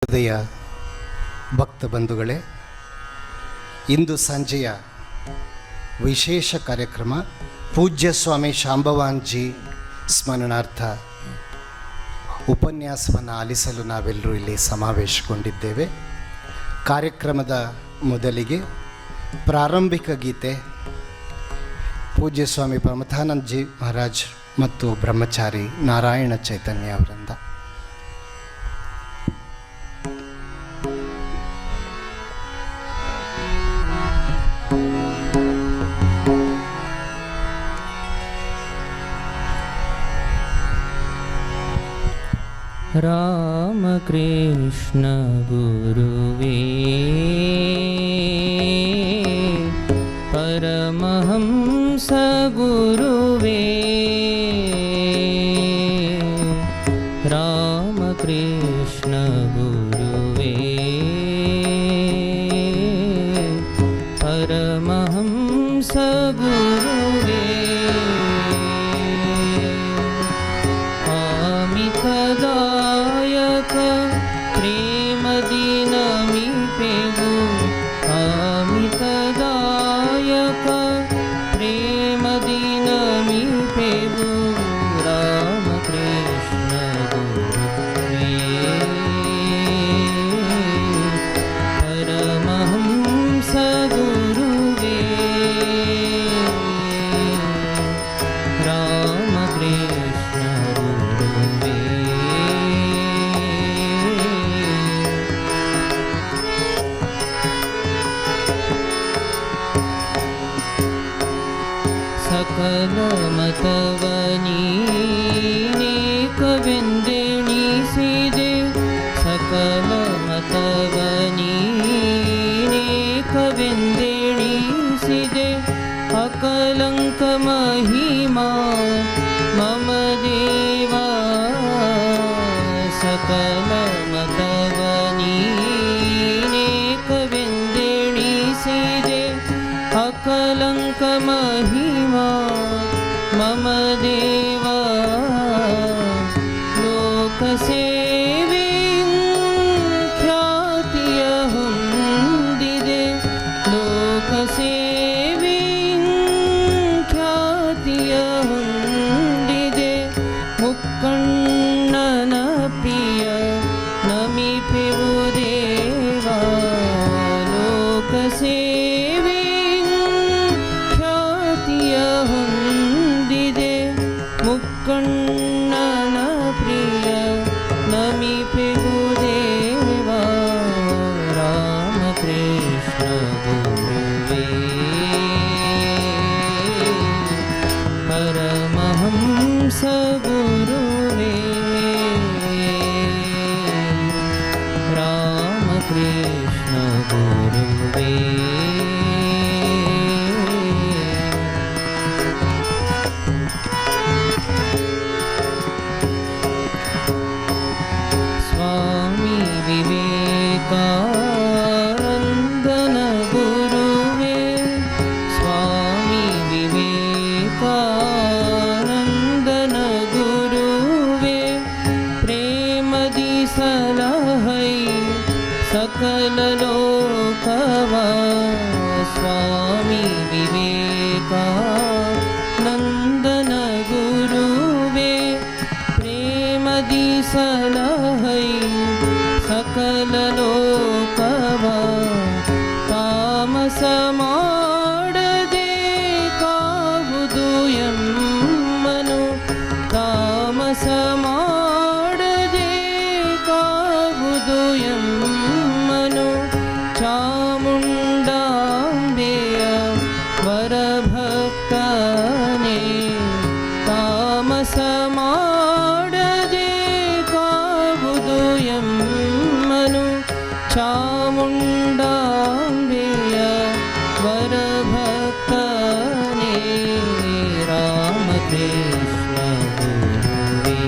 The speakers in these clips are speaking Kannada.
ಹೃದಯ ಭಕ್ತ ಬಂಧುಗಳೇ, ಇಂದು ಸಂಜೆಯ ವಿಶೇಷ ಕಾರ್ಯಕ್ರಮ ಪೂಜ್ಯ ಸ್ವಾಮಿ ಶಾಂಭವಾಂಜಿ ಸ್ಮರಣಾರ್ಥ ಉಪನ್ಯಾಸವನ್ನು ಆಲಿಸಲು ನಾವೆಲ್ಲರೂ ಇಲ್ಲಿ ಸಮಾವೇಶಗೊಂಡಿದ್ದೇವೆ. ಕಾರ್ಯಕ್ರಮದ ಮೊದಲಿಗೆ ಪ್ರಾರಂಭಿಕ ಗೀತೆ ಪೂಜ್ಯ ಸ್ವಾಮಿ ಪ್ರಮಥಾನಂದಜಿ ಮಹಾರಾಜ್ ಮತ್ತು ಬ್ರಹ್ಮಚಾರಿ ನಾರಾಯಣ ಚೈತನ್ಯ ಅವರಿಂದ. राम कृष्ण गुरुवे परमहंस गुरुवे, राम कृष्ण गुरुवे परमहंस गुरुवे, आमितदायक प्रेम दीनमी पेगु, आमितदायक प्रेम दीनमी पेगु, राम कृष्ण गुरुवे परमहंस गुरुवे, राम कृष्ण गुरुवे सकल मतवनी कविंदेणी सीधे, सकल मतवनी कविंदेणी सीधे, अकलंक महिमा मम देवा, सकल मतवनी कविंदेणी सीधे, अकलंक महिमा मम देवा, लोकसेवे ख्यातिय ಹೊಂದಿದೆ, लोकसेवे ಖ್ಯಾತಿಯ ಹೊಂದಿದೆ, ಮುಕ್ಕಣ್ಣನ ಪ್ರಿಯ ನಮಿಪೆವು ದೇವಾ, ಲೋಕಸೇವೆ ಖ್ಯಾತಿಯ ಹೊಂದಿದೆ, ಮುಕ್ಕಣ್ಣನ ಪ್ರಿಯ ನಮಿಪೆವು ದೇವಾ, ರಾಮ ಕೃಷ್ಣ ಗುರುವೇ परमहंस गुरुवे, राम कृष्ण गुरुवे स्वामी विवेकानंदन गुरुवे, स्वामी विवेकानंदन गुरुवे प्रेमदि सलहै सकल लोकवा, स्वामी विवेकानंदन गुरुवे प्रेमदि सलहै सकल लोकवा, तामस ಮಾಡದೆ ಕಾವುದು ಎಮ್ಮನು, ತಾಮಸ ಮಾಡದೆ ಕಾವುದು ಎಮ್ಮನು, ಚಾಮುಂಡಾಂಬೆಯ ವರಭಕ್ತನೇ, ತಾಮಸ ಮಾಡದೆ ಕಾವುದು ಎಮ್ಮನು, ಚಾಮುಂಡಾಂಬೆಯ ವರಭಕ್ತನೇ, ರಾಮ ಕೃಷ್ಣ ಗುರುವೇ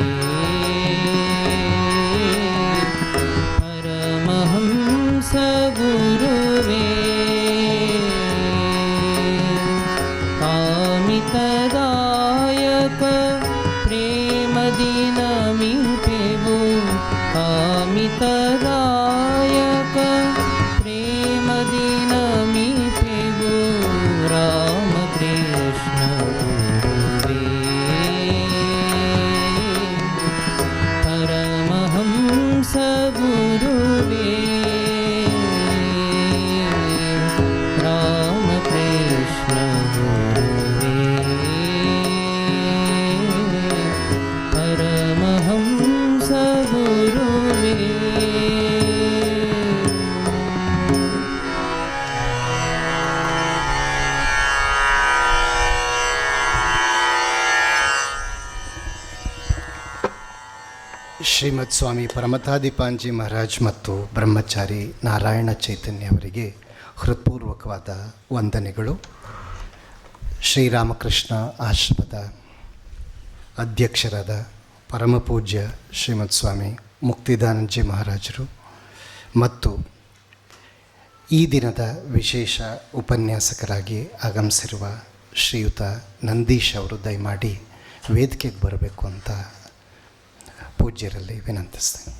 परमहंस गुरुवे, आमितदायक प्रेम दीनमी पेवु, आमितदायक गुरुवे रामकृष्ण गुरुवे परमहंस गुरुवे ಶ್ರೀಮದ್ ಸ್ವಾಮಿ ಪರಮತಾದಿಪಾಂಜಿ ಮಹಾರಾಜ್ ಮತ್ತು ಬ್ರಹ್ಮಚಾರಿ ನಾರಾಯಣ ಚೈತನ್ಯ ಅವರಿಗೆ ಹೃತ್ಪೂರ್ವಕವಾದ ವಂದನೆಗಳು. ಶ್ರೀರಾಮಕೃಷ್ಣ ಆಶ್ರಮದ ಅಧ್ಯಕ್ಷರಾದ ಪರಮಪೂಜ್ಯ ಶ್ರೀಮದ್ ಸ್ವಾಮಿ ಮುಕ್ತಿದಾನಂದಜಿ ಮಹಾರಾಜರು ಮತ್ತು ಈ ದಿನದ ವಿಶೇಷ ಉಪನ್ಯಾಸಕರಾಗಿ ಆಗಮಿಸಿರುವ ಶ್ರೀಯುತ ನಂದೀಶ್ ಅವರು ದಯಮಾಡಿ ವೇದಿಕೆಗೆ ಬರಬೇಕು ಅಂತ ಪೂಜ್ಯರಲ್ಲಿ ವಿನಂತಿಸ್ತೇನೆ.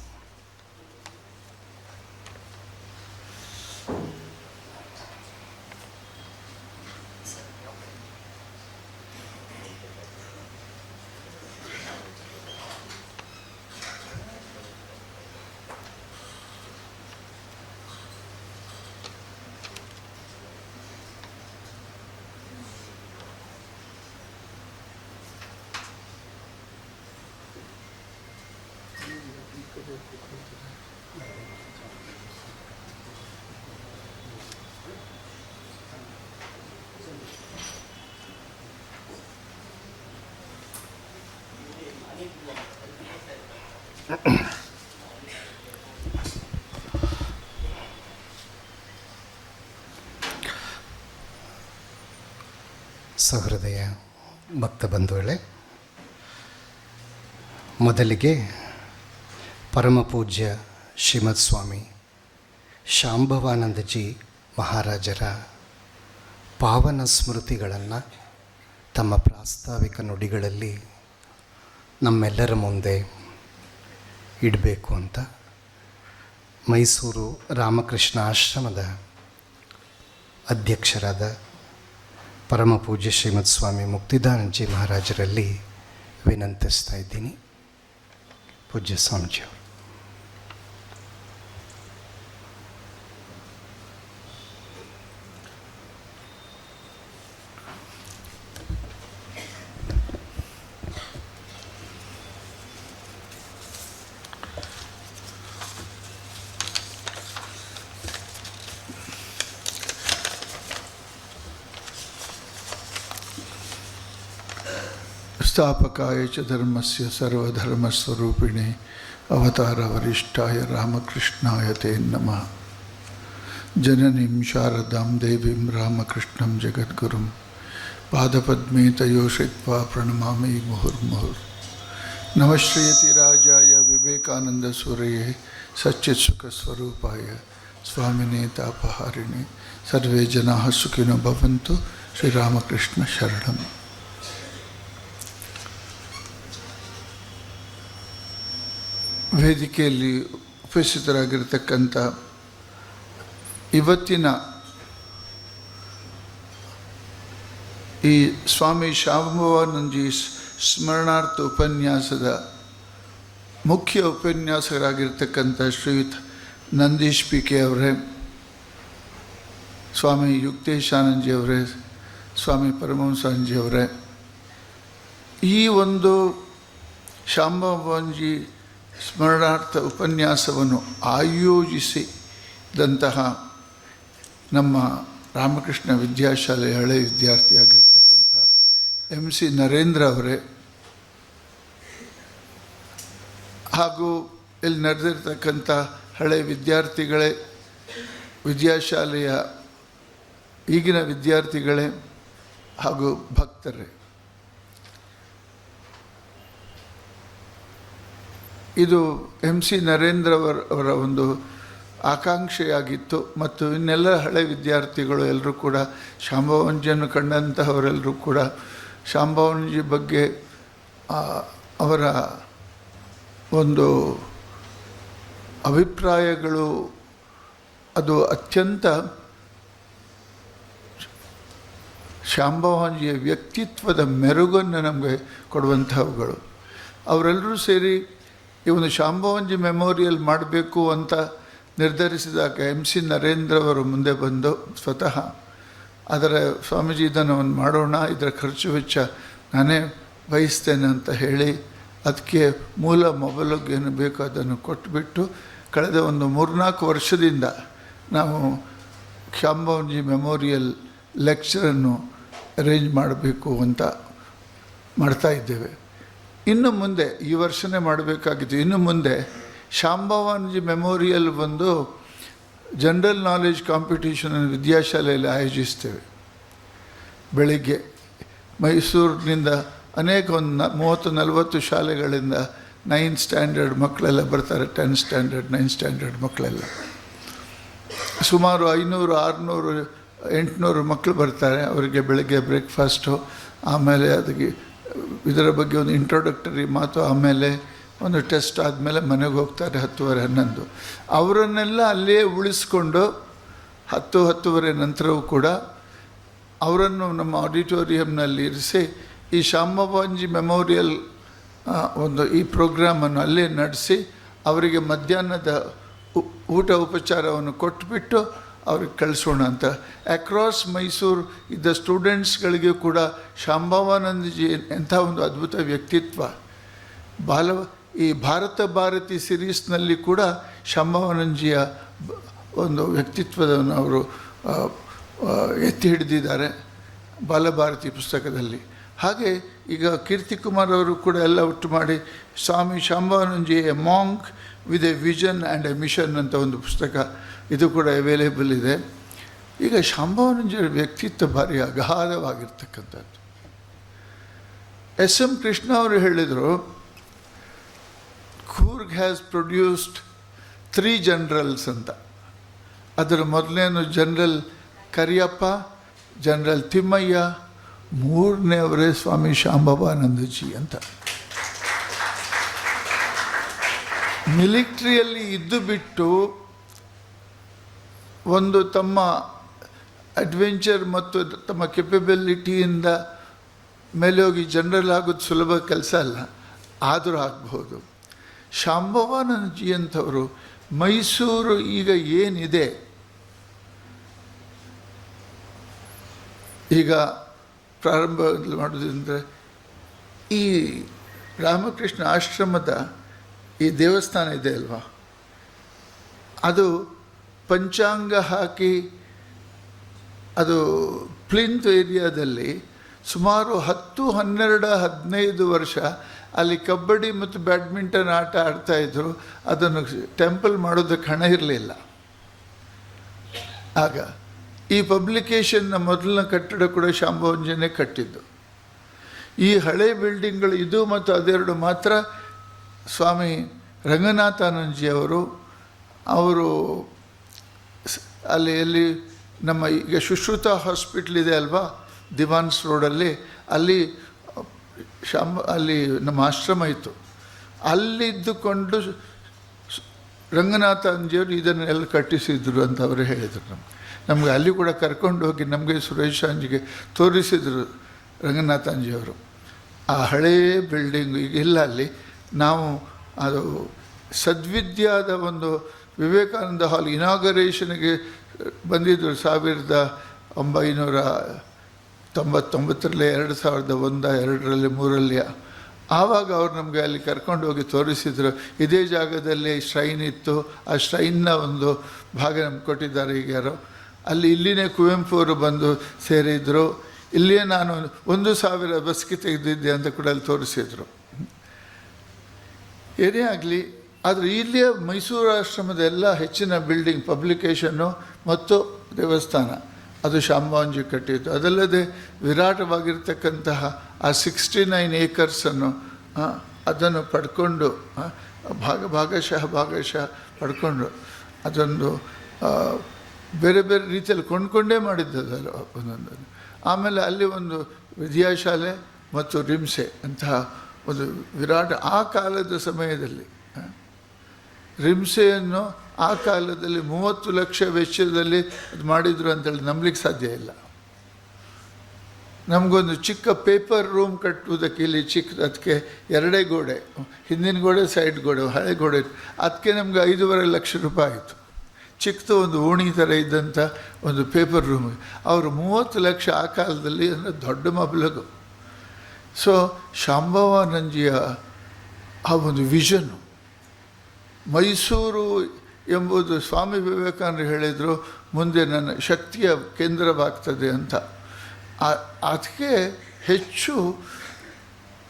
ಸಹೃದಯ ಭಕ್ತ ಬಂಧುಗಳೇ, ಮೊದಲಿಗೆ ಪರಮಪೂಜ್ಯ ಶ್ರೀಮದ್ ಸ್ವಾಮಿ ಶಾಂಭವಾನಂದಜಿ ಮಹಾರಾಜರ ಪಾವನ ಸ್ಮೃತಿಗಳನ್ನು ತಮ್ಮ ಪ್ರಾಸ್ತಾವಿಕ ನುಡಿಗಳಲ್ಲಿ ನಮ್ಮೆಲ್ಲರ ಮುಂದೆ ಇಡಬೇಕು ಅಂತ ಮೈಸೂರು ರಾಮಕೃಷ್ಣ ಆಶ್ರಮದ ಅಧ್ಯಕ್ಷರಾದ ಪರಮಪೂಜ್ಯ ಶ್ರೀಮದ್ ಸ್ವಾಮಿ ಮುಕ್ತಿದಾನಂದಜಿ ಮಹಾರಾಜರಲ್ಲಿ ವಿನಂತಿಸ್ತಾ ಇದ್ದೀನಿ. ಪೂಜ್ಯ ಸ್ವಾಮೀಜಿಯವರು. स्थापकाय च धर्मस्य सर्वधर्मस्वरूपिणे अवतारवरिष्ठाय रामकृष्णाय ते नमः. जननीं शारदां देवीं रामकृष्णं जगद्गुरुं पादपद्मे तयो श्रित्वा प्रणमामि मुहुर्मुहुर्. नमः श्रीयतिराजाय विवेकानन्दसूरये सच्चित्सुखस्वरूपाय स्वामिने तापहारिणे सर्वे जनाः सुखिनो भवन्तु. श्रीरामकृष्ण शरणं. ವೇದಿಕೆಯಲ್ಲಿ ಉಪಸ್ಥಿತರಾಗಿರ್ತಕ್ಕಂಥ ಇವತ್ತಿನ ಈ ಸ್ವಾಮಿ ಶಾಂಭವಾನಂದಜಿ ಸ್ಮರಣಾರ್ಥ ಉಪನ್ಯಾಸದ ಮುಖ್ಯ ಉಪನ್ಯಾಸಕರಾಗಿರ್ತಕ್ಕಂಥ ಶ್ರೀಯುತ ನಂದೀಶ್ ಪಿ ಕೆ ಅವರೇ, ಸ್ವಾಮಿ ಯುಕ್ತೇಶಾನಂದಜಿ ಅವರೇ, ಸ್ವಾಮಿ ಪರಮಹಂಸಾನಂದಜಿ ಅವರೇ, ಈ ಒಂದು ಶಾಂಭವಾನಂದಜಿ ಸ್ಮರಣಾರ್ಥ ಉಪನ್ಯಾಸವನ್ನು ಆಯೋಜಿಸಿದಂತಹ ನಮ್ಮ ರಾಮಕೃಷ್ಣ ವಿದ್ಯಾಶಾಲೆಯ ಹಳೆಯ ವಿದ್ಯಾರ್ಥಿಯಾಗಿರ್ತಕ್ಕಂಥ MC ನರೇಂದ್ರ ಅವರೇ, ಹಾಗೂ ಇಲ್ಲಿ ನಡೆದಿರ್ತಕ್ಕಂಥ ಹಳೆಯ ವಿದ್ಯಾರ್ಥಿಗಳೇ, ವಿದ್ಯಾಶಾಲೆಯ ಈಗಿನ ವಿದ್ಯಾರ್ಥಿಗಳೇ ಹಾಗೂ ಭಕ್ತರೇ, ಇದು MC ನರೇಂದ್ರ ಅವರ ಒಂದು ಆಕಾಂಕ್ಷೆಯಾಗಿತ್ತು. ಮತ್ತು ಇನ್ನೆಲ್ಲ ಹಳೆ ವಿದ್ಯಾರ್ಥಿಗಳು ಎಲ್ಲರೂ ಕೂಡ ಶಾಂಭವಾನಂದಜಿಯನ್ನು ಕಂಡಂತಹವರೆಲ್ಲರೂ ಕೂಡ ಶಾಂಭವಾನಂದಜಿ ಬಗ್ಗೆ ಅವರ ಒಂದು ಅಭಿಪ್ರಾಯಗಳು ಅದು ಅತ್ಯಂತ ಶಾಂಭವಾನಂದಜಿಯ ವ್ಯಕ್ತಿತ್ವದ ಮೆರುಗನ್ನು ನಮಗೆ ಕೊಡುವಂಥವುಗಳು. ಅವರೆಲ್ಲರೂ ಸೇರಿ ಇವನು ಶಾಂಭವಂಜಿ ಮೆಮೋರಿಯಲ್ ಮಾಡಬೇಕು ಅಂತ ನಿರ್ಧರಿಸಿದಾಗ MC ನರೇಂದ್ರ ಅವರು ಮುಂದೆ ಬಂದು ಸ್ವತಃ ಅದರ ಸ್ವಾಮೀಜಿ ಇದನ್ನು ಒಂದು ಮಾಡೋಣ, ಇದರ ಖರ್ಚು ವೆಚ್ಚ ನಾನೇ ವಹಿಸ್ತೇನೆ ಅಂತ ಹೇಳಿ ಅದಕ್ಕೆ ಮೂಲ ಮೊಬೈಲಿಗೆ ಏನು ಬೇಕೋ ಅದನ್ನು ಕೊಟ್ಟುಬಿಟ್ಟು ಕಳೆದ ಒಂದು 3-4 ವರ್ಷದಿಂದ ನಾವು ಶಾಂಭವಂಜಿ ಮೆಮೋರಿಯಲ್ ಲೆಕ್ಚರನ್ನು ಅರೇಂಜ್ ಮಾಡಬೇಕು ಅಂತ ಮಾಡ್ತಾ ಇದ್ದೇವೆ. ಇನ್ನು ಮುಂದೆ ಈ ವರ್ಷವೇ ಮಾಡಬೇಕಾಗಿತ್ತು. ಇನ್ನು ಮುಂದೆ ಶಾಂಭವಂಜಿ ಮೆಮೋರಿಯಲ್ ಒಂದು ಜನರಲ್ ನಾಲೆಜ್ ಕಾಂಪಿಟೇಷನ್ ವಿದ್ಯಾಶಾಲೆಯಲ್ಲಿ ಆಯೋಜಿಸ್ತೇವೆ. ಬೆಳಿಗ್ಗೆ ಮೈಸೂರಿನಿಂದ ಅನೇಕ ಒಂದು 30-40 ಶಾಲೆಗಳಿಂದ 9th ಸ್ಟ್ಯಾಂಡರ್ಡ್ ಮಕ್ಕಳೆಲ್ಲ ಬರ್ತಾರೆ, 10th ಸ್ಟ್ಯಾಂಡರ್ಡ್ 9th ಸ್ಟ್ಯಾಂಡರ್ಡ್ ಮಕ್ಕಳೆಲ್ಲ ಸುಮಾರು 500-600-800 ಮಕ್ಕಳು ಬರ್ತಾರೆ. ಅವರಿಗೆ ಬೆಳಗ್ಗೆ ಬ್ರೇಕ್ಫಾಸ್ಟು, ಆಮೇಲೆ ಅದಕ್ಕೆ ಇದರ ಬಗ್ಗೆ ಒಂದು ಇಂಟ್ರೊಡಕ್ಟರಿ ಮಾತು, ಆಮೇಲೆ ಒಂದು ಟೆಸ್ಟ್ ಆದಮೇಲೆ ಮನೆಗೆ ಹೋಗ್ತಾರೆ 10:30-11. ಅವರನ್ನೆಲ್ಲ ಅಲ್ಲೇ ಉಳಿಸ್ಕೊಂಡು 10-10:30 ನಂತರವೂ ಕೂಡ ಅವರನ್ನು ನಮ್ಮ ಆಡಿಟೋರಿಯಂನಲ್ಲಿ ಇರಿಸಿ ಈ ಶಾಂಭವಂಜಿ ಮೆಮೋರಿಯಲ್ ಒಂದು ಈ ಪ್ರೋಗ್ರಾಮನ್ನು ಅಲ್ಲೇ ನಡೆಸಿ ಅವರಿಗೆ ಮಧ್ಯಾಹ್ನದ ಊಟ ಉಪಚಾರವನ್ನು ಕೊಟ್ಟುಬಿಟ್ಟು ಅವ್ರಿಗೆ ಕಳಿಸೋಣ ಅಂತ. ಅಕ್ರಾಸ್ ಮೈಸೂರು ಇದ್ದ ಸ್ಟೂಡೆಂಟ್ಸ್ಗಳಿಗೆ ಕೂಡ ಶಾಂಭವಾನಂದಜಿ ಎಂಥ ಒಂದು ಅದ್ಭುತ ವ್ಯಕ್ತಿತ್ವ. ಈ ಭಾರತ ಭಾರತಿ ಸಿರೀಸ್ನಲ್ಲಿ ಕೂಡ ಶಾಂಭವಾನಂದಜಿಯ ಒಂದು ವ್ಯಕ್ತಿತ್ವವನ್ನು ಅವರು ಎತ್ತಿ ಹಿಡಿದಿದ್ದಾರೆ ಬಾಲಭಾರತಿ ಪುಸ್ತಕದಲ್ಲಿ. ಹಾಗೆ ಈಗ ಕೀರ್ತಿಕುಮಾರ್ ಅವರು ಕೂಡ ಎಲ್ಲ ಒಟ್ಟು ಮಾಡಿ Swami Shambhavanandaji a monk with a vision and a mission ಅಂತ ಒಂದು ಪುಸ್ತಕ, ಇದು ಕೂಡ ಅವೈಲೇಬಲ್ ಇದೆ. ಈಗ ಶಾಂಭವಾನಂದಜಿಯ ವ್ಯಕ್ತಿತ್ವ ಭಾರಿ ಅಗಾಧವಾಗಿರ್ತಕ್ಕಂಥದ್ದು. SM ಕೃಷ್ಣ ಅವರು ಹೇಳಿದರು, ಕೂರ್ಗ್ ಹ್ಯಾಸ್ ಪ್ರೊಡ್ಯೂಸ್ಡ್ 3 ಜನರಲ್ಸ್ ಅಂತ. ಅದರ ಮೊದಲನೇನು ಜನರಲ್ ಕರಿಯಪ್ಪ, ಜನರಲ್ ತಿಮ್ಮಯ್ಯ, 3ನೇವರೇ ಸ್ವಾಮಿ ಶಾಂಭವಾನಂದಜಿ ಅಂತ. ಮಿಲಿಟ್ರಿಯಲ್ಲಿ ಇದ್ದು ಬಿಟ್ಟು ಒಂದು ತಮ್ಮ ಅಡ್ವೆಂಚರ್ ಮತ್ತು ತಮ್ಮ ಕೆಪಬಿಲಿಟಿಯಿಂದ ಮೇಲೆ ಹೋಗಿ ಜನರಲ್ ಆಗೋದು ಸುಲಭ ಕೆಲಸ ಅಲ್ಲ, ಆದರೂ ಆಗಬಹುದು. ಶಾಂಭವಾನಂದಜಿ ಅಂಥವರು ಮೈಸೂರು ಈಗ ಏನಿದೆ, ಈಗ ಪ್ರಾರಂಭ ಮಾಡೋದಂದರೆ ಈ ರಾಮಕೃಷ್ಣ ಆಶ್ರಮದ ಈ ದೇವಸ್ಥಾನ ಇದೆ ಅಲ್ವಾ, ಅದು ಪಂಚಾಂಗ ಹಾಕಿ ಅದು ಪ್ಲಿಂತ್ ಏರಿಯಾದಲ್ಲಿ ಸುಮಾರು 10, 12, 15 ವರ್ಷ ಅಲ್ಲಿ ಕಬಡ್ಡಿ ಮತ್ತು ಬ್ಯಾಡ್ಮಿಂಟನ್ ಆಟ ಆಡ್ತಾಯಿದ್ರು. ಅದನ್ನು ಟೆಂಪಲ್ ಮಾಡೋದಕ್ಕೆ ಹಣ ಇರಲಿಲ್ಲ. ಆಗ ಈ ಪಬ್ಲಿಕೇಶನ್ನ ಮೊದಲನ ಕಟ್ಟಡ ಕೂಡ ಶಾಂಭವಂಜನೇ ಕಟ್ಟಿದ್ದು. ಈ ಹಳೆ ಬಿಲ್ಡಿಂಗ್ಗಳು ಇದು ಮತ್ತು ಅದೆರಡು ಮಾತ್ರ ಸ್ವಾಮಿ ರಂಗನಾಥಾನಂದಜಿ ಅವರು ಅಲ್ಲಿ ನಮ್ಮ ಈಗ ಸುಶ್ರುತ ಹಾಸ್ಪಿಟ್ಲ್ ಇದೆ ಅಲ್ವಾ, ದಿವಾನ್ಸ್ ರೋಡಲ್ಲಿ, ಅಲ್ಲಿ ನಮ್ಮ ಆಶ್ರಮ ಇತ್ತು. ಅಲ್ಲಿದ್ದುಕೊಂಡು ರಂಗನಾಥಾನಂದಜಿಯವರು ಇದನ್ನೆಲ್ಲ ಕಟ್ಟಿಸಿದ್ರು ಅಂತ ಅವರು ಹೇಳಿದರು. ನಮಗೆ ಅಲ್ಲಿ ಕೂಡ ಕರ್ಕೊಂಡು ಹೋಗಿ ನಮಗೆ ಸುರೇಶ್ ಶಾಂಜಿಗೆ ತೋರಿಸಿದರು ರಂಗನಾಥಾನಂದಜಿಯವರು. ಆ ಹಳೆಯ ಬಿಲ್ಡಿಂಗು ಈಗ ಇಲ್ಲ ಅಲ್ಲಿ. ನಾವು ಅದು ಸದ್ವಿದ್ಯಾದ ಒಂದು ವಿವೇಕಾನಂದ ಹಾಲ್ ಇನಾಗರೇಷನ್ಗೆ ಬಂದಿದ್ದರು 1999ರಲ್ಲಿ, 2001, 2ರಲ್ಲಿ, 3ರಲ್ಲಿ. ಆವಾಗ ಅವ್ರು ನಮಗೆ ಅಲ್ಲಿ ಕರ್ಕೊಂಡು ಹೋಗಿ ತೋರಿಸಿದರು. ಇದೇ ಜಾಗದಲ್ಲಿ ಶ್ರೈನ್ ಇತ್ತು, ಆ ಶ್ರೈನ್ನ ಒಂದು ಭಾಗ ನಮ್ಗೆ ಕೊಟ್ಟಿದ್ದಾರೆ ಈಗ ಯಾರೋ. ಅಲ್ಲಿ ಇಲ್ಲಿನೇ ಕುವೆಂಪು ಅವರು ಬಂದು ಸೇರಿದ್ರು. ಇಲ್ಲಿಯೇ ನಾನು 1000 ಬಸ್ಗೆ ತೆಗೆದಿದ್ದೆ ಅಂತ ಕೂಡ ಅಲ್ಲಿ ತೋರಿಸಿದರು. ಏನೇ ಆಗಲಿ, ಆದರೆ ಇಲ್ಲಿಯ ಮೈಸೂರು ಆಶ್ರಮದ ಎಲ್ಲ ಹೆಚ್ಚಿನ ಬಿಲ್ಡಿಂಗ್, ಪಬ್ಲಿಕೇಷನ್ನು ಮತ್ತು ದೇವಸ್ಥಾನ ಅದು ಶಾಂಭವಂಜಿ ಕಟ್ಟಿದ್ದು. ಅದಲ್ಲದೆ ವಿರಾಟವಾಗಿರ್ತಕ್ಕಂತಹ ಆ 69 ಏಕರ್ಸನ್ನು ಅದನ್ನು ಪಡ್ಕೊಂಡು ಭಾಗಶಃ ಪಡ್ಕೊಂಡು ಅದೊಂದು ಬೇರೆ ಬೇರೆ ರೀತಿಯಲ್ಲಿ ಕೊಂಡ್ಕೊಂಡೇ ಮಾಡಿದ್ದದಲ್ಲ ಒಂದೊಂದನ್ನು. ಆಮೇಲೆ ಅಲ್ಲಿ ಒಂದು ವಿದ್ಯಾಶಾಲೆ ಮತ್ತು ರಿಮ್ಸೆ ಅಂತಹ ಒಂದು ವಿರಾಟ ಆ ಕಾಲದ ಸಮಯದಲ್ಲಿ ರಿಮ್ಸೆಯನ್ನು ಆ ಕಾಲದಲ್ಲಿ 30 ಲಕ್ಷ ವೆಚ್ಚದಲ್ಲಿ ಅದು ಮಾಡಿದರು ಅಂತೇಳಿ ನಂಬಲಿಕ್ಕೆ ಸಾಧ್ಯ ಇಲ್ಲ. ನಮಗೊಂದು ಚಿಕ್ಕ ಪೇಪರ್ ರೂಮ್ ಕಟ್ಟುವುದಕ್ಕೆ ಇಲ್ಲಿ ಚಿಕ್ಕ, ಅದಕ್ಕೆ ಎರಡೇ ಗೋಡೆ, ಹಿಂದಿನ ಗೋಡೆ ಸೈಡ್ ಗೋಡೆ, ಹಳೆ ಗೋಡೆ, ಅದಕ್ಕೆ ನಮ್ಗೆ 5.5 ಲಕ್ಷ ರೂಪಾಯಿ ಆಯಿತು. ಚಿಕ್ಕದು ಒಂದು ಓಣಿ ಥರ ಇದ್ದಂಥ ಒಂದು ಪೇಪರ್ ರೂಮ್. ಅವರು 30 ಲಕ್ಷ ಆ ಕಾಲದಲ್ಲಿ ಅಂದರೆ ದೊಡ್ಡ ಮಬ್ಲಗು. ಸೊ ಶಾಂಭವಾನಂದಜಿಯ ಆ ಒಂದು ವಿಷನ್ನು, ಮೈಸೂರು ಎಂಬುದು ಸ್ವಾಮಿ ವಿವೇಕಾನಂದರು ಹೇಳಿದರು ಮುಂದೆ ನನ್ನ ಶಕ್ತಿಯ ಕೇಂದ್ರವಾಗ್ತದೆ ಅಂತ. ಅದಕ್ಕೆ ಹೆಚ್ಚು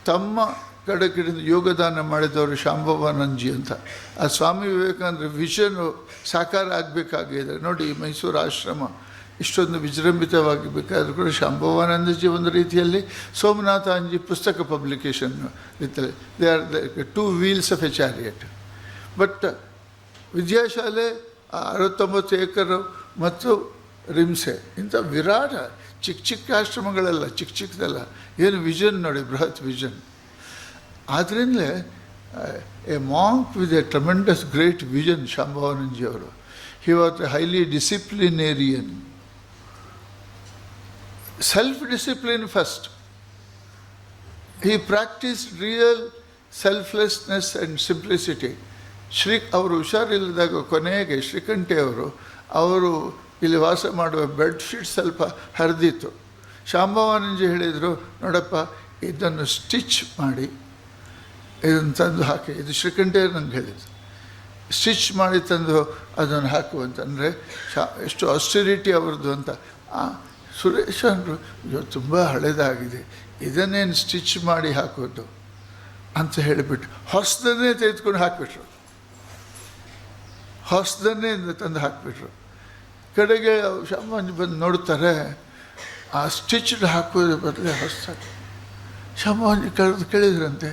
ತಮ್ಮ ಕಡೆಗಿಂದ ಯೋಗದಾನ ಮಾಡಿದವರು ಶಾಂಭವಾನಂದಜಿ ಅಂತ. ಆ ಸ್ವಾಮಿ ವಿವೇಕಾನಂದರ ವಿಷನು ಸಾಕಾರ ಆಗಬೇಕಾಗಿದೆ. ನೋಡಿ, ಮೈಸೂರು ಆಶ್ರಮ ಇಷ್ಟೊಂದು ವಿಜೃಂಭಿತವಾಗಿ ಬೇಕಾದರೂ ಕೂಡ ಶಾಂಭವಾನಂದಜಿ ಒಂದು ರೀತಿಯಲ್ಲಿ, ಸೋಮನಾಥ ಅಂಜಿ ಪುಸ್ತಕ ಪಬ್ಲಿಕೇಶನ್ ರೀತಿಯಲ್ಲಿ, they are the 2 wheels of a chariot. But Vidyashale 69 acre ಮತ್ತು ರಿಮ್ಸೆ, ಇಂಥ ವಿರಾಟ ಚಿಕ್ಕ ಆಶ್ರಮಗಳೆಲ್ಲ, ಚಿಕ್ಕದಲ್ಲ, ಏನು ವಿಷನ್ ನೋಡಿ, ಬೃಹತ್ ವಿಷನ್. ಆದ್ದರಿಂದಲೇ a monk with a tremendous great vision Shambhavanandaji ಅವರು. He was a highly disciplinarian. Self-discipline first. He practiced real selflessness and simplicity. ಅವರು ಹುಷಾರಿಲ್ಲದಾಗ ಕೊನೆಗೆ ಶ್ರೀಕಂಠೆ ಅವರು ಇಲ್ಲಿ ವಾಸ ಮಾಡುವ ಬೆಡ್ಶೀಟ್ ಸ್ವಲ್ಪ ಹರಿದಿತ್ತು. ಶಾಂಭವಾನಂದಜಿ ಹೇಳಿದರು, ನೋಡಪ್ಪ ಇದನ್ನು ಸ್ಟಿಚ್ ಮಾಡಿ ಇದನ್ನು ತಂದು ಹಾಕಿ, ಇದು ಶ್ರೀಕಂಠೆ ನಂಗೆ ಹೇಳಿದ್ದು, ಸ್ಟಿಚ್ ಮಾಡಿ ತಂದು ಅದನ್ನು ಹಾಕುವಂತಂದರೆ ಎಷ್ಟು ಆಸ್ಟೆರಿಟಿ ಅವ್ರದ್ದು ಅಂತ. ಸುರೇಶ್ ಅಂದರು, ತುಂಬ ಹಳೇದಾಗಿದೆ, ಇದನ್ನೇನು ಸ್ಟಿಚ್ ಮಾಡಿ ಹಾಕೋದು ಅಂತ ಹೇಳಿಬಿಟ್ಟು ಹೊಸದನ್ನೇ ತೆಗೆದುಕೊಂಡು ಹಾಕಿಬಿಟ್ರು, ಹೊಸದನ್ನೇ ತಂದು ಹಾಕಿಬಿಟ್ರು. ಕಡೆಗೆ ಶಾಂಭವಾನಂದಜಿ ಬಂದು ನೋಡ್ತಾರೆ, ಆ ಸ್ಟಿಚ್ಡ್ ಹಾಕೋದ್ರ ಬದಲೇ ಹೊಸದಾಗಿ. ಶಾಂಭವಾನಂದಜಿ ಕೇಳಿದ್ರಂತೆ,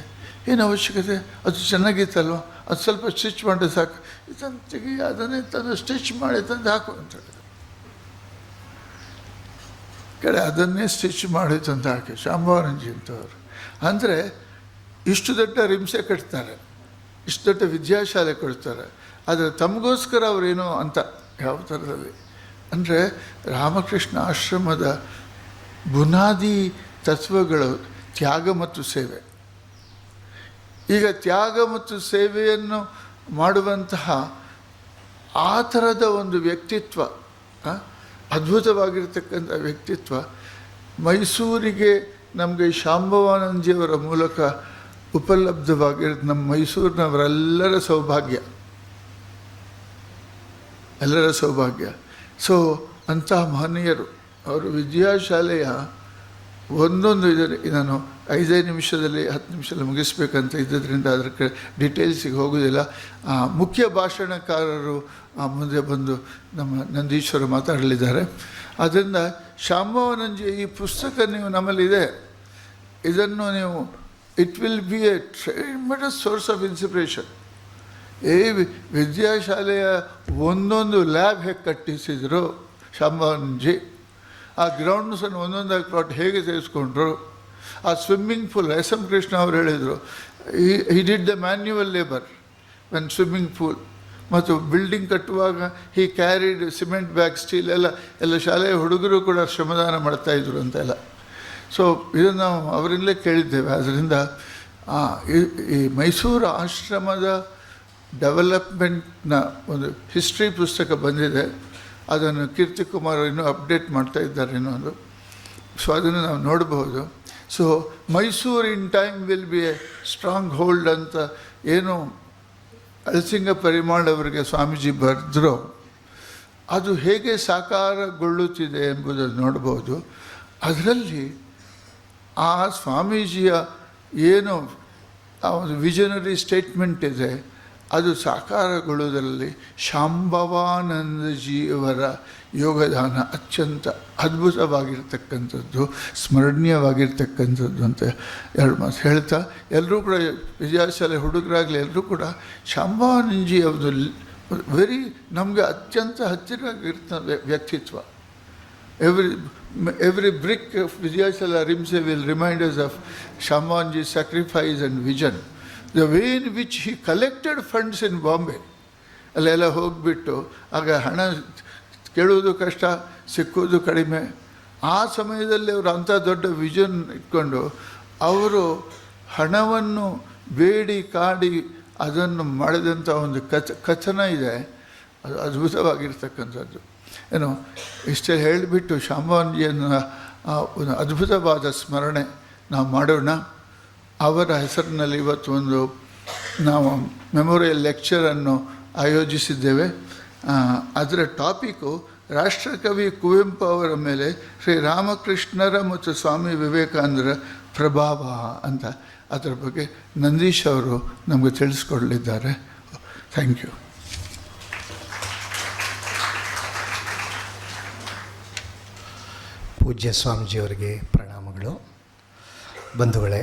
ಏನು ಅವಶ್ಯಕತೆ, ಅದು ಚೆನ್ನಾಗಿತ್ತಲ್ವ, ಅದು ಸ್ವಲ್ಪ ಸ್ಟಿಚ್ ಮಾಡಿ ಸಾಕು, ಇದನ್ನು ತೆಗಿ, ಅದನ್ನೇ ತಂದು ಸ್ಟಿಚ್ ಮಾಡಿ ತಂದು ಹಾಕು ಅಂತ ಹೇಳಿದ್ರು. ಅದನ್ನೇ ಸ್ಟಿಚ್ ಮಾಡಿ ತಂದು ಹಾಕಿ ಶಾಂಭವಾನಂದಜಿ ಅಂತವರು. ಅಂದರೆ ಇಷ್ಟು ದೊಡ್ಡ ರಿಮ್ಸೆ ಕಟ್ತಾರೆ, ಇಷ್ಟು ದೊಡ್ಡ ವಿದ್ಯಾಶಾಲೆ ಕೊಡ್ತಾರೆ, ಆದರೆ ತಮಗೋಸ್ಕರ ಅವರೇನೋ ಅಂತ ಯಾವ ಥರದಲ್ಲಿ ಅಂದರೆ ರಾಮಕೃಷ್ಣ ಆಶ್ರಮದ ಬುನಾದಿ ತತ್ವಗಳು ತ್ಯಾಗ ಮತ್ತು ಸೇವೆ. ಈಗ ತ್ಯಾಗ ಮತ್ತು ಸೇವೆಯನ್ನು ಮಾಡುವಂತಹ ಆ ಥರದ ಒಂದು ವ್ಯಕ್ತಿತ್ವ, ಅದ್ಭುತವಾಗಿರ್ತಕ್ಕಂಥ ವ್ಯಕ್ತಿತ್ವ ಮೈಸೂರಿಗೆ ನಮಗೆ ಶಾಂಭವಾನಂದಜಿಯವರ ಮೂಲಕ ಉಪಲಬ್ಧವಾಗಿರೋದು ನಮ್ಮ ಮೈಸೂರಿನವರೆಲ್ಲರ ಸೌಭಾಗ್ಯ, ಎಲ್ಲರ ಸೌಭಾಗ್ಯ. ಸೊ ಅಂಥ ಮಹನೀಯರು ಅವರು ವಿದ್ಯಾಶಾಲೆಯ ಒಂದೊಂದು ನಾನು 5 ನಿಮಿಷದಲ್ಲಿ 10 ನಿಮಿಷದಲ್ಲಿ ಮುಗಿಸ್ಬೇಕಂತ ಇದ್ದದ್ರಿಂದ ಅದಕ್ಕೆ ಡೀಟೇಲ್ಸಿಗೆ ಹೋಗೋದಿಲ್ಲ. ಮುಖ್ಯ ಭಾಷಣಕಾರರು ಮುಂದೆ ಬಂದು ನಮ್ಮ ನಂದೀಶ್ವರ ಮಾತಾಡಲಿದ್ದಾರೆ. ಆದ್ದರಿಂದ ಶಾಂಭವಾನಂದಜಿ ಈ ಪುಸ್ತಕ ನೀವು ನಮ್ಮಲ್ಲಿದೆ, ಇದನ್ನು ನೀವು it will be A tremendous source of inspiration. ಈ ವಿದ್ಯಾಶಾಲೆಯ ಒಂದೊಂದು ಲ್ಯಾಬ್ ಹೇಗೆ ಕಟ್ಟಿಸಿದ್ರು ಶಾಂಭವಾನಂದಜಿ, ಆ ಗ್ರೌಂಡ್ಸನ್ನು ಒಂದೊಂದಾಗಿ ಪ್ಲಾಟ್ ಹೇಗೆ ಸೇರಿಸ್ಕೊಂಡ್ರು, ಆ ಸ್ವಿಮ್ಮಿಂಗ್ ಪೂಲ್ ಎಸ್.ಎಂ. ಕೃಷ್ಣ ಅವರು ಹೇಳಿದರು, he did the manual labour when swimming pool. ಮತ್ತು ಬಿಲ್ಡಿಂಗ್ ಕಟ್ಟುವಾಗ ಹಿ ಕ್ಯಾರಿಡ್ ಸಿಮೆಂಟ್ ಬ್ಯಾಗ್, ಸ್ಟೀಲ್ ಎಲ್ಲ ಶಾಲೆಯ ಹುಡುಗರು ಕೂಡ ಶ್ರಮದಾನ ಮಾಡ್ತಾಯಿದ್ರು ಅಂತೆಲ್ಲ. ಸೊ ಇದನ್ನು ನಾವು ಅವರಿಂದಲೇ ಕೇಳಿದ್ದೇವೆ. ಆದ್ದರಿಂದ ಈ ಮೈಸೂರು ಆಶ್ರಮದ ಡೆವಲಪ್ಮೆಂಟ್ನ ಒಂದು ಹಿಸ್ಟ್ರಿ ಪುಸ್ತಕ ಬಂದಿದೆ, ಅದನ್ನು ಕೀರ್ತಿಕುಮಾರ್ ಇನ್ನೂ ಅಪ್ಡೇಟ್ ಮಾಡ್ತಾ ಇದ್ದಾರೆ ಇನ್ನೊಂದು. ಸೊ ಅದನ್ನು ನಾವು ನೋಡಬಹುದು. So Mysuru in time will be A strong hold ಅಂತ ಏನು ಅಳಸಿಂಗ ಪರಿಮಾಳ್ ಅವರಿಗೆ ಸ್ವಾಮೀಜಿ ಬರೆದ್ರು, ಅದು ಹೇಗೆ ಸಾಕಾರಗೊಳ್ಳುತ್ತಿದೆ ಎಂಬುದನ್ನು ನೋಡ್ಬೋದು. ಅದರಲ್ಲಿ ಆ ಸ್ವಾಮೀಜಿಯ ಏನು ಆ ಒಂದು ವಿಷನರಿ ಸ್ಟೇಟ್ಮೆಂಟ್ ಇದೆ, ಅದು ಸಾಕಾರಗೊಳ್ಳುವುದರಲ್ಲಿ ಶಾಂಭವಾನಂದಜಿಯವರ ಯೋಗದಾನ ಅತ್ಯಂತ ಅದ್ಭುತವಾಗಿರ್ತಕ್ಕಂಥದ್ದು, ಸ್ಮರಣೀಯವಾಗಿರ್ತಕ್ಕಂಥದ್ದು ಅಂತ 2 ಮಾತು ಹೇಳ್ತಾ, ಎಲ್ಲರೂ ಕೂಡ ವಿದ್ಯಾಶಾಲೆ ಹುಡುಗರಾಗಲಿ ಎಲ್ಲರೂ ಕೂಡ ಶಾಂಭವಾನಂದಜಿ ಒಂದು ವೆರಿ ನಮಗೆ ಅತ್ಯಂತ ಹತ್ತಿರವಾಗಿರ್ತ ವ್ಯಕ್ತಿತ್ವ. ಎವ್ರಿ ಬ್ರಿಕ್ ಆಫ್ ವಿದ್ಯಾಶಾಲಾ ರಿಮ್ಸೆ will remind us of Shambhavanandaji sacrifice and vision. The way in which he collected funds in Bombay, ಅಲ್ಲೆಲ್ಲ ಹೋಗಿಬಿಟ್ಟು ಆಗ ಹಣ ಕೇಳುವುದು ಕಷ್ಟ, ಸಿಕ್ಕುವುದು ಕಡಿಮೆ, ಆ ಸಮಯದಲ್ಲಿ ಅವರು ಅಂಥ ದೊಡ್ಡ ವಿಷನ್ ಇಟ್ಕೊಂಡು ಅವರು ಹಣವನ್ನು ಬೇಡಿ ಕಾಡಿ ಅದನ್ನು ಮಾಡಿದಂಥ ಒಂದು ಕಥನ ಇದೆ. ಅದು ಅದ್ಭುತವಾಗಿರ್ತಕ್ಕಂಥದ್ದು. ಏನು ಇಷ್ಟೇ ಹೇಳಿಬಿಟ್ಟು ಶಾಂಭವನ್ಜಿಯನ್ನು ಒಂದು ಅದ್ಭುತವಾದ ಸ್ಮರಣೆ ನಾವು ಮಾಡೋಣ. ಅವರ ಹೆಸರಿನಲ್ಲಿ ಇವತ್ತು ಒಂದು ನಾವು ಮೆಮೋರಿಯಲ್ ಲೆಕ್ಚರನ್ನು ಆಯೋಜಿಸಿದ್ದೇವೆ. ಅದರ ಟಾಪಿಕ್ಕು ರಾಷ್ಟ್ರಕವಿ ಕುವೆಂಪು ಅವರ ಮೇಲೆ ಶ್ರೀರಾಮಕೃಷ್ಣರ ಮತ್ತು ಸ್ವಾಮಿ ವಿವೇಕಾನಂದರ ಪ್ರಭಾವ ಅಂತ. ಅದರ ಬಗ್ಗೆ ನಂದೀಶ್ ಅವರು ನಮಗೆ ತಿಳಿಸ್ಕೊಡಲಿದ್ದಾರೆ. Thank you. ಪೂಜ್ಯ ಸ್ವಾಮೀಜಿಯವರಿಗೆ ಪ್ರಣಾಮಗಳು. ಬಂಧುಗಳೇ,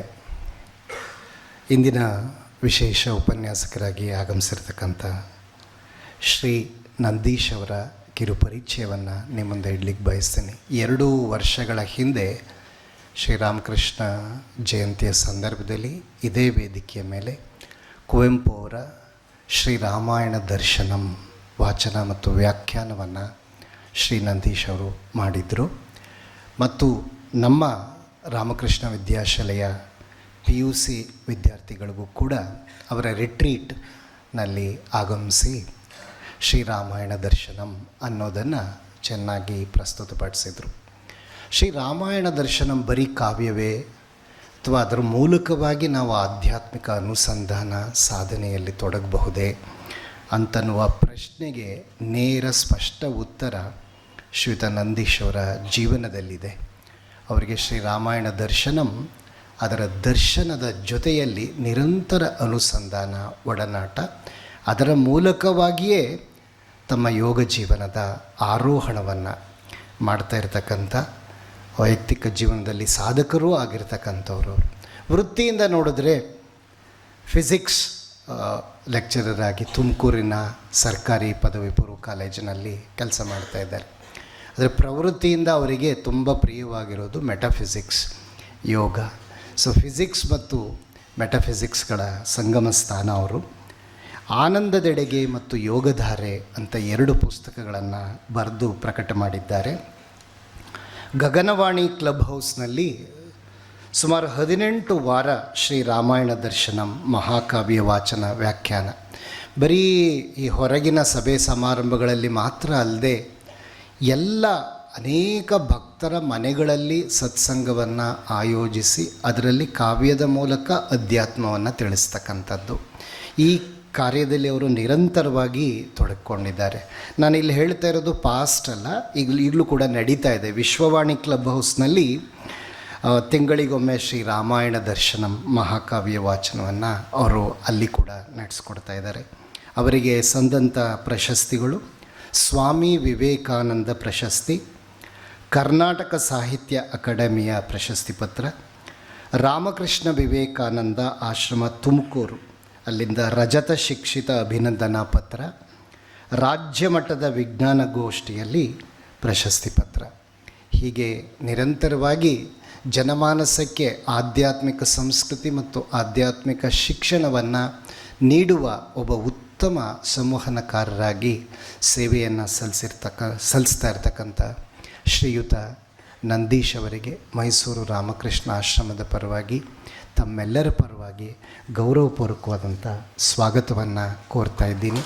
ಇಂದಿನ ವಿಶೇಷ ಉಪನ್ಯಾಸಕರಾಗಿ ಆಗಮಿಸಿರ್ತಕ್ಕಂಥ ಶ್ರೀ ನಂದೀಶ್ ಅವರ ಕಿರುಪರಿಚಯವನ್ನು ನಿಮ್ಮ ಮುಂದೆ ಇಡ್ಲಿಕ್ಕೆ ಬಯಸ್ತೇನೆ. 2 ವರ್ಷಗಳ ಹಿಂದೆ ಶ್ರೀರಾಮಕೃಷ್ಣ ಜಯಂತಿಯ ಸಂದರ್ಭದಲ್ಲಿ ಇದೇ ವೇದಿಕೆಯ ಮೇಲೆ ಕುವೆಂಪು ಅವರ ಶ್ರೀರಾಮಾಯಣ ದರ್ಶನಂ ವಾಚನ ಮತ್ತು ವ್ಯಾಖ್ಯಾನವನ್ನು ಶ್ರೀ ನಂದೀಶ್ ಅವರು ಮಾಡಿದರು. ಮತ್ತು ನಮ್ಮ ರಾಮಕೃಷ್ಣ ವಿದ್ಯಾಶಾಲೆಯ PUC ವಿದ್ಯಾರ್ಥಿಗಳಿಗೂ ಕೂಡ ಅವರ ರಿಟ್ರೀಟ್ನಲ್ಲಿ ಆಗಮಿಸಿ ಶ್ರೀರಾಮಾಯಣ ದರ್ಶನಂ ಅನ್ನೋದನ್ನು ಚೆನ್ನಾಗಿ ಪ್ರಸ್ತುತಪಡಿಸಿದರು. ಶ್ರೀರಾಮಾಯಣ ದರ್ಶನಂ ಬರೀ ಕಾವ್ಯವೇ ಅಥವಾ ಅದರ ಮೂಲಕವಾಗಿ ನಾವು ಆಧ್ಯಾತ್ಮಿಕ ಅನುಸಂಧಾನ ಸಾಧನೆಯಲ್ಲಿ ತೊಡಗಬಹುದೇ ಅಂತನ್ನುವ ಪ್ರಶ್ನೆಗೆ ನೇರ ಸ್ಪಷ್ಟ ಉತ್ತರ ಶ್ರೀಯುತ ನಂದೀಶ್ ಅವರ ಜೀವನದಲ್ಲಿದೆ. ಅವರಿಗೆ ಶ್ರೀರಾಮಾಯಣ ದರ್ಶನಂ ಅದರ ದರ್ಶನದ ಜೊತೆಯಲ್ಲಿ ನಿರಂತರ ಅನುಸಂಧಾನ, ಒಡನಾಟ, ಅದರ ಮೂಲಕವಾಗಿಯೇ ತಮ್ಮ ಯೋಗ ಜೀವನದ ಆರೋಹಣವನ್ನು ಮಾಡ್ತಾ ಇರತಕ್ಕಂಥ ವೈಯಕ್ತಿಕ ಜೀವನದಲ್ಲಿ ಸಾಧಕರೂ ಆಗಿರ್ತಕ್ಕಂಥವ್ರು. ವೃತ್ತಿಯಿಂದ ನೋಡಿದ್ರೆ ಫಿಸಿಕ್ಸ್ ಲೆಕ್ಚರರ್ ಆಗಿ ತುಮಕೂರಿನ ಸರ್ಕಾರಿ ಪದವಿ ಪೂರ್ವ ಕಾಲೇಜಿನಲ್ಲಿ ಕೆಲಸ ಮಾಡ್ತಾ ಇದ್ದಾರೆ. ಅದರ ಪ್ರವೃತ್ತಿಯಿಂದ ಅವರಿಗೆ ತುಂಬ ಪ್ರಿಯವಾಗಿರೋದು ಮೆಟಾಫಿಸಿಕ್ಸ್, ಯೋಗ. ಸೊ ಫಿಸಿಕ್ಸ್ ಮತ್ತು ಮೆಟಾಫಿಸಿಕ್ಸ್ಗಳ ಸಂಗಮ ಸ್ಥಾನ ಅವರು. ಆನಂದದೆಡೆಗೆ ಮತ್ತು ಯೋಗಧಾರೆ ಅಂತ 2 ಪುಸ್ತಕಗಳನ್ನು ಬರೆದು ಪ್ರಕಟ ಮಾಡಿದ್ದಾರೆ. ಗಗನವಾಣಿ ಕ್ಲಬ್ ಹೌಸ್ನಲ್ಲಿ ಸುಮಾರು 18 ವಾರ ಶ್ರೀರಾಮಾಯಣ ದರ್ಶನಂ ಮಹಾಕಾವ್ಯ ವಾಚನ ವ್ಯಾಖ್ಯಾನ. ಬರೀ ಈ ಹೊರಗಿನ ಸಭೆ ಸಮಾರಂಭಗಳಲ್ಲಿ ಮಾತ್ರ ಅಲ್ಲದೆ ಎಲ್ಲ ಅನೇಕ ಭಕ್ತರ ಮನೆಗಳಲ್ಲಿ ಸತ್ಸಂಗವನ್ನು ಆಯೋಜಿಸಿ ಅದರಲ್ಲಿ ಕಾವ್ಯದ ಮೂಲಕ ಅಧ್ಯಾತ್ಮವನ್ನು ತಿಳಿಸ್ತಕ್ಕಂಥದ್ದು. ಈ ಕಾರ್ಯದಲ್ಲಿ ಅವರು ನಿರಂತರವಾಗಿ ತೊಡಗಿಕೊಂಡಿದ್ದಾರೆ. ನಾನು ಇಲ್ಲಿ ಹೇಳ್ತಾ ಇರೋದು ಪಾಸ್ಟ್ ಅಲ್ಲ, ಈಗಲೂ ಕೂಡ ನಡೀತಾ ಇದೆ. ವಿಶ್ವವಾಣಿ ಕ್ಲಬ್ ಹೌಸ್ನಲ್ಲಿ ತಿಂಗಳಿಗೊಮ್ಮೆ ಶ್ರೀ ರಾಮಾಯಣ ದರ್ಶನಂ ಮಹಾಕಾವ್ಯ ವಾಚನವನ್ನು ಅವರು ಅಲ್ಲಿ ಕೂಡ ನಡೆಸ್ಕೊಡ್ತಾ ಇದ್ದಾರೆ. ಅವರಿಗೆ ಸಂದಂಥ ಪ್ರಶಸ್ತಿಗಳು: ಸ್ವಾಮಿ ವಿವೇಕಾನಂದ ಪ್ರಶಸ್ತಿ, ಕರ್ನಾಟಕ ಸಾಹಿತ್ಯ ಅಕಾಡೆಮಿಯ ಪ್ರಶಸ್ತಿ ಪತ್ರ, ರಾಮಕೃಷ್ಣ ವಿವೇಕಾನಂದ ಆಶ್ರಮ ತುಮಕೂರು ಅಲ್ಲಿಂದ ರಜತ ಶಿಕ್ಷಿತ ಅಭಿನಂದನಾ ಪತ್ರ, ರಾಜ್ಯ ಮಟ್ಟದ ವಿಜ್ಞಾನ ಗೋಷ್ಠಿಯಲ್ಲಿ ಪ್ರಶಸ್ತಿ ಪತ್ರ. ಹೀಗೆ ನಿರಂತರವಾಗಿ ಜನಮಾನಸಕ್ಕೆ ಆಧ್ಯಾತ್ಮಿಕ ಸಂಸ್ಕೃತಿ ಮತ್ತು ಆಧ್ಯಾತ್ಮಿಕ ಶಿಕ್ಷಣವನ್ನು ನೀಡುವ ಒಬ್ಬ ಉತ್ತಮ ಸಂವಹನಕಾರರಾಗಿ ಸೇವೆಯನ್ನು ಸಲ್ಲಿಸ್ತಾ ಇರ್ತಕ್ಕಂಥ ಶ್ರೀಯುತ ನಂದೀಶ್ ಅವರಿಗೆ ಮೈಸೂರು ರಾಮಕೃಷ್ಣ ಆಶ್ರಮದ ಪರವಾಗಿ, ತಮ್ಮೆಲ್ಲರ ಪರವಾಗಿ ಗೌರವಪೂರ್ವಕವಾದಂಥ ಸ್ವಾಗತವನ್ನು ಕೋರ್ತಾ ಇದ್ದೀನಿ.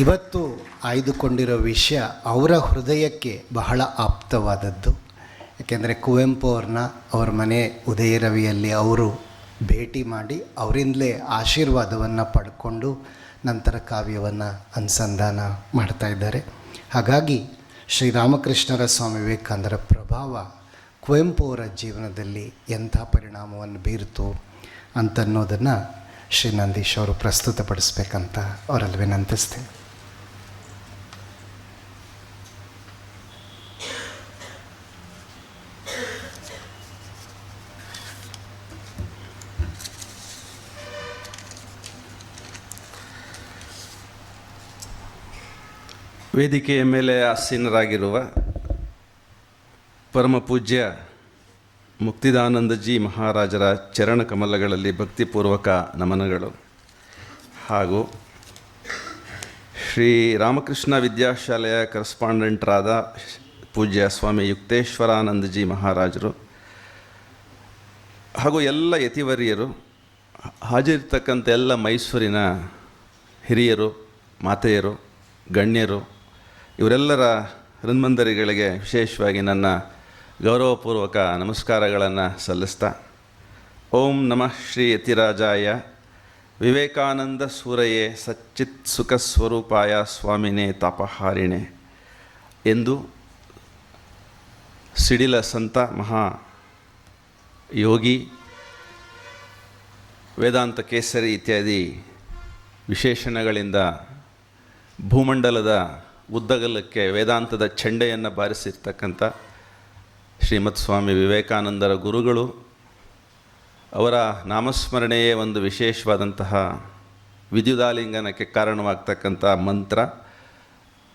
ಇವತ್ತು ಆಯ್ದುಕೊಂಡಿರೋ ವಿಷಯ ಅವರ ಹೃದಯಕ್ಕೆ ಬಹಳ ಆಪ್ತವಾದದ್ದು. ಏಕೆಂದರೆ ಕುವೆಂಪು ಅವ್ರನ್ನ ಅವ್ರ ಮನೆ ಉದಯರವಿಯಲ್ಲಿ ಅವರು ಭೇಟಿ ಮಾಡಿ ಅವರಿಂದಲೇ ಆಶೀರ್ವಾದವನ್ನು ಪಡ್ಕೊಂಡು ನಂತರ ಕಾವ್ಯವನ್ನು ಅನುಸಂಧಾನ ಮಾಡ್ತಾ ಇದ್ದಾರೆ. ಹಾಗಾಗಿ ಶ್ರೀರಾಮಕೃಷ್ಣರ ಸ್ವಾಮಿ ವಿವೇಕಾನಂದರ ಪ್ರಭಾವ ಕುವೆಂಪು ಅವರ ಜೀವನದಲ್ಲಿ ಎಂಥ ಪರಿಣಾಮವನ್ನು ಬೀರಿತು ಅಂತನ್ನೋದನ್ನು ಶ್ರೀ ನಂದೀಶ್ ಅವರು ಪ್ರಸ್ತುತಪಡಿಸ್ಬೇಕಂತ ಅವರಲ್ಲಿ ವಿನಂತಿಸ್ತೀನಿ. ವೇದಿಕೆಯ ಮೇಲೆ ಆಸೀನರಾಗಿರುವ ಪರಮ ಪೂಜ್ಯ ಮುಕ್ತಿದಾನಂದಜಿ ಮಹಾರಾಜರ ಚರಣ ಕಮಲಗಳಲ್ಲಿ ಭಕ್ತಿಪೂರ್ವಕ ನಮನಗಳು ಹಾಗೂ ಶ್ರೀ ರಾಮಕೃಷ್ಣ ವಿದ್ಯಾಶಾಲೆಯ ಕರೆಸ್ಪಾಂಡೆಂಟ್ರಾದ ಪೂಜ್ಯ ಸ್ವಾಮಿ ಯುಕ್ತೇಶ್ವರಾನಂದಜಿ ಮಹಾರಾಜರು ಹಾಗೂ ಎಲ್ಲ ಯತಿವರಿಯರು, ಹಾಜರಿರ್ತಕ್ಕಂಥ ಎಲ್ಲ ಮೈಸೂರಿನ ಹಿರಿಯರು, ಮಾತೆಯರು, ಗಣ್ಯರು, ಇವರೆಲ್ಲರ ಹೃನ್ಮಂದರಿಗಳಿಗೆ ವಿಶೇಷವಾಗಿ ನನ್ನ ಗೌರವಪೂರ್ವಕ ನಮಸ್ಕಾರಗಳನ್ನು ಸಲ್ಲಿಸ್ತಾ, ಓಂ ನಮಃ ಶ್ರೀ ಯತಿರಾಜಾಯ ವಿವೇಕಾನಂದ ಸೂರಯೇ ಸಚ್ಚಿತ್ ಸುಖ ಸ್ವರೂಪಾಯ ಸ್ವಾಮಿನೇ ತಾಪಹಾರಿಣೆ ಎಂದು ಸಿಡಿಲ ಸಂತ ಮಹಾ ಯೋಗಿ, ವೇದಾಂತ ಕೇಸರಿ ಇತ್ಯಾದಿ ವಿಶೇಷಣಗಳಿಂದ ಭೂಮಂಡಲದ ಉದ್ದಗಲಕ್ಕೆ ವೇದಾಂತದ ಚೆಂಡೆಯನ್ನು ಬಾರಿಸಿರ್ತಕ್ಕಂಥ ಶ್ರೀಮತ್ ಸ್ವಾಮಿ ವಿವೇಕಾನಂದರ ಗುರುಗಳು, ಅವರ ನಾಮಸ್ಮರಣೆಯೇ ಒಂದು ವಿಶೇಷವಾದಂತಹ ವಿದ್ಯುದಾಲಿಂಗನಕ್ಕೆ ಕಾರಣವಾಗ್ತಕ್ಕಂಥ ಮಂತ್ರ.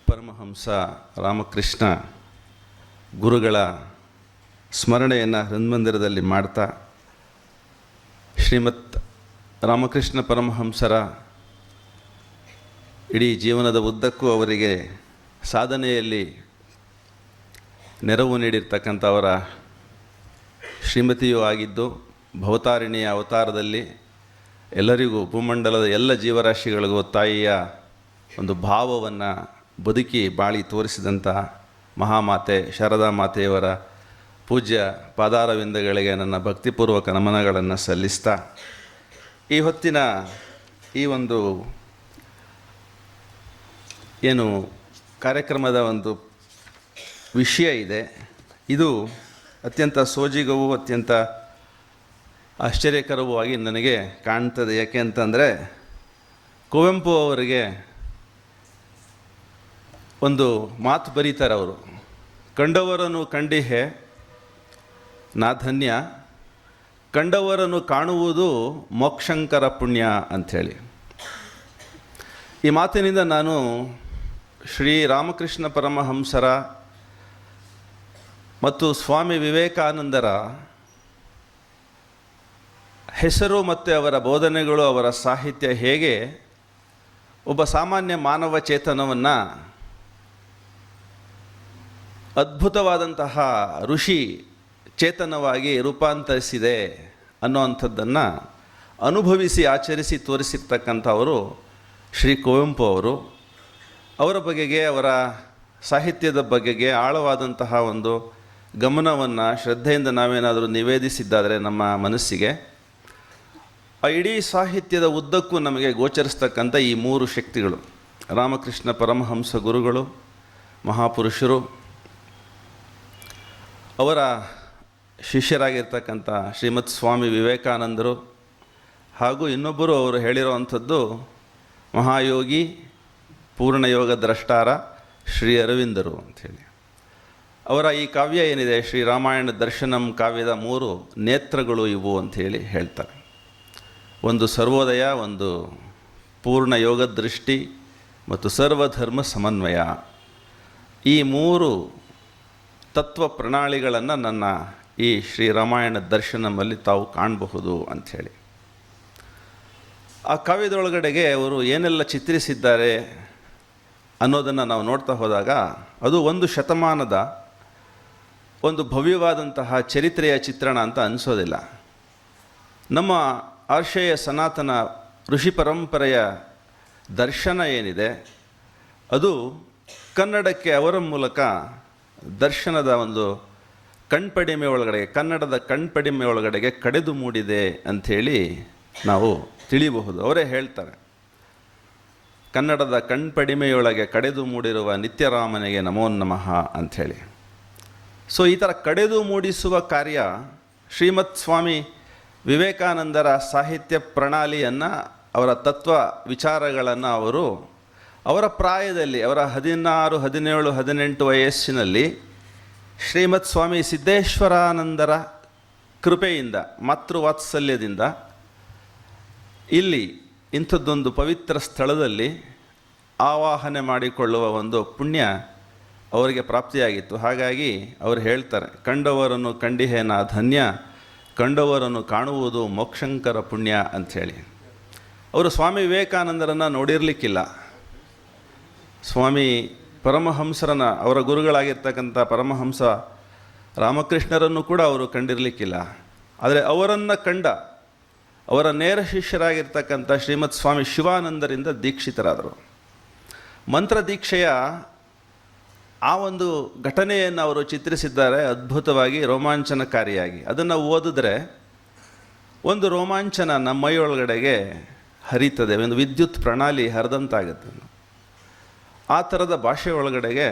ಪರಮಹಂಸ ರಾಮಕೃಷ್ಣ ಗುರುಗಳ ಸ್ಮರಣೆಯನ್ನು ಹೃನ್ಮಂದಿರದಲ್ಲಿ ಮಾಡ್ತಾ, ಶ್ರೀಮತ್ ರಾಮಕೃಷ್ಣ ಪರಮಹಂಸರ ಇಡೀ ಜೀವನದ ಉದ್ದಕ್ಕೂ ಅವರಿಗೆ ಸಾಧನೆಯಲ್ಲಿ ನೆರವು ನೀಡಿರ್ತಕ್ಕಂಥ ಅವರ ಶ್ರೀಮತಿಯೂ ಆಗಿದ್ದು, ಭವತಾರಿಣಿಯ ಅವತಾರದಲ್ಲಿ ಎಲ್ಲರಿಗೂ, ಭೂಮಂಡಲದ ಎಲ್ಲ ಜೀವರಾಶಿಗಳಿಗೂ ತಾಯಿಯ ಒಂದು ಭಾವವನ್ನು ಬದುಕಿ ಬಾಳಿ ತೋರಿಸಿದಂಥ ಮಹಾಮಾತೆ ಶಾರದಾ ಮಾತೆಯವರ ಪೂಜ್ಯ ಪಾದಾರವಿಂದಗಳಿಗೆ ನನ್ನ ಭಕ್ತಿಪೂರ್ವಕ ನಮನಗಳನ್ನು ಸಲ್ಲಿಸ್ತಾ, ಈ ಹೊತ್ತಿನ ಈ ಒಂದು ಏನು ಕಾರ್ಯಕ್ರಮದ ಒಂದು ವಿಷಯ ಇದೆ, ಇದು ಅತ್ಯಂತ ಸೋಜಿಗವೂ ಅತ್ಯಂತ ಆಶ್ಚರ್ಯಕರವೂ ಆಗಿ ನನಗೆ ಕಾಣ್ತದೆ. ಯಾಕೆ ಅಂತಂದರೆ, ಕುವೆಂಪು ಅವರಿಗೆ ಒಂದು ಮಾತು ಬರೀತಾರೆ ಅವರು, ಕಂಡವರನ್ನು ಕಂಡಿಹೆ ನಾ ಧನ್ಯ, ಕಂಡವರನ್ನು ಕಾಣುವುದು ಮೋಕ್ಷಂಕರ ಪುಣ್ಯ ಅಂಥೇಳಿ. ಈ ಮಾತಿನಿಂದ ನಾನು ಶ್ರೀ ರಾಮಕೃಷ್ಣ ಪರಮಹಂಸರ ಮತ್ತು ಸ್ವಾಮಿ ವಿವೇಕಾನಂದರ ಹೆಸರು ಮತ್ತು ಅವರ ಬೋಧನೆಗಳು, ಅವರ ಸಾಹಿತ್ಯ ಹೇಗೆ ಒಬ್ಬ ಸಾಮಾನ್ಯ ಮಾನವ ಚೇತನವನ್ನು ಅದ್ಭುತವಾದಂತಹ ಋಷಿ ಚೇತನವಾಗಿ ರೂಪಾಂತರಿಸಿದೆ ಅನ್ನೋವಂಥದ್ದನ್ನು ಅನುಭವಿಸಿ ಆಚರಿಸಿ ತೋರಿಸಿರ್ತಕ್ಕಂಥವರು ಶ್ರೀ ಕುವೆಂಪು ಅವರು. ಅವರ ಬಗೆಗೆ, ಅವರ ಸಾಹಿತ್ಯದ ಬಗೆಗೆ ಆಳವಾದಂತಹ ಒಂದು ಗಮನವನ್ನು ಶ್ರದ್ಧೆಯಿಂದ ನಾವೇನಾದರೂ ನಿವೇದಿಸಿದ್ದಾದರೆ ನಮ್ಮ ಮನಸ್ಸಿಗೆ, ಆ ಇಡೀ ಸಾಹಿತ್ಯದ ಉದ್ದಕ್ಕೂ ನಮಗೆ ಗೋಚರಿಸ್ತಕ್ಕಂಥ ಈ ಮೂರು ಶಕ್ತಿಗಳು, ರಾಮಕೃಷ್ಣ ಪರಮಹಂಸ ಗುರುಗಳು, ಮಹಾಪುರುಷರು, ಅವರ ಶಿಷ್ಯರಾಗಿರ್ತಕ್ಕಂಥ ಶ್ರೀಮತ್ ಸ್ವಾಮಿ ವಿವೇಕಾನಂದರು, ಹಾಗೂ ಇನ್ನೊಬ್ಬರು ಅವರು ಹೇಳಿರುವಂಥದ್ದು ಮಹಾಯೋಗಿ ಪೂರ್ಣಯೋಗ ದ್ರಷ್ಟಾರ ಶ್ರೀ ಅರವಿಂದರು ಅಂಥೇಳಿ. ಅವರ ಈ ಕಾವ್ಯ ಏನಿದೆ, ಶ್ರೀರಾಮಾಯಣ ದರ್ಶನಂ ಕಾವ್ಯದ ಮೂರು ನೇತ್ರಗಳು ಇವು ಅಂಥೇಳಿ ಹೇಳ್ತಾರೆ. ಒಂದು ಸರ್ವೋದಯ, ಒಂದು ಪೂರ್ಣ ಯೋಗ ದೃಷ್ಟಿ ಮತ್ತು ಸರ್ವಧರ್ಮ ಸಮನ್ವಯ. ಈ ಮೂರು ತತ್ವ ಪ್ರಣಾಳಿಗಳನ್ನು ನನ್ನ ಈ ಶ್ರೀರಾಮಾಯಣ ದರ್ಶನಮಲ್ಲಿ ತಾವು ಕಾಣಬಹುದು ಅಂಥೇಳಿ. ಆ ಕಾವ್ಯದೊಳಗಡೆಗೆ ಅವರು ಏನೆಲ್ಲ ಚಿತ್ರಿಸಿದ್ದಾರೆ ಅನ್ನೋದನ್ನು ನಾವು ನೋಡ್ತಾ ಹೋದಾಗ, ಅದು ಒಂದು ಶತಮಾನದ ಒಂದು ಭವ್ಯವಾದಂತಹ ಚರಿತ್ರೆಯ ಚಿತ್ರಣ ಅಂತ ಅನಿಸೋದಿಲ್ಲ. ನಮ್ಮ ಆರ್ಷೇಯ ಸನಾತನ ಋಷಿ ಪರಂಪರೆಯ ದರ್ಶನ ಏನಿದೆ, ಅದು ಕನ್ನಡಕ್ಕೆ ಅವರ ಮೂಲಕ ದರ್ಶನದ ಒಂದು ಕಣ್ಪಡಿಮೆ ಒಳಗಡೆಗೆ, ಕನ್ನಡದ ಕಣ್ಪಡಿಮೆ ಒಳಗಡೆಗೆ ಕಡೆದು ಮೂಡಿದೆ ಅಂಥೇಳಿ ನಾವು ತಿಳಿಯಬಹುದು. ಅವರೇ ಹೇಳ್ತಾರೆ, ಕನ್ನಡದ ಕಣ್ಪಡಿಮೆಯೊಳಗೆ ಕಡೆದು ಮೂಡಿರುವ ನಿತ್ಯರಾಮನಿಗೆ ನಮೋ ನಮಃ ಅಂಥೇಳಿ. ಸೊ ಈ ಥರ ಕಡೆದು ಮೂಡಿಸುವ ಕಾರ್ಯ ಶ್ರೀಮತ್ ಸ್ವಾಮಿ ವಿವೇಕಾನಂದರ ಸಾಹಿತ್ಯ ಪ್ರಣಾಳಿಯನ್ನು, ಅವರ ತತ್ವ ವಿಚಾರಗಳನ್ನು ಅವರು ಅವರ ಪ್ರಾಯದಲ್ಲಿ, ಅವರ 16, 17, 18 ವಯಸ್ಸಿನಲ್ಲಿ ಶ್ರೀಮತ್ ಸ್ವಾಮಿ ಸಿದ್ದೇಶ್ವರಾನಂದರ ಕೃಪೆಯಿಂದ, ಮಾತೃವಾತ್ಸಲ್ಯದಿಂದ ಇಲ್ಲಿ ಇಂಥದ್ದೊಂದು ಪವಿತ್ರ ಸ್ಥಳದಲ್ಲಿ ಆವಾಹನೆ ಮಾಡಿಕೊಳ್ಳುವ ಒಂದು ಪುಣ್ಯ ಅವರಿಗೆ ಪ್ರಾಪ್ತಿಯಾಗಿತ್ತು. ಹಾಗಾಗಿ ಅವರು ಹೇಳ್ತಾರೆ, ಕಂಡವರನ್ನು ಕಂಡಿಹೇನ ಧನ್ಯ, ಕಂಡವರನ್ನು ಕಾಣುವುದು ಮೋಕ್ಷಂಕರ ಪುಣ್ಯ ಅಂಥೇಳಿ. ಅವರು ಸ್ವಾಮಿ ವಿವೇಕಾನಂದರನ್ನು ನೋಡಿರಲಿಕ್ಕಿಲ್ಲ. ಸ್ವಾಮಿ ಪರಮಹಂಸರನ್ನ, ಅವರ ಗುರುಗಳಾಗಿರ್ತಕ್ಕಂಥ ಪರಮಹಂಸ ರಾಮಕೃಷ್ಣರನ್ನು ಕೂಡ ಅವರು ಕಂಡಿರಲಿಕ್ಕಿಲ್ಲ. ಆದರೆ ಅವರನ್ನು ಕಂಡ ಅವರ ನೇರ ಶಿಷ್ಯರಾಗಿರ್ತಕ್ಕಂಥ ಶ್ರೀಮತ್ ಸ್ವಾಮಿ ಶಿವಾನಂದರಿಂದ ದೀಕ್ಷಿತರಾದರು. ಮಂತ್ರ ದೀಕ್ಷೆಯ ಆ ಒಂದು ಘಟನೆಯನ್ನು ಅವರು ಚಿತ್ರಿಸಿದ್ದಾರೆ ಅದ್ಭುತವಾಗಿ, ರೋಮಾಂಚನಕಾರಿಯಾಗಿ. ಅದನ್ನು ಓದಿದ್ರೆ ಒಂದು ರೋಮಾಂಚನ ನಮ್ಮ ಮೈಯೊಳಗಡೆಗೆ ಹರಿತದೆ, ಒಂದು ವಿದ್ಯುತ್ ಪ್ರಣಾಳಿ ಹರಿದಂತಾಗುತ್ತೆ. ಆ ಥರದ ಭಾಷೆ ಒಳಗಡೆಗೆ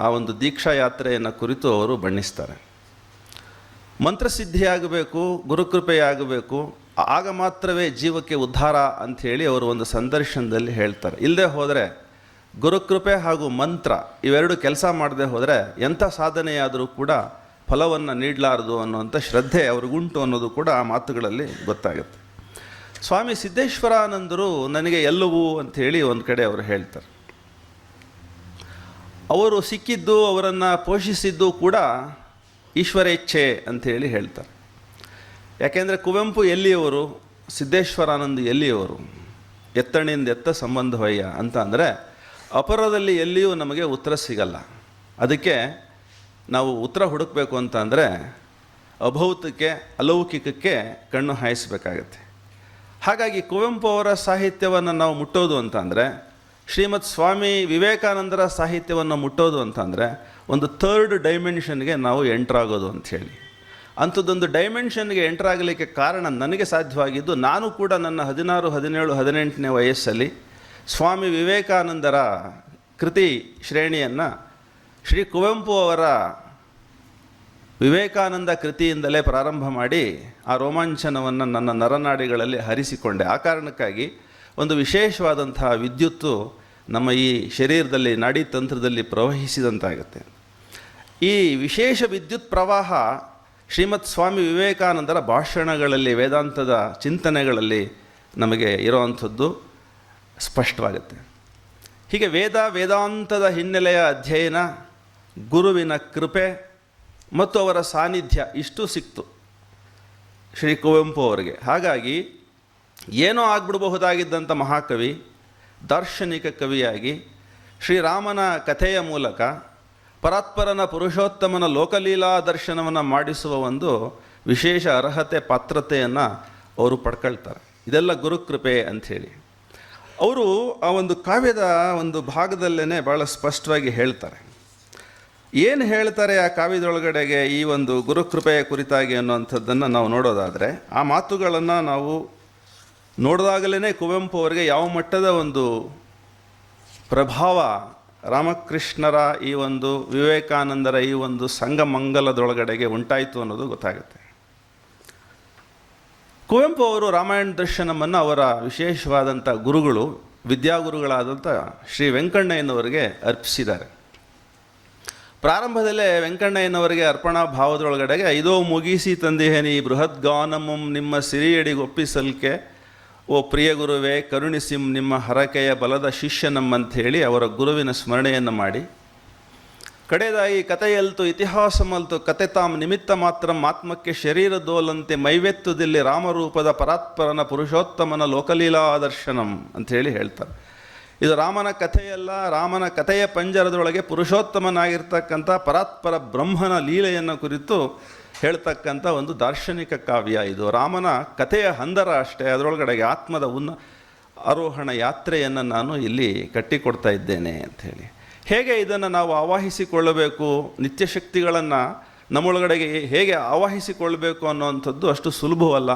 ಆ ಒಂದು ದೀಕ್ಷಾ ಯಾತ್ರೆಯನ್ನು ಕುರಿತು ಅವರು ಬಣ್ಣಿಸ್ತಾರೆ. ಮಂತ್ರಸಿದ್ಧಿಯಾಗಬೇಕು, ಗುರುಕೃಪೆಯಾಗಬೇಕು, ಆಗ ಮಾತ್ರವೇ ಜೀವಕ್ಕೆ ಉದ್ಧಾರ ಅಂಥೇಳಿ ಅವರು ಒಂದು ಸಂದರ್ಶನದಲ್ಲಿ ಹೇಳ್ತಾರೆ. ಇಲ್ಲದೆ ಹೋದರೆ ಗುರುಕೃಪೆ ಹಾಗೂ ಮಂತ್ರ ಇವೆರಡು ಕೆಲಸ ಮಾಡದೆ ಹೋದರೆ ಎಂಥ ಸಾಧನೆಯಾದರೂ ಕೂಡ ಫಲವನ್ನು ನೀಡಲಾರದು ಅನ್ನುವಂಥ ಶ್ರದ್ಧೆ ಅವ್ರಿಗುಂಟು ಅನ್ನೋದು ಕೂಡ ಆ ಮಾತುಗಳಲ್ಲಿ ಗೊತ್ತಾಗುತ್ತೆ. ಸ್ವಾಮಿ ಸಿದ್ದೇಶ್ವರಾನಂದರು ನನಗೆ ಎಲ್ಲವೂ ಅಂಥೇಳಿ ಒಂದು ಕಡೆ ಅವರು ಹೇಳ್ತಾರೆ. ಅವರು ಸಿಕ್ಕಿದ್ದು, ಅವರನ್ನು ಪೋಷಿಸಿದ್ದು ಕೂಡ ಈಶ್ವರೇಚ್ಛೆ ಅಂಥೇಳಿ ಹೇಳ್ತಾರೆ. ಯಾಕೆಂದರೆ ಕುವೆಂಪು ಎಲ್ಲಿಯವರು, ಸಿದ್ದೇಶ್ವರಾನಂದ ಎಲ್ಲಿಯವರು, ಎತ್ತಣಿಂದ ಎತ್ತ ಸಂಬಂಧವಯ್ಯ ಅಂತ ಅಂದರೆ ಅಪರದಲ್ಲಿ ಎಲ್ಲಿಯೂ ನಮಗೆ ಉತ್ತರ ಸಿಗಲ್ಲ. ಅದಕ್ಕೆ ನಾವು ಉತ್ತರ ಹುಡುಕಬೇಕು ಅಂತ ಅಂದರೆ ಅಭೌತಕ್ಕೆ, ಅಲೌಕಿಕಕ್ಕೆ ಕಣ್ಣು ಹಾಯಿಸಬೇಕಾಗತ್ತೆ. ಹಾಗಾಗಿ ಕುವೆಂಪು ಅವರ ಸಾಹಿತ್ಯವನ್ನು ನಾವು ಮುಟ್ಟೋದು ಅಂತಂದರೆ, ಶ್ರೀಮತ್ ಸ್ವಾಮಿ ವಿವೇಕಾನಂದರ ಸಾಹಿತ್ಯವನ್ನು ಮುಟ್ಟೋದು ಅಂತಂದರೆ ಒಂದು ಥರ್ಡ್ ಡೈಮೆನ್ಷನ್ಗೆ ನಾವು ಎಂಟ್ರಾಗೋದು ಅಂಥೇಳಿ. ಅಂಥದ್ದೊಂದು ಡೈಮೆನ್ಷನ್ಗೆ ಎಂಟ್ರಾಗಲಿಕ್ಕೆ ಕಾರಣ ನನಗೆ ಸಾಧ್ಯವಾಗಿದ್ದು, ನಾನು ಕೂಡ ನನ್ನ 16, 17, 18ನೇ ವಯಸ್ಸಲ್ಲಿ ಸ್ವಾಮಿ ವಿವೇಕಾನಂದರ ಕೃತಿ ಶ್ರೇಣಿಯನ್ನು ಶ್ರೀ ಕುವೆಂಪು ಅವರ ವಿವೇಕಾನಂದ ಕೃತಿಯಿಂದಲೇ ಪ್ರಾರಂಭ ಮಾಡಿ ಆ ರೋಮಾಂಚನವನ್ನು ನನ್ನ ನರನಾಡಿಗಳಲ್ಲಿ ಹರಿಸಿಕೊಂಡೆ. ಆ ಕಾರಣಕ್ಕಾಗಿ ಒಂದು ವಿಶೇಷವಾದಂತಹ ವಿದ್ಯುತ್ತು ನಮ್ಮ ಈ ಶರೀರದಲ್ಲಿ, ನಾಡಿ ತಂತ್ರದಲ್ಲಿ ಪ್ರವಹಿಸಿದಂತಾಗುತ್ತೆ. ಈ ವಿಶೇಷ ವಿದ್ಯುತ್ ಪ್ರವಾಹ ಶ್ರೀಮತ್ ಸ್ವಾಮಿ ವಿವೇಕಾನಂದರ ಭಾಷಣಗಳಲ್ಲಿ, ವೇದಾಂತದ ಚಿಂತನೆಗಳಲ್ಲಿ ನಮಗೆ ಇರೋವಂಥದ್ದು ಸ್ಪಷ್ಟವಾಗುತ್ತೆ. ಹೀಗೆ ವೇದಾಂತದ ಹಿನ್ನೆಲೆಯ ಅಧ್ಯಯನ, ಗುರುವಿನ ಕೃಪೆ ಮತ್ತು ಅವರ ಸಾನ್ನಿಧ್ಯ ಇಷ್ಟು ಸಿಕ್ತು ಶ್ರೀ ಕುವೆಂಪು ಅವರಿಗೆ. ಹಾಗಾಗಿ ಏನೋ ಆಗಿಬಿಡಬಹುದಾಗಿದ್ದಂಥ ಮಹಾಕವಿ, ದಾರ್ಶನಿಕ ಕವಿಯಾಗಿ ಶ್ರೀರಾಮನ ಕಥೆಯ ಮೂಲಕ ಪರಾತ್ಪರನ ಪುರುಷೋತ್ತಮನ ಲೋಕಲೀಲಾ ದರ್ಶನವನ್ನು ಮಾಡಿಸುವ ಒಂದು ವಿಶೇಷ ಅರ್ಹತೆ, ಪಾತ್ರತೆಯನ್ನು ಅವರು ಪಡ್ಕೊಳ್ತಾರೆ. ಇದೆಲ್ಲ ಗುರುಕೃಪೆ ಅಂಥೇಳಿ ಅವರು ಆ ಒಂದು ಕಾವ್ಯದ ಒಂದು ಭಾಗದಲ್ಲೇ ಭಾಳ ಸ್ಪಷ್ಟವಾಗಿ ಹೇಳ್ತಾರೆ. ಏನು ಹೇಳ್ತಾರೆ ಆ ಕಾವ್ಯದೊಳಗಡೆಗೆ ಈ ಒಂದು ಗುರುಕೃಪೆಯ ಕುರಿತಾಗಿ ಅನ್ನುವಂಥದ್ದನ್ನು ನಾವು ನೋಡೋದಾದರೆ, ಆ ಮಾತುಗಳನ್ನು ನಾವು ನೋಡಿದಾಗಲೇ ಕುವೆಂಪು ಅವರಿಗೆ ಯಾವ ಮಟ್ಟದ ಒಂದು ಪ್ರಭಾವ ರಾಮಕೃಷ್ಣರ ಈ ಒಂದು ವಿವೇಕಾನಂದರ ಈ ಒಂದು ಸಂಗಮಂಗಲದೊಳಗಡೆಗೆ ಉಂಟಾಯಿತು ಅನ್ನೋದು ಗೊತ್ತಾಗುತ್ತೆ. ಕುವೆಂಪು ಅವರು ರಾಮಾಯಣ ದರ್ಶನವನ್ನು ಅವರ ವಿಶೇಷವಾದಂಥ ಗುರುಗಳು, ವಿದ್ಯಾಗುರುಗಳಾದಂಥ ಶ್ರೀ ವೆಂಕಣ್ಣಯ್ಯನವರಿಗೆ ಅರ್ಪಿಸಿದ್ದಾರೆ. ಪ್ರಾರಂಭದಲ್ಲೇ ವೆಂಕಣ್ಣಯ್ಯನವರಿಗೆ ಅರ್ಪಣಾ ಭಾವದೊಳಗಡೆಗೆ ಐದೋ ಮುಗಿಸಿ ತಂದಿಹೇನಿ ಬೃಹದ್ಗಾನಮಂ ನಿಮ್ಮ ಸಿರಿಯಡಿಗೊಪ್ಪಿಸಲ್ಕೆ ಓ ಪ್ರಿಯ ಗುರುವೇ ಕರುಣಿಸಿಂ ನಿಮ್ಮ ಹರಕೆಯ ಬಲದ ಶಿಷ್ಯನಮ್ಮಂಥೇಳಿ ಅವರ ಗುರುವಿನ ಸ್ಮರಣೆಯನ್ನು ಮಾಡಿ, ಕಡೆದಾಗಿ ಕಥೆಯಲ್ತು ಇತಿಹಾಸಮಲ್ತು ಕತೆ ತಾಂ ನಿಮಿತ್ತ ಮಾತ್ರ ಆತ್ಮಕ್ಕೆ ಶರೀರದೋಲಂತೆ ಮೈವೆತ್ತುದಿಲ್ಲಿ ರಾಮರೂಪದ ಪರಾತ್ಪರನ ಪುರುಷೋತ್ತಮನ ಲೋಕಲೀಲಾ ದರ್ಶನಂ ಅಂಥೇಳಿ ಹೇಳ್ತಾರೆ. ಇದು ರಾಮನ ಕಥೆಯಲ್ಲ, ರಾಮನ ಕಥೆಯ ಪಂಜರದೊಳಗೆ ಪುರುಷೋತ್ತಮನಾಗಿರ್ತಕ್ಕಂಥ ಪರಾತ್ಪರ ಬ್ರಹ್ಮನ ಲೀಲೆಯನ್ನು ಕುರಿತು ಹೇಳ್ತಕ್ಕಂಥ ಒಂದು ದಾರ್ಶನಿಕ ಕಾವ್ಯ. ಇದು ರಾಮನ ಕಥೆಯ ಹಂದರ ಅಷ್ಟೇ, ಅದರೊಳಗಡೆಗೆ ಆತ್ಮದ ಆರೋಹಣ ಯಾತ್ರೆಯನ್ನು ನಾನು ಇಲ್ಲಿ ಕಟ್ಟಿಕೊಡ್ತಾ ಇದ್ದೇನೆ ಅಂಥೇಳಿ. ಹೇಗೆ ಇದನ್ನು ನಾವು ಆವಾಹಿಸಿಕೊಳ್ಳಬೇಕು, ನಿತ್ಯಶಕ್ತಿಗಳನ್ನು ನಮ್ಮೊಳಗಡೆಗೆ ಹೇಗೆ ಆವಾಹಿಸಿಕೊಳ್ಬೇಕು ಅನ್ನೋವಂಥದ್ದು ಅಷ್ಟು ಸುಲಭವಲ್ಲ.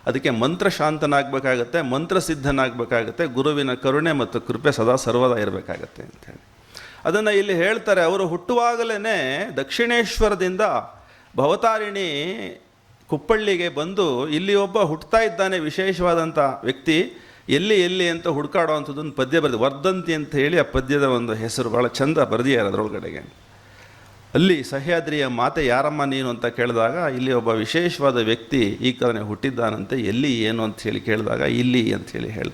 ಅದಕ್ಕೆ ಮಂತ್ರಶಾಂತನಾಗಬೇಕಾಗತ್ತೆ, ಮಂತ್ರಸಿದ್ಧನಾಗಬೇಕಾಗತ್ತೆ, ಗುರುವಿನ ಕರುಣೆ ಮತ್ತು ಕೃಪೆ ಸದಾ ಸರ್ವದಾ ಇರಬೇಕಾಗತ್ತೆ ಅಂಥೇಳಿ ಅದನ್ನು ಇಲ್ಲಿ ಹೇಳ್ತಾರೆ. ಅವರು ಹುಟ್ಟುವಾಗಲೇ ದಕ್ಷಿಣೇಶ್ವರದಿಂದ ಭವತಾರಿಣಿ ಕುಪ್ಪಳ್ಳಿಗೆ ಬಂದು ಇಲ್ಲಿ ಒಬ್ಬ ಹುಟ್ಟುತ್ತಾ ಇದ್ದಾನೆ ವಿಶೇಷವಾದಂಥ ವ್ಯಕ್ತಿ, ಎಲ್ಲಿ ಅಂತ ಹುಡುಕಾಡೋ ಅಂಥದ್ದೊಂದು ಪದ್ಯ ಬರೆದು ವರ್ಧಂತಿ ಅಂತ ಹೇಳಿ ಆ ಪದ್ಯದ ಒಂದು ಹೆಸರು ಭಾಳ ಚಂದ ಬರೆದಿದ್ದಾರೆ ಅದರೊಳಗಡೆಗೆ. ಅಲ್ಲಿ ಸಹ್ಯಾದ್ರಿಯ ಮಾತೆ ಯಾರಮ್ಮ ನೀನು ಅಂತ ಕೇಳಿದಾಗ ಇಲ್ಲಿ ಒಬ್ಬ ವಿಶೇಷವಾದ ವ್ಯಕ್ತಿ ಈ ಕಡೆ ಹುಟ್ಟಿದ್ದಾನಂತೆ, ಎಲ್ಲಿ ಏನು ಅಂತ ಹೇಳಿ ಕೇಳಿದಾಗ ಇಲ್ಲಿ ಅಂಥೇಳಿ ಹೇಳಿ,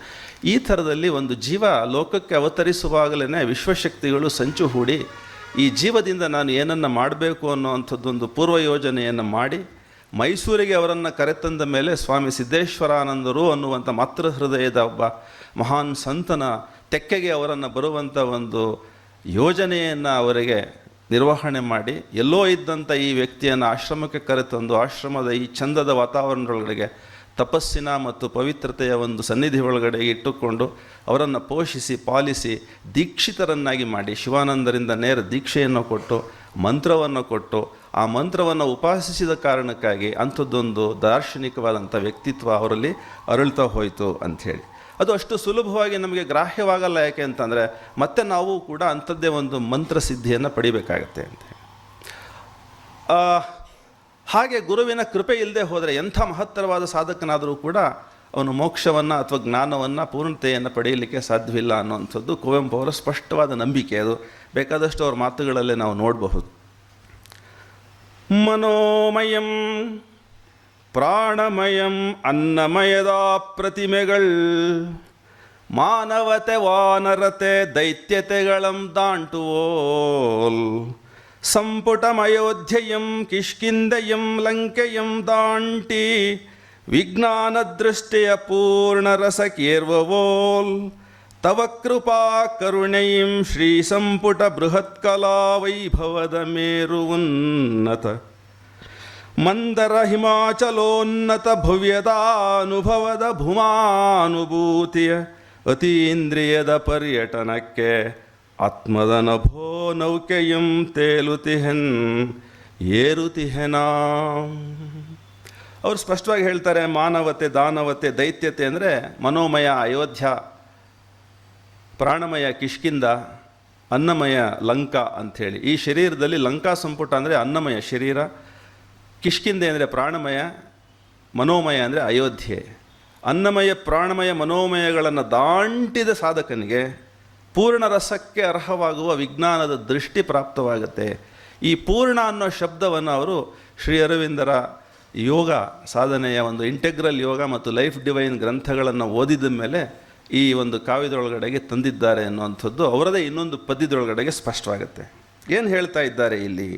ಈ ಥರದಲ್ಲಿ ಒಂದು ಜೀವ ಲೋಕಕ್ಕೆ ಅವತರಿಸುವಾಗಲೇ ವಿಶ್ವಶಕ್ತಿಗಳು ಸಂಚು ಹೂಡಿ ಈ ಜೀವದಿಂದ ನಾನು ಏನನ್ನು ಮಾಡಬೇಕು ಅನ್ನೋವಂಥದ್ದೊಂದು ಪೂರ್ವ ಯೋಜನೆಯನ್ನು ಮಾಡಿ ಮೈಸೂರಿಗೆ ಅವರನ್ನು ಕರೆತಂದ ಮೇಲೆ ಸ್ವಾಮಿ ಸಿದ್ದೇಶ್ವರಾನಂದರು ಅನ್ನುವಂಥ ಮಾತೃ ಹೃದಯದ ಒಬ್ಬ ಮಹಾನ್ ಸಂತನ ತೆಕ್ಕೆಗೆ ಅವರನ್ನು ಬರುವಂಥ ಒಂದು ಯೋಜನೆಯನ್ನು ಅವರಿಗೆ ನಿರ್ವಹಣೆ ಮಾಡಿ ಎಲ್ಲೋ ಇದ್ದಂಥ ಈ ವ್ಯಕ್ತಿಯನ್ನು ಆಶ್ರಮಕ್ಕೆ ಕರೆತಂದು ಆಶ್ರಮದ ಈ ಚಂದದ ವಾತಾವರಣದೊಳಗಡೆಗೆ ತಪಸ್ಸಿನ ಮತ್ತು ಪವಿತ್ರತೆಯ ಒಂದು ಸನ್ನಿಧಿ ಒಳಗಡೆ ಇಟ್ಟುಕೊಂಡು ಅವರನ್ನು ಪೋಷಿಸಿ ಪಾಲಿಸಿ ದೀಕ್ಷಿತರನ್ನಾಗಿ ಮಾಡಿ ಶಿವಾನಂದರಿಂದ ನೇರ ದೀಕ್ಷೆಯನ್ನು ಕೊಟ್ಟು ಮಂತ್ರವನ್ನು ಕೊಟ್ಟು ಆ ಮಂತ್ರವನ್ನು ಉಪಾಸಿಸಿದ ಕಾರಣಕ್ಕಾಗಿ ಅಂಥದ್ದೊಂದು ದಾರ್ಶನಿಕವಾದಂಥ ವ್ಯಕ್ತಿತ್ವ ಅವರಲ್ಲಿ ಅರಳ್ತಾ ಹೋಯಿತು ಅಂಥೇಳಿ. ಅದು ಅಷ್ಟು ಸುಲಭವಾಗಿ ನಮಗೆ ಗ್ರಾಹ್ಯವಾಗಲ್ಲ. ಯಾಕೆ ಅಂತಂದರೆ ಮತ್ತೆ ನಾವು ಕೂಡ ಅಂಥದ್ದೇ ಒಂದು ಮಂತ್ರ ಸಿದ್ಧಿಯನ್ನು ಪಡಿಬೇಕಾಗತ್ತೆ ಅಂತ. ಹಾಗೆ ಗುರುವಿನ ಕೃಪೆ ಇಲ್ಲದೆ ಹೋದರೆ ಎಂಥ ಮಹತ್ತರವಾದ ಸಾಧಕನಾದರೂ ಕೂಡ ಅವನು ಮೋಕ್ಷವನ್ನು ಅಥವಾ ಜ್ಞಾನವನ್ನು ಪೂರ್ಣತೆಯನ್ನು ಪಡೆಯಲಿಕ್ಕೆ ಸಾಧ್ಯವಿಲ್ಲ ಅನ್ನುವಂಥದ್ದು ಕುವೆಂಪು ಅವರ ಸ್ಪಷ್ಟವಾದ ನಂಬಿಕೆ. ಅದು ಬೇಕಾದಷ್ಟು ಅವ್ರ ಮಾತುಗಳಲ್ಲೇ ನಾವು ನೋಡಬಹುದು. ಮನೋಮಯಂ ಪ್ರಾಣಮಯಂ ಅನ್ನಮಯದ ಪ್ರತಿಮೆಗಳ್ ಮಾನವತೆ ವಾನರತೆ ದೈತ್ಯತೆಗಳಂ ದಾಂಟುವೋಲ್ ಸಂಪುಟಮಯೋಧ್ಯಯಂ ಕಿಷ್ಕಿಂದಯಂ ಲಂಕೆಯಂ ದಾಂಟಿ ವಿಜ್ಞಾನ ದೃಷ್ಟಿಯ ಪೂರ್ಣರಸಕೇರ್ವವೋಲ್ ತವ ಕೃಪಾ ಕರುಣೆಯಿಂ ಶ್ರೀ ಸಂಪುಟ ಬೃಹತ್ಕಲಾ ವೈಭವದ ಮೇರು ಉನ್ನತ ಮಂದರ ಹಿಮಾಚಲೋನ್ನತ ಭವ್ಯದಾನುಭವದ ಭುಮಾನುಭೂತಿಯ ಅತೀಂದ್ರಿಯದ ಪರ್ಯಟನಕ್ಕೆ ಆತ್ಮದ ನಭೋ ನೌಕೆಯಂ ತೇಲುತಿಹೆನ್ ಏರುತಿಹೆನಾ. ಅವರು ಸ್ಪಷ್ಟವಾಗಿ ಹೇಳ್ತಾರೆ, ಮಾನವತೆ ದಾನವತೆ ದೈತ್ಯತೆ ಅಂದರೆ ಮನೋಮಯ ಅಯೋಧ್ಯ, ಪ್ರಾಣಮಯ ಕಿಷ್ಕಿಂದ, ಅನ್ನಮಯ ಲಂಕಾ ಅಂಥೇಳಿ. ಈ ಶರೀರದಲ್ಲಿ ಲಂಕಾ ಸಂಪುಟ ಅಂದರೆ ಅನ್ನಮಯ ಶರೀರ, ಕಿಷ್ಕಿಂದೆ ಅಂದರೆ ಪ್ರಾಣಮಯ, ಮನೋಮಯ ಅಂದರೆ ಅಯೋಧ್ಯೆ. ಅನ್ನಮಯ ಪ್ರಾಣಮಯ ಮನೋಮಯಗಳನ್ನು ದಾಂಟಿದ ಸಾಧಕನಿಗೆ ಪೂರ್ಣ ರಸಕ್ಕೆ ಅರ್ಹವಾಗುವ ವಿಜ್ಞಾನದ ದೃಷ್ಟಿ ಪ್ರಾಪ್ತವಾಗುತ್ತೆ. ಈ ಪೂರ್ಣ ಅನ್ನೋ ಶಬ್ದವನ್ನು ಅವರು ಶ್ರೀ ಅರವಿಂದರ ಯೋಗ ಸಾಧನೆಯ ಒಂದು ಇಂಟೆಗ್ರಲ್ ಯೋಗ ಮತ್ತು ಲೈಫ್ ಡಿವೈನ್ ಗ್ರಂಥಗಳನ್ನು ಓದಿದ ಮೇಲೆ ಈ ಒಂದು ಕಾವ್ಯದೊಳಗಡೆಗೆ ತಂದಿದ್ದಾರೆ ಅನ್ನುವಂಥದ್ದು ಅವರದೇ ಇನ್ನೊಂದು ಪದ್ಯದೊಳಗಡೆಗೆ ಸ್ಪಷ್ಟವಾಗುತ್ತೆ. ಏನು ಹೇಳ್ತಾ ಇದ್ದಾರೆ ಇಲ್ಲಿ?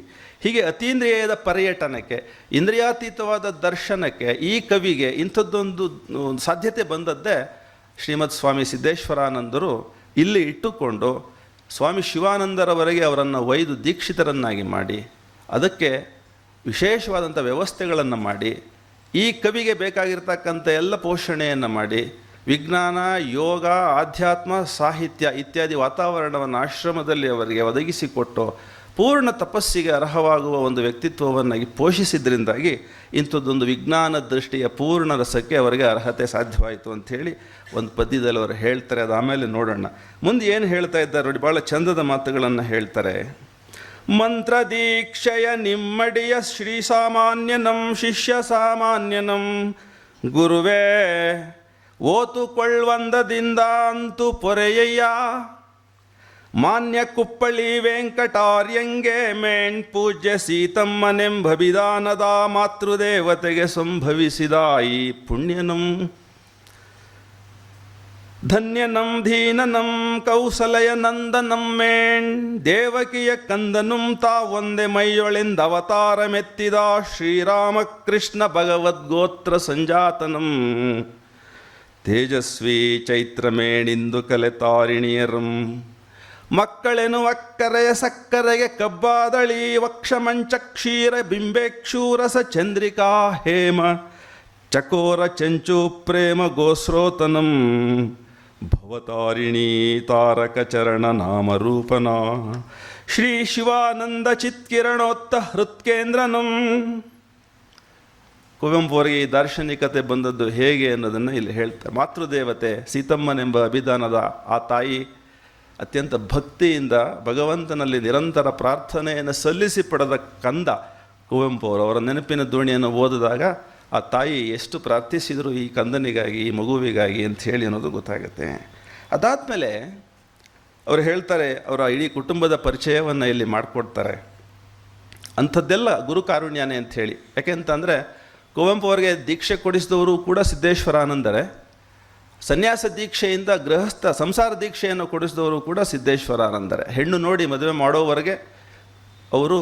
ಹೀಗೆ ಅತೀಂದ್ರಿಯದ ಪರ್ಯಟನಕ್ಕೆ, ಇಂದ್ರಿಯಾತೀತವಾದ ದರ್ಶನಕ್ಕೆ ಈ ಕವಿಗೆ ಇಂಥದ್ದೊಂದು ಸಾಧ್ಯತೆ ಬಂದದ್ದೇ ಶ್ರೀಮದ್ ಸ್ವಾಮಿ ಸಿದ್ದೇಶ್ವರಾನಂದರು ಇಲ್ಲಿ ಇಟ್ಟುಕೊಂಡು ಸ್ವಾಮಿ ಶಿವಾನಂದರವರೆಗೆ ಅವರನ್ನು ಒಯ್ದು ದೀಕ್ಷಿತರನ್ನಾಗಿ ಮಾಡಿ ಅದಕ್ಕೆ ವಿಶೇಷವಾದಂಥ ವ್ಯವಸ್ಥೆಗಳನ್ನು ಮಾಡಿ ಈ ಕವಿಗೆ ಬೇಕಾಗಿರ್ತಕ್ಕಂಥ ಎಲ್ಲ ಪೋಷಣೆಯನ್ನು ಮಾಡಿ ವಿಜ್ಞಾನ, ಯೋಗ, ಆಧ್ಯಾತ್ಮ, ಸಾಹಿತ್ಯ ಇತ್ಯಾದಿ ವಾತಾವರಣವನ್ನು ಆಶ್ರಮದಲ್ಲಿ ಅವರಿಗೆ ಒದಗಿಸಿಕೊಟ್ಟು ಪೂರ್ಣ ತಪಸ್ಸಿಗೆ ಅರ್ಹವಾಗುವ ಒಂದು ವ್ಯಕ್ತಿತ್ವವನ್ನಾಗಿ ಪೋಷಿಸಿದ್ರಿಂದಾಗಿ ಇಂಥದ್ದೊಂದು ವಿಜ್ಞಾನ ದೃಷ್ಟಿಯ ಪೂರ್ಣ ರಸಕ್ಕೆ ಅವರಿಗೆ ಅರ್ಹತೆ ಸಾಧ್ಯವಾಯಿತು ಅಂಥೇಳಿ ಒಂದು ಪದ್ಯದಲ್ಲಿ ಅವರು ಹೇಳ್ತಾರೆ. ಅದು ಆಮೇಲೆ ನೋಡೋಣ. ಮುಂದೆ ಏನು ಹೇಳ್ತಾ ಇದ್ದಾರೆ ನೋಡಿ, ಭಾಳ ಚಂದದ ಮಾತುಗಳನ್ನು ಹೇಳ್ತಾರೆ. ಮಂತ್ರ ದೀಕ್ಷೆಯ ನಿಮ್ಮಡಿಯ ಶ್ರೀ ಸಾಮಾನ್ಯನಂ ಶಿಷ್ಯ ಸಾಮಾನ್ಯನಂ ಗುರುವೇ ಓತುಕೊಳ್ಳುವಂದದಿಂದ ಅಂತೂ ಪೊರೆಯಯ್ಯ ಮಾನ್ಯ ಕುಪ್ಪಳಿ ವೆಂಕಟಾರ್ಯಂಗೆ ಮೇಣ್ ಪೂಜ್ಯ ಸೀತಮ್ಮನೆಂಬಭಿಧಾನದ ಮಾತೃದೇವತೆಗೆ ಸಂಭವಿಸಿದ ಈ ಪುಣ್ಯನಂ ಧನ್ಯನಂ ಧೀನನಂ ಕೌಸಲಯ ನಂದನಂ ಮೇಣ್ ದೇವಕಿಯ ಕಂದನುಂ ತಾವೊಂದೆ ಮೈಯೊಳೆಂದ ಅವತಾರಮೆತ್ತಿದ ಶ್ರೀರಾಮಕೃಷ್ಣ ಭಗವದ್ಗೋತ್ರ ಸಂಜಾತನಂ ತೇಜಸ್ವಿ ಚೈತ್ರಮೇಣಿಂದು ಕಲೆತಾರಿಣಿಯರಂ ಮಕ್ಕಳೆನು ಅಕ್ಕರೆಯ ಸಕ್ಕರೆಗೆ ಕಬ್ಬಾದಳಿ ವಕ್ಷಮಂಚ ಕ್ಷೀರ ಬಿಂಬೇಕ್ಷೂರಸ ಚಂದ್ರಿಕಾ ಹೇಮ ಚಕೋರ ಚಂಚು ಪ್ರೇಮ ಗೋಸ್ರೋತನಂ ಭವತಾರಿಣೀ ತಾರಕ ಚರಣ ನಾಮರೂಪನ ಶ್ರೀ ಶಿವಾನಂದ ಚಿತ್ಕಿರಣೋತ್ತ ಹೃತ್ಕೇಂದ್ರನಂ. ಕುವೆಂಪು ಅವರಿಗೆ ಈ ದಾರ್ಶನಿಕತೆ ಬಂದದ್ದು ಹೇಗೆ ಅನ್ನೋದನ್ನು ಇಲ್ಲಿ ಹೇಳ್ತಾರೆ. ಮಾತೃದೇವತೆ ಸೀತಮ್ಮನೆಂಬ ಅಭಿಧಾನದ ಆ ತಾಯಿ ಅತ್ಯಂತ ಭಕ್ತಿಯಿಂದ ಭಗವಂತನಲ್ಲಿ ನಿರಂತರ ಪ್ರಾರ್ಥನೆಯನ್ನು ಸಲ್ಲಿಸಿ ಪಡೆದ ಕಂದ ಕುವೆಂಪು ಅವರ ನೆನಪಿನ ದೋಣಿಯನ್ನು ಓದಿದಾಗ ಆ ತಾಯಿ ಎಷ್ಟು ಪ್ರಾರ್ಥಿಸಿದರು ಈ ಕಂದನಿಗಾಗಿ, ಈ ಮಗುವಿಗಾಗಿ ಅಂಥೇಳಿ ಅನ್ನೋದು ಗೊತ್ತಾಗುತ್ತೆ. ಅದಾದಮೇಲೆ ಅವರು ಹೇಳ್ತಾರೆ, ಅವರ ಇಡೀ ಕುಟುಂಬದ ಪರಿಚಯವನ್ನು ಇಲ್ಲಿ ಮಾಡಿಕೊಡ್ತಾರೆ. ಅಂಥದ್ದೆಲ್ಲ ಗುರುಕಾರುಣ್ಯನೇ ಅಂಥೇಳಿ. ಯಾಕೆಂತಂದರೆ ಕುವೆಂಪು ಅವರಿಗೆ ದೀಕ್ಷೆ ಕೊಡಿಸಿದವರು ಕೂಡ ಸಿದ್ದೇಶ್ವರಾನಂದರೇ, ಸನ್ಯಾಸ ದೀಕ್ಷೆಯಿಂದ ಗೃಹಸ್ಥ ಸಂಸಾರ ದೀಕ್ಷೆಯನ್ನು ಕೊಡಿಸಿದವರು ಕೂಡ ಸಿದ್ದೇಶ್ವರಾನಂದರೇ. ಹೆಣ್ಣು ನೋಡಿ ಮದುವೆ ಮಾಡೋವರೆಗೆ ಅವರು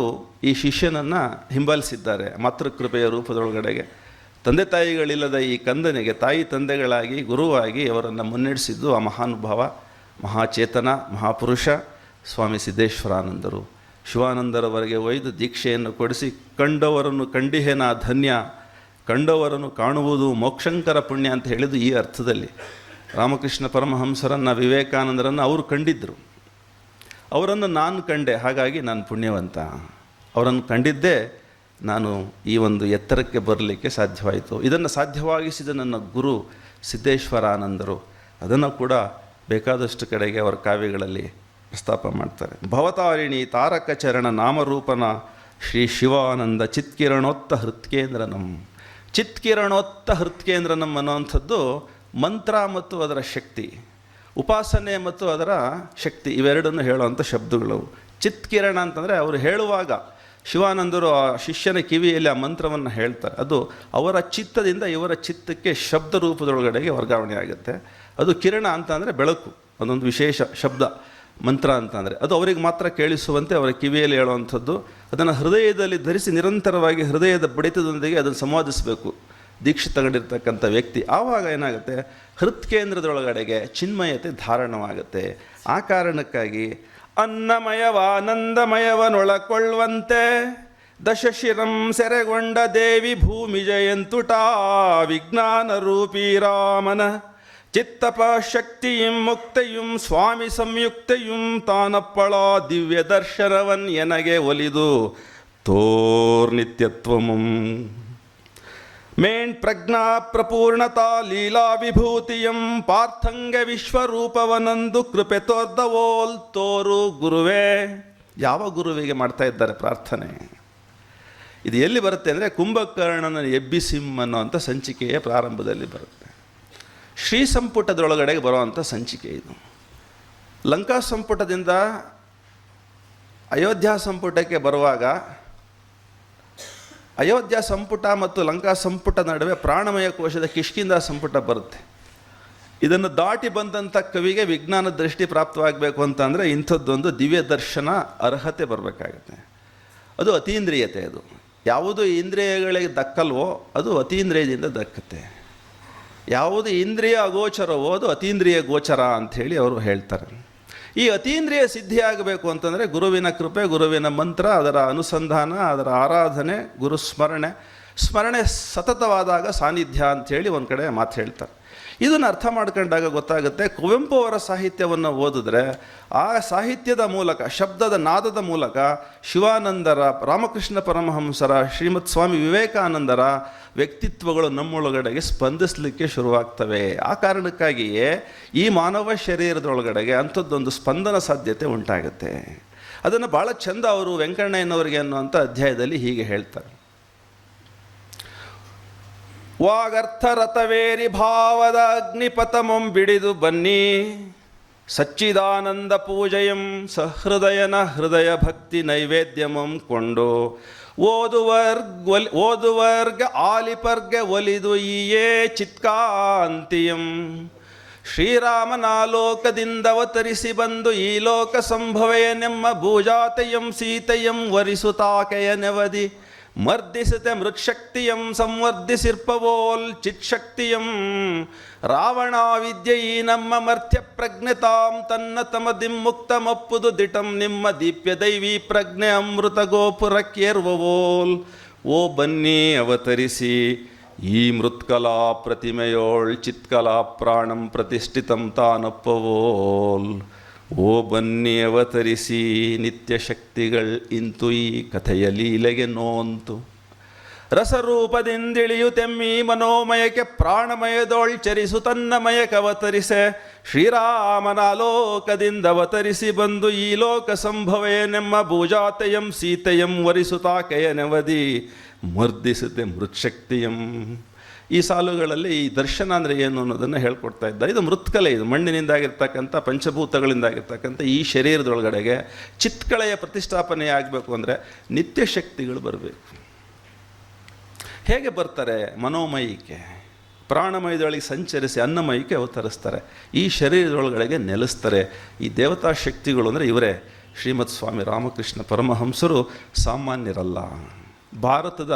ಈ ಶಿಷ್ಯನನ್ನು ಹಿಂಬಾಲಿಸಿದ್ದಾರೆ ಮಾತೃಕೃಪೆಯ ರೂಪದೊಳಗಡೆಗೆ. ತಂದೆ ತಾಯಿಗಳಿಲ್ಲದ ಈ ಕಂದನಿಗೆ ತಾಯಿ ತಂದೆಗಳಾಗಿ ಗುರುವಾಗಿ ಅವರನ್ನು ಮುನ್ನಡೆಸಿದ್ದು ಆ ಮಹಾನುಭಾವ, ಮಹಾಚೇತನ, ಮಹಾಪುರುಷ ಸ್ವಾಮಿ ಸಿದ್ದೇಶ್ವರಾನಂದರು ಶಿವಾನಂದರವರೆಗೆ ಒಯ್ದು ದೀಕ್ಷೆಯನ್ನು ಕೊಡಿಸಿ ಕಂಡವರನ್ನು ಕಂಡಿಹೇನ ಧನ್ಯ, ಕಂಡವರನ್ನು ಕಾಣುವುದು ಮೋಕ್ಷಂಕರ ಪುಣ್ಯ ಅಂತ ಹೇಳಿದ್ದು ಈ ಅರ್ಥದಲ್ಲಿ. ರಾಮಕೃಷ್ಣ ಪರಮಹಂಸರನ್ನು, ವಿವೇಕಾನಂದರನ್ನು ಅವರು ಕಂಡಿದ್ದರು, ಅವರನ್ನು ನಾನು ಕಂಡೆ, ಹಾಗಾಗಿ ನಾನು ಪುಣ್ಯವಂತ. ಅವರನ್ನು ಕಂಡಿದ್ದೇ ನಾನು ಈ ಒಂದು ಎತ್ತರಕ್ಕೆ ಬರಲಿಕ್ಕೆ ಸಾಧ್ಯವಾಯಿತು. ಇದನ್ನು ಸಾಧ್ಯವಾಗಿಸಿದ ನನ್ನ ಗುರು ಸಿದ್ದೇಶ್ವರಾನಂದರು. ಅದನ್ನು ಕೂಡ ಬೇಕಾದಷ್ಟು ಕಡೆಗೆ ಅವರ ಕಾವ್ಯಗಳಲ್ಲಿ ಪ್ರಸ್ತಾಪ ಮಾಡ್ತಾರೆ. ಭವತಾರಿಣಿ ತಾರಕ ಚರಣ ನಾಮರೂಪನ ಶ್ರೀ ಶಿವಾನಂದ ಚಿತ್ಕಿರಣೋತ್ತ ಹೃತ್ಕೇಂದ್ರನಂ. ಚಿತ್ಕಿರಣೋತ್ತ ಹೃತ್ಕೇಂದ್ರನಂ ಅನ್ನುವಂಥದ್ದು ಮಂತ್ರ ಮತ್ತು ಅದರ ಶಕ್ತಿ, ಉಪಾಸನೆ ಮತ್ತು ಅದರ ಶಕ್ತಿ, ಇವೆರಡನ್ನು ಹೇಳುವಂಥ ಶಬ್ದಗಳು. ಚಿತ್ಕಿರಣ ಅಂತಂದರೆ ಅವರು ಹೇಳುವಾಗ ಶಿವಾನಂದರು ಆ ಶಿಷ್ಯನ ಕಿವಿಯಲ್ಲಿ ಆ ಮಂತ್ರವನ್ನು ಹೇಳ್ತಾರೆ. ಅದು ಅವರ ಚಿತ್ತದಿಂದ ಇವರ ಚಿತ್ತಕ್ಕೆ ಶಬ್ದ ರೂಪದೊಳಗಡೆಗೆ ವರ್ಗಾವಣೆ ಆಗುತ್ತೆ. ಅದು ಕಿರಣ ಅಂತ ಅಂದರೆ ಬೆಳಕು, ಅದೊಂದು ವಿಶೇಷ ಶಬ್ದ. ಮಂತ್ರ ಅಂತಂದರೆ ಅದು ಅವರಿಗೆ ಮಾತ್ರ ಕೇಳಿಸುವಂತೆ ಅವರ ಕಿವಿಯಲ್ಲಿ ಹೇಳುವಂಥದ್ದು. ಅದನ್ನು ಹೃದಯದಲ್ಲಿ ಧರಿಸಿ ನಿರಂತರವಾಗಿ ಹೃದಯದ ಬಡಿತದೊಂದಿಗೆ ಅದನ್ನು ಸಂವಾದಿಸಬೇಕು ದೀಕ್ಷೆ ತಗೊಂಡಿರ್ತಕ್ಕಂಥ ವ್ಯಕ್ತಿ. ಆವಾಗ ಏನಾಗುತ್ತೆ, ಹೃತ್ಕೇಂದ್ರದೊಳಗಡೆಗೆ ಚಿನ್ಮಯತೆ ಧಾರಣವಾಗುತ್ತೆ. ಆ ಕಾರಣಕ್ಕಾಗಿ ಅನ್ನಮಯವನಂದಮಯವನೊಳಕೊಳ್ಳುವಂತೆ ದಶಶಿರಂ ಸೆರೆಗೊಂಡ ದೇವಿ ಭೂಮಿ ಜಯಂತುಟಾ ವಿಜ್ಞಾನ ರೂಪಿ ರಾಮನ ಚಿತ್ತಪ ಶಕ್ತಿயும் ಮುಕ್ತೆயும் ಸ್ವಾಮಿ ಸಂಯುಕ್ತೆயும் ತಾನಪ್ಪಳ ದಿವ್ಯ ದರ್ಶನವನ್ ಎನಗೆ ಒಲಿದು ತೋರ್ ನಿತ್ಯತ್ವಮಂ ಮೇಣ್ ಪ್ರಜ್ಞಾ ಪ್ರಪೂರ್ಣತಾ ಲೀಲಾ ವಿಭೂತಿಯಂ ಪಾರ್ಥಂಗ ವಿಶ್ವರೂಪವನಂದು ಕೃಪೆ ತೋರ್ದವೋಲ್ ತೋರು ಗುರುವೇ. ಯಾವ ಗುರುವಿಗೆ ಮಾಡ್ತಾ ಇದ್ದಾರೆ ಪ್ರಾರ್ಥನೆ? ಇದು ಎಲ್ಲಿ ಬರುತ್ತೆ ಅಂದರೆ ಕುಂಭಕರ್ಣನ ಎಬ್ಬಿಸಿಂ ಅನ್ನೋವಂಥ ಸಂಚಿಕೆಯ ಪ್ರಾರಂಭದಲ್ಲಿ ಬರುತ್ತೆ. ಶ್ರೀ ಸಂಪುಟದೊಳಗಡೆಗೆ ಬರುವಂಥ ಸಂಚಿಕೆ ಇದು. ಲಂಕಾ ಸಂಪುಟದಿಂದ ಅಯೋಧ್ಯ ಸಂಪುಟಕ್ಕೆ ಬರುವಾಗ ಅಯೋಧ್ಯ ಸಂಪುಟ ಮತ್ತು ಲಂಕಾ ಸಂಪುಟ ನಡುವೆ ಪ್ರಾಣಮಯ ಕೋಶದ ಕಿಷ್ಕಿಂಧ ಸಂಪುಟ ಬರುತ್ತೆ. ಇದನ್ನು ದಾಟಿ ಬಂದಂಥ ಕವಿಗೆ ವಿಜ್ಞಾನ ದೃಷ್ಟಿ ಪ್ರಾಪ್ತವಾಗಬೇಕು ಅಂತಂದರೆ ಇಂಥದ್ದೊಂದು ದಿವ್ಯ ದರ್ಶನ ಅರ್ಹತೆ ಬರಬೇಕಾಗತ್ತೆ. ಅದು ಅತೀಂದ್ರಿಯತೆ. ಅದು ಯಾವುದು ಇಂದ್ರಿಯಗಳಿಗೆ ದಕ್ಕಲ್ವೋ ಅದು ಅತೀಂದ್ರಿಯದಿಂದ ದಕ್ಕತ್ತೆ. ಯಾವುದು ಇಂದ್ರಿಯ ಅಗೋಚರವೋ ಅದು ಅತೀಂದ್ರಿಯ ಗೋಚರ ಅಂಥೇಳಿ ಅವರು ಹೇಳ್ತಾರೆ. ಈ ಅತೀಂದ್ರಿಯ ಸಿದ್ಧಿಯಾಗಬೇಕು ಅಂತಂದರೆ ಗುರುವಿನ ಕೃಪೆ, ಗುರುವಿನ ಮಂತ್ರ, ಅದರ ಅನುಸಂಧಾನ, ಅದರ ಆರಾಧನೆ, ಗುರು ಸ್ಮರಣೆ ಸತತವಾದಾಗ ಸಾನ್ನಿಧ್ಯ ಅಂಥೇಳಿ ಒಂದು ಕಡೆ ಮಾತು ಹೇಳ್ತಾರೆ. ಇದನ್ನು ಅರ್ಥ ಮಾಡ್ಕೊಂಡಾಗ ಗೊತ್ತಾಗುತ್ತೆ, ಕುವೆಂಪು ಅವರ ಸಾಹಿತ್ಯವನ್ನು ಓದಿದ್ರೆ ಆ ಸಾಹಿತ್ಯದ ಮೂಲಕ, ಶಬ್ದದ ನಾದದ ಮೂಲಕ ಶಿವಾನಂದರ, ರಾಮಕೃಷ್ಣ ಪರಮಹಂಸರ, ಶ್ರೀಮತ್ ಸ್ವಾಮಿ ವಿವೇಕಾನಂದರ ವ್ಯಕ್ತಿತ್ವಗಳು ನಮ್ಮೊಳಗಡೆಗೆ ಸ್ಪಂದಿಸಲಿಕ್ಕೆ ಶುರುವಾಗ್ತವೆ. ಆ ಕಾರಣಕ್ಕಾಗಿಯೇ ಈ ಮಾನವ ಶರೀರದೊಳಗಡೆಗೆ ಅಂಥದ್ದೊಂದು ಸ್ಪಂದನ ಸಾಧ್ಯತೆ ಉಂಟಾಗುತ್ತೆ. ಅದನ್ನು ಭಾಳ ಚಂದ ಅವರು ವೆಂಕಣ್ಣಯ್ಯನವರಿಗೆ ಅನ್ನುವಂಥ ಅಧ್ಯಾಯದಲ್ಲಿ ಹೀಗೆ ಹೇಳ್ತಾರೆ. ವಾಗರ್ಥರಥವೇರಿ ಭಾವದ ಅಗ್ನಿಪಥಮಂ ಬಿಡಿದು ಬನ್ನಿ ಸಚ್ಚಿದಾನಂದ ಪೂಜೆಯಂ ಸಹೃದಯನ ಹೃದಯ ಭಕ್ತಿ ನೈವೇದ್ಯಮಂ ಕೊಂಡು ಓದುವರ್ಗ ಆಲಿಪರ್ಗೆ ಒಲಿದು ಈಯೇ ಚಿತ್ಕಾಂತಿಯಂ ಶ್ರೀರಾಮನಾಲೋಕದಿಂದ ಅವತರಿಸಿ ಬಂದು ಈ ಲೋಕ ಸಂಭವೆಯನೆಮ್ಮ ಭೂಜಾತೆಯಂ ಸೀತೆಯಂ ವರಿಸುತ್ತಾಕೆಯ ನೆವದಿ ಮರ್ದಿಸತೆ ಮೃಕ್ಷಕ್ತಿಯಂ ಸಂವರ್ಧಿಸಿರ್ಪವೋಲ್ ಚಿತ್ಶಕ್ತಿಯಂ ರಾವಣ ವಿದ್ಯೆ ಈ ನಮ್ಮ ಮರ್ತ್ಯ ಪ್ರಜ್ಞತಾಂ ತನ್ನ ತಮದಿಂ ಮುಕ್ತಮಪ್ಪುದು ದಿಟಂ ನಿಮ್ಮ ದೀಪ್ಯ ದೈವಿ ಪ್ರಜ್ಞೆ ಅಮೃತ ಗೋಪುರಕ್ಕೇರ್ವವೋಲ್. ಓ ಬನ್ನಿ ಅವತರಿಸಿ ಈ ಮೃತ್ಕಲಾ ಪ್ರತಿಮೆಯೋಳ್ ಚಿತ್ಕಲಾ ಪ್ರಾಣಂ ಪ್ರತಿಷ್ಠಿತಂ ತಾನಪ್ಪವೋಲ್. ಓ ಬನ್ನಿ ಅವತರಿಸಿ ನಿತ್ಯ ಶಕ್ತಿಗಳ್ ಇಂತು ಈ ಕಥೆಯ ಲೀಲೆಗೆ ನೋಂತು ರಸರೂಪದಿಂದಿಳಿಯುತೆಮ್ಮಿ ಮನೋಮಯಕ್ಕೆ ಪ್ರಾಣಮಯದೊಳ್ ಚರಿಸು ತನ್ನಮಯಕವತರಿಸೆ ಶ್ರೀರಾಮನಾಲೋಕದಿಂದ ಅವತರಿಸಿ ಬಂದು ಈ ಲೋಕ ಸಂಭವೆಯನೆಮ್ಮ ಭೂಜಾತೆಯಂ ಸೀತೆಯಂ ವರಿಸುತ್ತಾಕೆಯ ನೆವದಿ ಮರ್ದಿಸುತ್ತೆ ಮೃತ್ಶಕ್ತಿಯಂ. ಈ ಸಾಲುಗಳಲ್ಲಿ ಈ ದರ್ಶನ ಅಂದರೆ ಏನು ಅನ್ನೋದನ್ನು ಹೇಳ್ಕೊಡ್ತಾ ಇದ್ದ. ಇದು ಮೃತ್ಕಲೆ, ಇದು ಮಣ್ಣಿನಿಂದಾಗಿರ್ತಕ್ಕಂಥ ಪಂಚಭೂತಗಳಿಂದಾಗಿರ್ತಕ್ಕಂಥ ಈ ಶರೀರದೊಳಗಡೆಗೆ ಚಿತ್ಕಳೆಯ ಪ್ರತಿಷ್ಠಾಪನೆ ಆಗಬೇಕು ಅಂದರೆ ನಿತ್ಯ ಶಕ್ತಿಗಳು ಬರಬೇಕು. ಹೇಗೆ ಬರ್ತಾರೆ? ಮನೋಮಯಿಕೆ, ಪ್ರಾಣಮಯದೊಳಗೆ ಸಂಚರಿಸಿ ಅನ್ನಮಯಕ್ಕೆ ಅವತರಿಸ್ತಾರೆ, ಈ ಶರೀರದೊಳಗಡೆಗೆ ನೆಲೆಸ್ತಾರೆ. ಈ ದೇವತಾ ಶಕ್ತಿಗಳು ಅಂದರೆ ಇವರೇ. ಶ್ರೀಮತ್ ಸ್ವಾಮಿ ರಾಮಕೃಷ್ಣ ಪರಮಹಂಸರು ಸಾಮಾನ್ಯರಲ್ಲ. ಭಾರತದ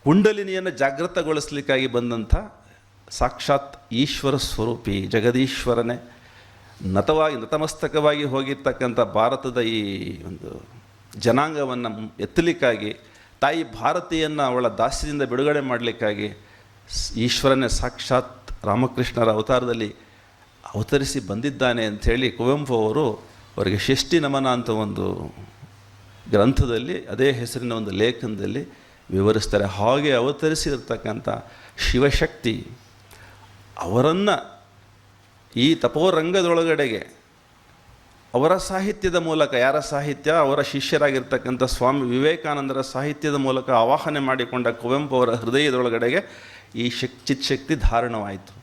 ಕುಂಡಲಿನಿಯನ್ನು ಜಾಗೃತಗೊಳಿಸಲಿಕ್ಕಾಗಿ ಬಂದಂಥ ಸಾಕ್ಷಾತ್ ಈಶ್ವರ ಸ್ವರೂಪಿ ಜಗದೀಶ್ವರನೇ. ನತಮಸ್ತಕವಾಗಿ ಹೋಗಿರ್ತಕ್ಕಂಥ ಭಾರತದ ಈ ಒಂದು ಜನಾಂಗವನ್ನು ಎತ್ತಲಿಕ್ಕಾಗಿ, ತಾಯಿ ಭಾರತೀಯನ್ನು ಅವಳ ದಾಸ್ಯದಿಂದ ಬಿಡುಗಡೆ ಮಾಡಲಿಕ್ಕಾಗಿ ಈಶ್ವರನೇ ಸಾಕ್ಷಾತ್ ರಾಮಕೃಷ್ಣರ ಅವತಾರದಲ್ಲಿ ಅವತರಿಸಿ ಬಂದಿದ್ದಾನೆ ಅಂಥೇಳಿ ಕುವೆಂಪು ಅವರು ಅವರಿಗೆ ಷಷ್ಠಿ ನಮನ ಅಂತ ಒಂದು ಗ್ರಂಥದಲ್ಲಿ, ಅದೇ ಹೆಸರಿನ ಒಂದು ಲೇಖನದಲ್ಲಿ ವಿವರಿಸ್ತಾರೆ. ಹಾಗೆ ಅವತರಿಸಿರ್ತಕ್ಕಂಥ ಶಿವಶಕ್ತಿ ಅವರನ್ನು ಈ ತಪೋರಂಗದೊಳಗಡೆಗೆ ಅವರ ಸಾಹಿತ್ಯದ ಮೂಲಕ, ಯಾರ ಸಾಹಿತ್ಯ? ಅವರ ಶಿಷ್ಯರಾಗಿರ್ತಕ್ಕಂಥ ಸ್ವಾಮಿ ವಿವೇಕಾನಂದರ ಸಾಹಿತ್ಯದ ಮೂಲಕ ಆವಾಹನೆ ಮಾಡಿಕೊಂಡ ಕುವೆಂಪು ಅವರ ಹೃದಯದೊಳಗಡೆಗೆ ಈ ಚಿತ್ಶಕ್ತಿ ಧಾರಣವಾಯಿತು.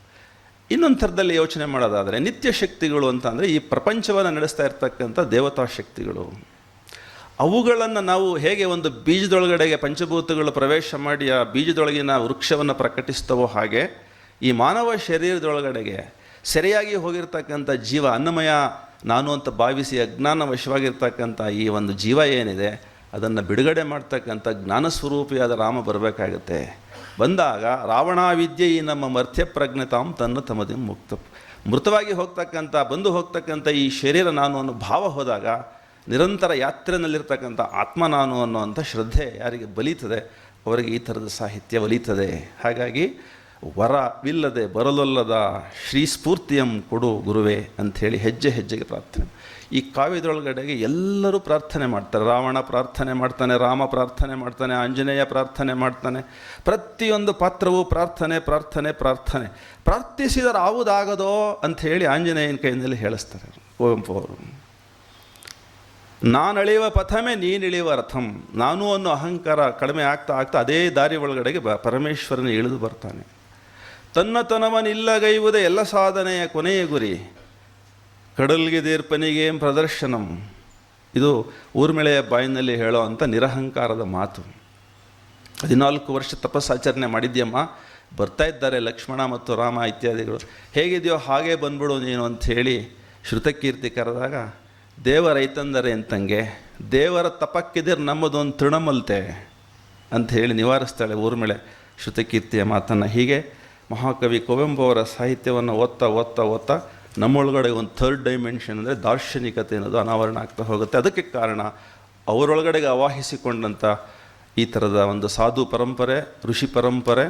ಇನ್ನೊಂದು ಥರದಲ್ಲಿ ಯೋಚನೆ ಮಾಡೋದಾದರೆ, ನಿತ್ಯ ಶಕ್ತಿಗಳು ಅಂತ ಅಂದರೆ ಈ ಪ್ರಪಂಚವನ್ನು ನಡೆಸ್ತಾ ಇರ್ತಕ್ಕಂಥ ದೇವತಾ ಶಕ್ತಿಗಳು. ಅವುಗಳನ್ನು ನಾವು ಹೇಗೆ ಒಂದು ಬೀಜದೊಳಗಡೆಗೆ ಪಂಚಭೂತಗಳು ಪ್ರವೇಶ ಮಾಡಿ ಆ ಬೀಜದೊಳಗಿನ ವೃಕ್ಷವನ್ನು ಪ್ರಕಟಿಸ್ತವೋ, ಹಾಗೆ ಈ ಮಾನವ ಶರೀರದೊಳಗಡೆಗೆ ಸರಿಯಾಗಿ ಹೋಗಿರ್ತಕ್ಕಂಥ ಜೀವ, ಅನ್ನಮಯ ನಾನು ಅಂತ ಭಾವಿಸಿ ಅಜ್ಞಾನವಶವಾಗಿರ್ತಕ್ಕಂಥ ಈ ಒಂದು ಜೀವ ಏನಿದೆ, ಅದನ್ನು ಬಿಡುಗಡೆ ಮಾಡ್ತಕ್ಕಂಥ ಜ್ಞಾನಸ್ವರೂಪಿಯಾದ ರಾಮ ಬರಬೇಕಾಗತ್ತೆ. ಬಂದಾಗ ರಾವಣಾವಿದ್ಯೆ ಈ ನಮ್ಮ ಮರ್ತ್ಯ ಪ್ರಜ್ಞತಾಂ ತನ್ನ ತಮದಿ ಮುಕ್ತ, ಮೃತವಾಗಿ ಬಂದು ಹೋಗ್ತಕ್ಕಂಥ ಈ ಶರೀರ ನಾನು ಅನ್ನೋ ಭಾವ ಹೋದಾಗ ನಿರಂತರ ಯಾತ್ರೆಯಲ್ಲಿರ್ತಕ್ಕಂಥ ಆತ್ಮ ನಾನು ಅನ್ನೋವಂಥ ಶ್ರದ್ಧೆ ಯಾರಿಗೆ ಬಲೀತದೆ ಅವರಿಗೆ ಈ ಥರದ ಸಾಹಿತ್ಯ ಒಲಿತದೆ. ಹಾಗಾಗಿ ವರವಿಲ್ಲದೆ ಬರಲೊಲ್ಲದ ಶ್ರೀ ಸ್ಫೂರ್ತಿಯಂ ಕೊಡು ಗುರುವೇ ಅಂಥೇಳಿ ಹೆಜ್ಜೆ ಹೆಜ್ಜೆಗೆ ಪ್ರಾರ್ಥನೆ. ಈ ಕಾವ್ಯದೊಳಗಡೆಗೆ ಎಲ್ಲರೂ ಪ್ರಾರ್ಥನೆ ಮಾಡ್ತಾರೆ. ರಾವಣ ಪ್ರಾರ್ಥನೆ ಮಾಡ್ತಾನೆ, ರಾಮ ಪ್ರಾರ್ಥನೆ ಮಾಡ್ತಾನೆ, ಆಂಜನೇಯ ಪ್ರಾರ್ಥನೆ ಮಾಡ್ತಾನೆ. ಪ್ರತಿಯೊಂದು ಪಾತ್ರವೂ ಪ್ರಾರ್ಥನೆ ಪ್ರಾರ್ಥನೆ ಪ್ರಾರ್ಥನೆ. ಪ್ರಾರ್ಥಿಸಿದರೆ ಆವುದಾಗದೋ ಅಂಥೇಳಿ ಆಂಜನೇಯನ ಕೈಯಲ್ಲಿ ಹೇಳಿಸ್ತಾರೆ ಕುವೆಂಪು ಅವರು. ನಾನಳಿಯುವ ಪಥಮೇ ನೀನಿಳಿಯುವ ರಥಂ. ನಾನು ಅನ್ನೋ ಅಹಂಕಾರ ಕಡಿಮೆ ಆಗ್ತಾ ಆಗ್ತಾ ಅದೇ ದಾರಿ ಒಳಗಡೆಗೆ ಪರಮೇಶ್ವರನ ಇಳಿದು ಬರ್ತಾನೆ. ತನ್ನತನವನಿಲ್ಲಗೈವುದೇ ಎಲ್ಲ ಸಾಧನೆಯ ಕೊನೆಯ ಗುರಿ, ಕಡಲ್ಗೆ ದೇರ್ಪನಿಗೆ ಪ್ರದರ್ಶನಂ. ಇದು ಊರ್ಮಿಳೆಯ ಬಾಯಿನಲ್ಲಿ ಹೇಳೋ ಅಂಥ ನಿರಹಂಕಾರದ ಮಾತು. 14 ವರ್ಷ ತಪಸ್ಸಾಚರಣೆ ಮಾಡಿದ್ಯಮ್ಮ, ಬರ್ತಾ ಇದ್ದಾರೆ ಲಕ್ಷ್ಮಣ ಮತ್ತು ರಾಮ ಇತ್ಯಾದಿಗಳು, ಹೇಗಿದೆಯೋ ಹಾಗೆ ಬಂದ್ಬಿಡು ನೀನು ಅಂಥೇಳಿ ಶ್ರುತಕೀರ್ತಿ ಕರೆದಾಗ, ದೇವರೈತಂದರೆ ಅಂತಂಗೆ ದೇವರ ತಪಕ್ಕಿದ್ರೆ ನಮ್ಮದೊಂದು ತೃಣಮಲ್ತೆ ಅಂಥೇಳಿ ನಿವಾರಿಸ್ತಾಳೆ ಊರ್ಮಿಳೆ ಶ್ರುತಕೀರ್ತಿಯ ಮಾತನ್ನು. ಹೀಗೆ ಮಹಾಕವಿ ಕುವೆಂಪು ಅವರ ಸಾಹಿತ್ಯವನ್ನು ಓದ್ತಾ ಓದ್ತಾ ಓದ್ತಾ ನಮ್ಮೊಳಗಡೆ ಒಂದು ಥರ್ಡ್ ಡೈಮೆನ್ಷನ್ ಅಂದರೆ ದಾರ್ಶನಿಕತೆ ಅನ್ನೋದು ಅನಾವರಣ ಆಗ್ತಾ ಹೋಗುತ್ತೆ. ಅದಕ್ಕೆ ಕಾರಣ ಅವರೊಳಗಡೆಗೆ ಆವಾಹಿಸಿಕೊಂಡಂಥ ಈ ಥರದ ಒಂದು ಸಾಧು ಪರಂಪರೆ, ಋಷಿ ಪರಂಪರೆ,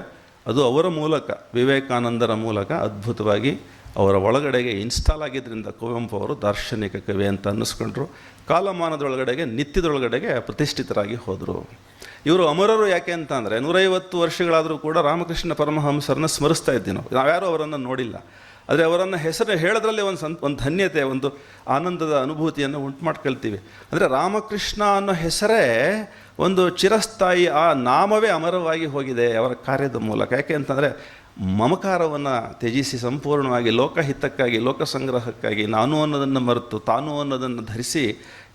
ಅದು ಅವರ ಮೂಲಕ, ವಿವೇಕಾನಂದರ ಮೂಲಕ ಅದ್ಭುತವಾಗಿ ಅವರ ಒಳಗಡೆಗೆ ಇನ್ಸ್ಟಾಲ್ ಆಗಿದ್ದರಿಂದ ಕುವೆಂಪು ಅವರು ದಾರ್ಶನಿಕ ಕವಿ ಅಂತ ಅನ್ನಿಸ್ಕೊಂಡ್ರು. ಕಾಲಮಾನದೊಳಗಡೆಗೆ ನಿತ್ಯದೊಳಗಡೆಗೆ ಪ್ರತಿಷ್ಠಿತರಾಗಿ ಹೋದರು. ಇವರು ಅಮರರು ಯಾಕೆ ಅಂತ ಅಂದರೆ 150 ವರ್ಷಗಳಾದರೂ ಕೂಡ ರಾಮಕೃಷ್ಣ ಪರಮಹಂಸರನ್ನ ಸ್ಮರಿಸ್ತಾ ಇದ್ದೀವಿ ನಾವು. ನಾವ್ಯಾರೂ ಅವರನ್ನು ನೋಡಿಲ್ಲ, ಆದರೆ ಅವರನ್ನು ಹೆಸರು ಹೇಳೋದ್ರಲ್ಲಿ ಒಂದು ಧನ್ಯತೆ, ಒಂದು ಆನಂದದ ಅನುಭೂತಿಯನ್ನು ಉಂಟು ಮಾಡ್ಕೊಳ್ತೀವಿ. ಅಂದರೆ ರಾಮಕೃಷ್ಣ ಅನ್ನೋ ಹೆಸರೇ ಒಂದು ಚಿರಸ್ಥಾಯಿ, ಆ ನಾಮವೇ ಅಮರವಾಗಿ ಹೋಗಿದೆ ಅವರ ಕಾರ್ಯದ ಮೂಲಕ. ಯಾಕೆ ಅಂತಂದರೆ ಮಮಕಾರವನ್ನು ತ್ಯಜಿಸಿ ಸಂಪೂರ್ಣವಾಗಿ ಲೋಕಹಿತಕ್ಕಾಗಿ, ಲೋಕ ಸಂಗ್ರಹಕ್ಕಾಗಿ ನಾನು ಅನ್ನೋದನ್ನು ಮರೆತು ತಾನು ಅನ್ನೋದನ್ನು ಧರಿಸಿ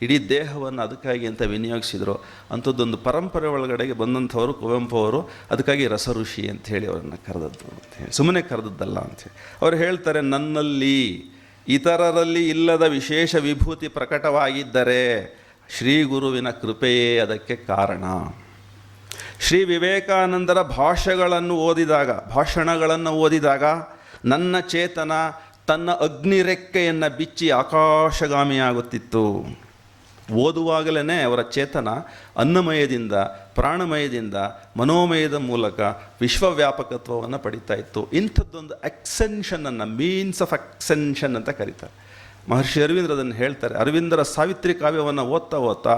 ಇಡೀ ದೇಹವನ್ನು ಅದಕ್ಕಾಗಿ ಅಂತ ವಿನಿಯೋಗಿಸಿದರು. ಅಂಥದ್ದೊಂದು ಪರಂಪರೆ ಒಳಗಡೆಗೆ ಬಂದಂಥವರು ಕುವೆಂಪು ಅವರು. ಅದಕ್ಕಾಗಿ ರಸ ಋಷಿ ಅಂಥೇಳಿ ಅವರನ್ನು ಕರೆದದ್ದು ಅಂಥೇಳಿ, ಸುಮ್ಮನೆ ಕರೆದದ್ದಲ್ಲ ಅಂಥೇಳಿ. ಅವರು ಹೇಳ್ತಾರೆ, ನನ್ನಲ್ಲಿ ಇತರರಲ್ಲಿ ಇಲ್ಲದ ವಿಶೇಷ ವಿಭೂತಿ ಪ್ರಕಟವಾಗಿದ್ದರೆ ಶ್ರೀ ಗುರುವಿನ ಕೃಪೆಯೇ ಅದಕ್ಕೆ ಕಾರಣ. ಶ್ರೀ ವಿವೇಕಾನಂದರ ಭಾಷಣಗಳನ್ನು ಓದಿದಾಗ ನನ್ನ ಚೇತನ ತನ್ನ ಅಗ್ನಿರೆಕ್ಕೆಯನ್ನು ಬಿಚ್ಚಿ ಆಕಾಶಗಾಮಿಯಾಗುತ್ತಿತ್ತು. ಓದುವಾಗಲೇ ಅವರ ಚೇತನ ಅನ್ನಮಯದಿಂದ, ಪ್ರಾಣಮಯದಿಂದ, ಮನೋಮಯದ ಮೂಲಕ ವಿಶ್ವವ್ಯಾಪಕತ್ವವನ್ನು ಪಡಿತಾ ಇತ್ತು. ಇಂಥದ್ದೊಂದು ಎಕ್ಸೆನ್ಷನನ್ನು, ಮೀನ್ಸ್ ಆಫ್ ಎಕ್ಸೆನ್ಷನ್ ಅಂತ ಕರೀತಾರೆ. ಮಹರ್ಷಿ ಅರವಿಂದ್ರ ಅದನ್ನು ಹೇಳ್ತಾರೆ. ಅರವಿಂದರ ಸಾವಿತ್ರಿ ಕಾವ್ಯವನ್ನು ಓದ್ತಾ ಓದ್ತಾ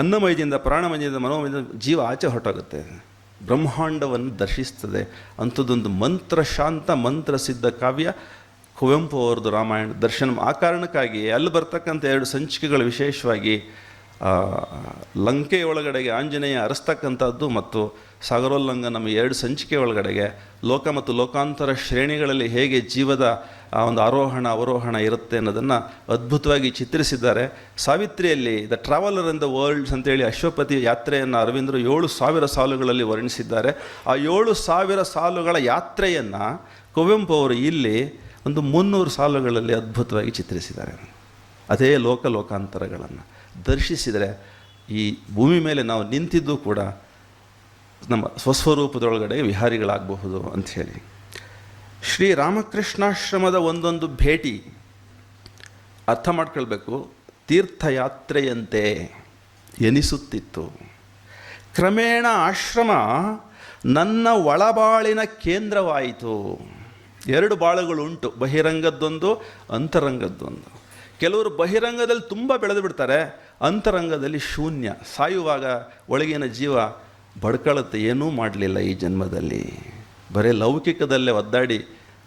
ಅನ್ನಮಯದಿಂದ, ಪ್ರಾಣಮಯದಿಂದ, ಮನೋಮಯದಿಂದ ಜೀವ ಆಚೆ ಹೊರಟೋಗುತ್ತೆ, ಬ್ರಹ್ಮಾಂಡವನ್ನು ದರ್ಶಿಸ್ತದೆ. ಅಂಥದ್ದೊಂದು ಮಂತ್ರಶಾಂತ ಮಂತ್ರಸಿದ್ಧ ಕಾವ್ಯ ಕುವೆಂಪು ಅವ್ರದ್ದು ರಾಮಾಯಣ ದರ್ಶನಂ. ಆ ಕಾರಣಕ್ಕಾಗಿ ಅಲ್ಲಿ ಬರ್ತಕ್ಕಂಥ 2 ಸಂಚಿಕೆಗಳು ವಿಶೇಷವಾಗಿ ಲಂಕೆಯೊಳಗಡೆಗೆ ಆಂಜನೇಯ ಅರಸ್ತಕ್ಕಂಥದ್ದು ಮತ್ತು ಸಾಗರೋಲ್ಲಂಘನಂ 2 ಸಂಚಿಕೆ ಒಳಗಡೆಗೆ ಲೋಕ ಮತ್ತು ಲೋಕಾಂತರ ಶ್ರೇಣಿಗಳಲ್ಲಿ ಹೇಗೆ ಜೀವದ ಒಂದು ಆರೋಹಣ ಅವರೋಹಣ ಇರುತ್ತೆ ಅನ್ನೋದನ್ನು ಅದ್ಭುತವಾಗಿ ಚಿತ್ರಿಸಿದ್ದಾರೆ. ಸಾವಿತ್ರಿಯಲ್ಲಿ the traveller in the worlds ಅಂತೇಳಿ ಅಶ್ವಪತಿ ಯಾತ್ರೆಯನ್ನು ಅರವಿಂದರು 7,000 ಸಾಲುಗಳಲ್ಲಿ ವರ್ಣಿಸಿದ್ದಾರೆ. ಆ 7,000 ಸಾಲುಗಳ ಯಾತ್ರೆಯನ್ನು ಕುವೆಂಪು ಅವರು ಇಲ್ಲಿ ಒಂದು 300 ಸಾಲುಗಳಲ್ಲಿ ಅದ್ಭುತವಾಗಿ ಚಿತ್ರಿಸಿದ್ದಾರೆ. ಅದೇ ಲೋಕಾಂತರಗಳನ್ನು ದರ್ಶಿಸಿದರೆ ಈ ಭೂಮಿ ಮೇಲೆ ನಾವು ನಿಂತಿದ್ದು ಕೂಡ ನಮ್ಮ ಸ್ವಸ್ವರೂಪದೊಳಗಡೆ ವಿಹಾರಿಗಳಾಗಬಹುದು ಅಂಥೇಳಿ. ಶ್ರೀ ರಾಮಕೃಷ್ಣಾಶ್ರಮದ ಒಂದೊಂದು ಭೇಟಿ ಅರ್ಥ ಮಾಡ್ಕೊಳ್ಬೇಕು. ತೀರ್ಥಯಾತ್ರೆಯಂತೆ ಎನಿಸುತ್ತಿತ್ತು. ಕ್ರಮೇಣ ಆಶ್ರಮ ನನ್ನ ಒಳಬಾಳಿನ ಕೇಂದ್ರವಾಯಿತು. 2 ಬಾಳುಗಳುಂಟು, ಬಹಿರಂಗದ್ದೊಂದು, ಅಂತರಂಗದ್ದೊಂದು. ಕೆಲವರು ಬಹಿರಂಗದಲ್ಲಿ ತುಂಬ ಬೆಳೆದು ಬಿಡ್ತಾರೆ, ಅಂತರಂಗದಲ್ಲಿ ಶೂನ್ಯ. ಸಾಯುವಾಗ ಒಳಗಿನ ಜೀವ ಬಡ್ಕೊಳ್ಳುತ್ತೆ, ಏನೂ ಮಾಡಲಿಲ್ಲ ಈ ಜನ್ಮದಲ್ಲಿ, ಬರೀ ಲೌಕಿಕದಲ್ಲೇ ಒದ್ದಾಡಿ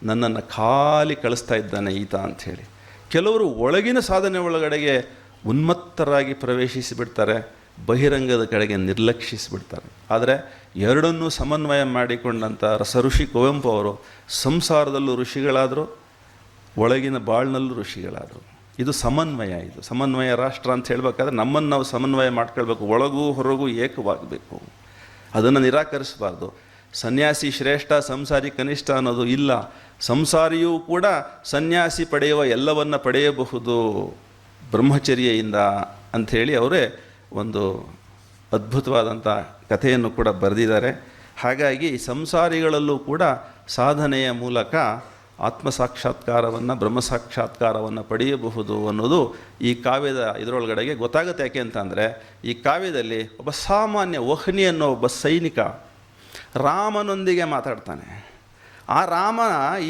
ನನ್ನನ್ನು ಖಾಲಿ ಕಳಿಸ್ತಾ ಇದ್ದಾನೆ ಈತ ಅಂಥೇಳಿ. ಕೆಲವರು ಒಳಗಿನ ಸಾಧನೆ ಒಳಗಡೆಗೆ ಉನ್ಮತ್ತರಾಗಿ ಪ್ರವೇಶಿಸಿಬಿಡ್ತಾರೆ, ಬಹಿರಂಗದ ಕಡೆಗೆ ನಿರ್ಲಕ್ಷಿಸಿಬಿಡ್ತಾರೆ. ಆದರೆ ಎರಡನ್ನೂ ಸಮನ್ವಯ ಮಾಡಿಕೊಂಡಂಥ ರಸಋಷಿ ಕುವೆಂಪು ಅವರು ಸಂಸಾರದಲ್ಲೂ ಋಷಿಗಳಾದರು, ಒಳಗಿನ ಬಾಳ್ನಲ್ಲೂ ಋಷಿಗಳಾದರು. ಇದು ಸಮನ್ವಯ. ಇದು ಸಮನ್ವಯ ರಾಷ್ಟ್ರ ಅಂತ ಹೇಳಬೇಕಾದ್ರೆ ನಮ್ಮನ್ನು ನಾವು ಸಮನ್ವಯ ಮಾಡ್ಕೊಳ್ಬೇಕು, ಒಳಗೂ ಹೊರಗೂ ಏಕವಾಗಬೇಕು, ಅದನ್ನು ನಿರಾಕರಿಸಬಾರ್ದು. ಸನ್ಯಾಸಿ ಶ್ರೇಷ್ಠ, ಸಂಸಾರಿ ಕನಿಷ್ಠ ಅನ್ನೋದು ಇಲ್ಲ. ಸಂಸಾರಿಯೂ ಕೂಡ ಸನ್ಯಾಸಿ ಪಡೆಯುವ ಎಲ್ಲವನ್ನು ಪಡೆಯಬಹುದು ಬ್ರಹ್ಮಚರ್ಯೆಯಿಂದ ಅಂಥೇಳಿ ಅವರೇ ಒಂದು ಅದ್ಭುತವಾದಂಥ ಕಥೆಯನ್ನು ಕೂಡ ಬರೆದಿದ್ದಾರೆ. ಹಾಗಾಗಿ ಸಂಸಾರಿಗಳಲ್ಲೂ ಕೂಡ ಸಾಧನೆಯ ಮೂಲಕ ಆತ್ಮಸಾಕ್ಷಾತ್ಕಾರವನ್ನು, ಬ್ರಹ್ಮಸಾಕ್ಷಾತ್ಕಾರವನ್ನು ಪಡೆಯಬಹುದು ಅನ್ನೋದು ಈ ಕಾವ್ಯದ ಇದರೊಳಗಡೆಗೆ ಗೊತ್ತಾಗುತ್ತೆ. ಯಾಕೆ ಅಂತಂದರೆ ಈ ಕಾವ್ಯದಲ್ಲಿ ಒಬ್ಬ ಸಾಮಾನ್ಯ ವಹ್ನಿ ಅನ್ನೋ ಒಬ್ಬ ಸೈನಿಕ ರಾಮನೊಂದಿಗೆ ಮಾತಾಡ್ತಾನೆ. ಆ ರಾಮ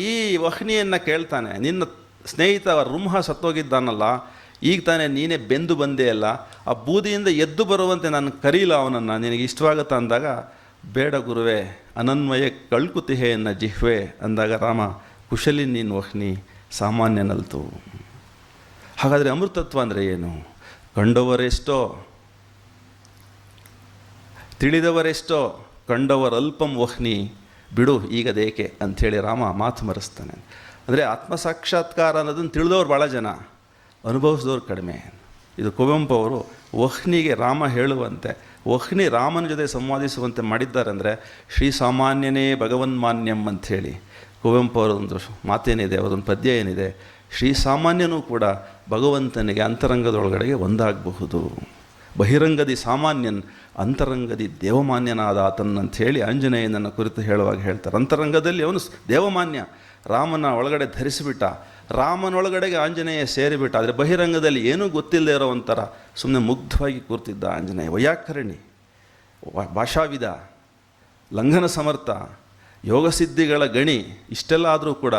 ಈ ವಹ್ನಿಯನ್ನು ಕೇಳ್ತಾನೆ, ನಿನ್ನ ಸ್ನೇಹಿತ ರುಂಹ ಸತ್ತೋಗಿದ್ದಾನಲ್ಲ, ಈಗ ತಾನೇ ನೀನೇ ಬೆಂದು ಬಂದೇ ಅಲ್ಲ, ಆ ಬೂದಿಯಿಂದ ಎದ್ದು ಬರುವಂತೆ ನಾನು ಕರೀಲ ಅವನನ್ನು, ನಿನಗೆ ಇಷ್ಟವಾಗುತ್ತಾ ಅಂದಾಗ, ಬೇಡ ಗುರುವೇ, ಅನನ್ವಯ ಕಳ್ಕುತಿಹೆ ಎನ್ನ ಜಿಹ್ವೆ ಅಂದಾಗ ರಾಮ, ಕುಶಲಿ ನೀನು ವಹ್ನಿ, ಸಾಮಾನ್ಯನಲ್ತು. ಹಾಗಾದರೆ ಅಮೃತತ್ವ ಅಂದರೆ ಏನು? ಕಂಡವರೆಷ್ಟೋ, ತಿಳಿದವರೆಷ್ಟೋ, ಕಂಡವರಲ್ಪಂ ವಹ್ನಿ, ಬಿಡು ಈಗದೇಕೆ ಅಂಥೇಳಿ ರಾಮ ಮಾತು ಮರೆಸ್ತಾನೆ. ಅಂದರೆ ಆತ್ಮಸಾಕ್ಷಾತ್ಕಾರ ಅನ್ನೋದನ್ನು ತಿಳಿದವ್ರು ಭಾಳ ಜನ, ಅನುಭವಿಸಿದವ್ರು ಕಡಿಮೆ. ಇದು ಕುವೆಂಪು ಅವರು ವಹ್ನಿಗೆ ರಾಮ ಹೇಳುವಂತೆ, ವಹ್ನಿ ರಾಮನ ಜೊತೆ ಸಂವಾದಿಸುವಂತೆ ಮಾಡಿದ್ದಾರೆ. ಅಂದರೆ ಶ್ರೀ ಸಾಮಾನ್ಯನೇ ಭಗವನ್ಮಾನ್ಯಂ ಅಂಥೇಳಿ ಕುವೆಂಪು ಅವರೊಂದು ಮಾತೇನಿದೆ, ಅವರೊಂದು ಪದ್ಯ ಏನಿದೆ, ಶ್ರೀ ಸಾಮಾನ್ಯನೂ ಕೂಡ ಭಗವಂತನಿಗೆ ಅಂತರಂಗದೊಳಗಡೆಗೆ ಒಂದಾಗಬಹುದು. ಬಹಿರಂಗದಿ ಸಾಮಾನ್ಯನ್, ಅಂತರಂಗದಿ ದೇವಮಾನ್ಯನಾದ ಆತನಂಥೇಳಿ ಆಂಜನೇಯನನ್ನು ಕುರಿತು ಹೇಳುವಾಗ ಹೇಳ್ತಾರೆ. ಅಂತರಂಗದಲ್ಲಿ ಅವನು ದೇವಮಾನ್ಯ, ರಾಮನ ಒಳಗಡೆ ಧರಿಸಿಬಿಟ್ಟ, ರಾಮನೊಳಗಡೆಗೆ ಆಂಜನೇಯ ಸೇರಿಬಿಟ್ಟ. ಆದರೆ ಬಹಿರಂಗದಲ್ಲಿ ಏನೂ ಗೊತ್ತಿಲ್ಲದೆ ಇರೋ ಒಂಥರ ಸುಮ್ಮನೆ ಮುಗ್ಧವಾಗಿ ಕೂರ್ತಿದ್ದ ಆಂಜನೇಯ. ವೈಯಾಕರಣಿ, ಭಾಷಾವಿದ, ಲಂಘನ ಸಮರ್ಥ, ಯೋಗಸಿದ್ಧಿಗಳ ಗಣಿ, ಇಷ್ಟೆಲ್ಲ ಆದರೂ ಕೂಡ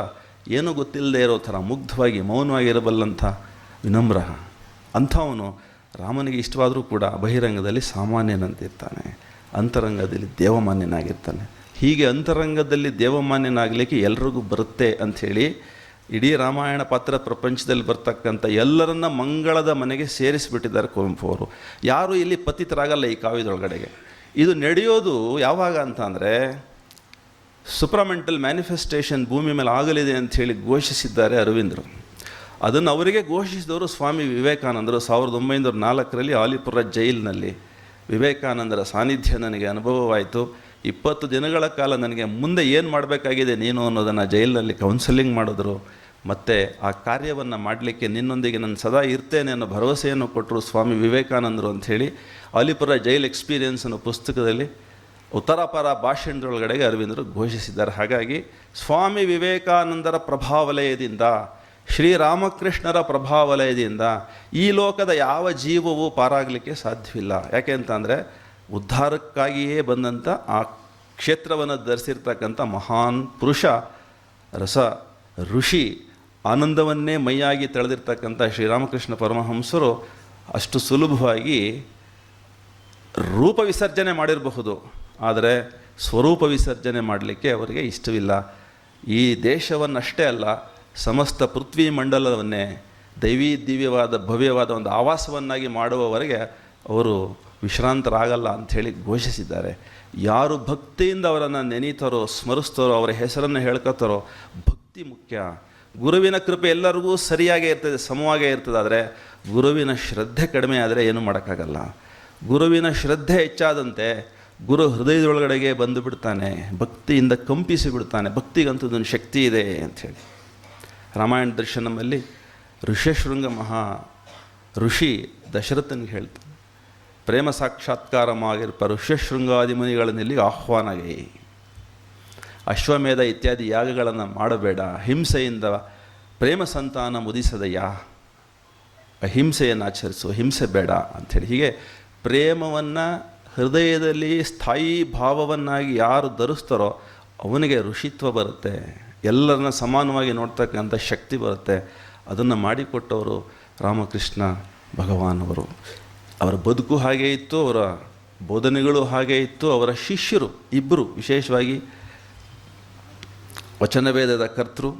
ಏನೂ ಗೊತ್ತಿಲ್ಲದೆ ಇರೋ ಥರ ಮುಗ್ಧವಾಗಿ ಮೌನವಾಗಿರಬಲ್ಲಂಥ ವಿನಮ್ರ ಅಂಥವನು ರಾಮನಿಗೆ ಇಷ್ಟವಾದರೂ ಕೂಡ ಬಹಿರಂಗದಲ್ಲಿ ಸಾಮಾನ್ಯನಂತಿರ್ತಾನೆ, ಅಂತರಂಗದಲ್ಲಿ ದೇವಮಾನ್ಯನಾಗಿರ್ತಾನೆ. ಹೀಗೆ ಅಂತರಂಗದಲ್ಲಿ ದೇವಮಾನ್ಯನಾಗಲಿಕ್ಕೆ ಎಲ್ರಿಗೂ ಬರುತ್ತೆ ಅಂಥೇಳಿ ಇಡೀ ರಾಮಾಯಣ ಪಾತ್ರ ಪ್ರಪಂಚದಲ್ಲಿ ಬರ್ತಕ್ಕಂಥ ಎಲ್ಲರನ್ನ ಮಂಗಳದ ಮನೆಗೆ ಸೇರಿಸಿಬಿಟ್ಟಿದ್ದಾರೆ ಕುವೆಂಪು ಅವರು. ಯಾರೂ ಇಲ್ಲಿ ಪತಿತರಾಗಲ್ಲ ಈ ಕಾವ್ಯದೊಳಗಡೆಗೆ. ಇದು ನಡೆಯೋದು ಯಾವಾಗ ಅಂತ ಅಂದರೆ, ಸುಪ್ರಮೆಂಟಲ್ ಮ್ಯಾನಿಫೆಸ್ಟೇಷನ್ ಭೂಮಿ ಮೇಲೆ ಆಗಲಿದೆ ಅಂಥೇಳಿ ಘೋಷಿಸಿದ್ದಾರೆ ಅರವಿಂದರು. ಅದನ್ನು ಅವರಿಗೆ ಘೋಷಿಸಿದವರು ಸ್ವಾಮಿ ವಿವೇಕಾನಂದರು. 1904 ಆಲಿಪುರ ಜೈಲಿನಲ್ಲಿ ವಿವೇಕಾನಂದರ ಸಾನ್ನಿಧ್ಯ ನನಗೆ ಅನುಭವವಾಯಿತು. 20 ದಿನಗಳ ಕಾಲ ನನಗೆ ಮುಂದೆ ಏನು ಮಾಡಬೇಕಾಗಿದೆ ನೀನು ಅನ್ನೋದನ್ನು ಜೈಲಿನಲ್ಲಿ ಕೌನ್ಸೆಲಿಂಗ್ ಮಾಡಿದ್ರು. ಮತ್ತು ಆ ಕಾರ್ಯವನ್ನು ಮಾಡಲಿಕ್ಕೆ ನಿನ್ನೊಂದಿಗೆ ನಾನು ಸದಾ ಇರ್ತೇನೆ ಅನ್ನೋ ಭರವಸೆಯನ್ನು ಕೊಟ್ಟರು ಸ್ವಾಮಿ ವಿವೇಕಾನಂದರು ಅಂಥೇಳಿ ಆಲಿಪುರ ಜೈಲ್ ಎಕ್ಸ್ಪೀರಿಯನ್ಸ್ ಅನ್ನೋ ಪುಸ್ತಕದಲ್ಲಿ ಉತ್ತರಾಪರ ಭಾಷಣದೊಳಗಡೆಗೆ ಅರವಿಂದರು ಘೋಷಿಸಿದ್ದಾರೆ. ಹಾಗಾಗಿ ಸ್ವಾಮಿ ವಿವೇಕಾನಂದರ ಪ್ರಭಾವಲಯದಿಂದ, ಶ್ರೀರಾಮಕೃಷ್ಣರ ಪ್ರಭಾವಲಯದಿಂದ ಈ ಲೋಕದ ಯಾವ ಜೀವವೂ ಪಾರಾಗಲಿಕ್ಕೆ ಸಾಧ್ಯವಿಲ್ಲ. ಯಾಕೆ ಅಂತಂದರೆ ಉದ್ಧಾರಕ್ಕಾಗಿಯೇ ಬಂದಂಥ ಆ ಕ್ಷೇತ್ರವನ್ನು ಧರಿಸಿರ್ತಕ್ಕಂಥ ಮಹಾನ್ ಪುರುಷ, ರಸ ಋಷಿ, ಆನಂದವನ್ನೇ ಮೈಯಾಗಿ ತಳೆದಿರ್ತಕ್ಕಂಥ ಶ್ರೀರಾಮಕೃಷ್ಣ ಪರಮಹಂಸರು ಅಷ್ಟು ಸುಲಭವಾಗಿ ರೂಪ ವಿಸರ್ಜನೆ ಮಾಡಿರಬಹುದು, ಆದರೆ ಸ್ವರೂಪ ವಿಸರ್ಜನೆ ಮಾಡಲಿಕ್ಕೆ ಅವರಿಗೆ ಇಷ್ಟವಿಲ್ಲ. ಈ ದೇಶವನ್ನಷ್ಟೇ ಅಲ್ಲ, ಸಮಸ್ತ ಪೃಥ್ವಿ ಮಂಡಲವನ್ನೇ ದೈವೀ ದಿವ್ಯವಾದ ಭವ್ಯವಾದ ಒಂದು ಆವಾಸವನ್ನಾಗಿ ಮಾಡುವವರೆಗೆ ಅವರು ವಿಶ್ರಾಂತರಾಗಲ್ಲ ಅಂಥೇಳಿ ಘೋಷಿಸಿದ್ದಾರೆ. ಯಾರು ಭಕ್ತಿಯಿಂದ ಅವರನ್ನು ನೆನೀತಾರೋ, ಸ್ಮರಿಸ್ತಾರೋ, ಅವರ ಹೆಸರನ್ನು ಹೇಳ್ಕೊತಾರೋ, ಭಕ್ತಿ ಮುಖ್ಯ. ಗುರುವಿನ ಕೃಪೆ ಎಲ್ಲರಿಗೂ ಸರಿಯಾಗೇ ಇರ್ತದೆ, ಸಮವಾಗೇ ಇರ್ತದೆ. ಆದರೆ ಗುರುವಿನ ಶ್ರದ್ಧೆ ಕಡಿಮೆ ಆದರೆ ಏನೂ ಮಾಡೋಕ್ಕಾಗಲ್ಲ. ಗುರುವಿನ ಶ್ರದ್ಧೆ ಹೆಚ್ಚಾದಂತೆ ಗುರು ಹೃದಯದೊಳಗಡೆಗೆ ಬಂದು ಬಿಡ್ತಾನೆ, ಭಕ್ತಿಯಿಂದ ಕಂಪಿಸಿ ಬಿಡ್ತಾನೆ. ಭಕ್ತಿಗಂತದೊಂದು ಶಕ್ತಿ ಇದೆ ಅಂಥೇಳಿ ರಾಮಾಯಣ ದರ್ಶನಮಲ್ಲಿ ಋಷ್ಯಶೃಂಗ ಮಹಾ ಋಷಿ ದಶರಥನಿಗೆ ಹೇಳ್ತಾನೆ, ಪ್ರೇಮ ಸಾಕ್ಷಾತ್ಕಾರವಾಗಿರ್ಪ ಋಷ್ಯಶೃಂಗಾದಿ ಮುನಿಗಳನ್ನೆಲ್ಲಿ ಆಹ್ವಾನಗೆ, ಅಶ್ವಮೇಧ ಇತ್ಯಾದಿ ಯಾಗಗಳನ್ನು ಮಾಡಬೇಡ, ಹಿಂಸೆಯಿಂದ ಪ್ರೇಮ ಸಂತಾನ ಮುದಿಸದಯ್ಯ ಅಹಿಂಸೆಯನ್ನು ಆಚರಿಸು, ಹಿಂಸೆ ಬೇಡ ಅಂಥೇಳಿ. ಹೀಗೆ ಪ್ರೇಮವನ್ನು ಹೃದಯದಲ್ಲಿ ಸ್ಥಾಯಿ ಭಾವವನ್ನಾಗಿ ಯಾರು ಧರಿಸ್ತಾರೋ ಅವನಿಗೆ ಋಷಿತ್ವ ಬರುತ್ತೆ, ಎಲ್ಲರನ್ನ ಸಮಾನವಾಗಿ ನೋಡ್ತಕ್ಕಂಥ ಶಕ್ತಿ ಬರುತ್ತೆ. ಅದನ್ನು ಮಾಡಿಕೊಟ್ಟವರು ರಾಮಕೃಷ್ಣ ಭಗವಾನ್ ಅವರು. ಅವರ ಬದುಕು ಹಾಗೇ ಇತ್ತು, ಅವರ ಬೋಧನೆಗಳು ಹಾಗೇ ಇತ್ತು. ಅವರ ಶಿಷ್ಯರು ಇಬ್ಬರು ವಿಶೇಷವಾಗಿ ವಚನವೇದದ ಕರ್ತೃ,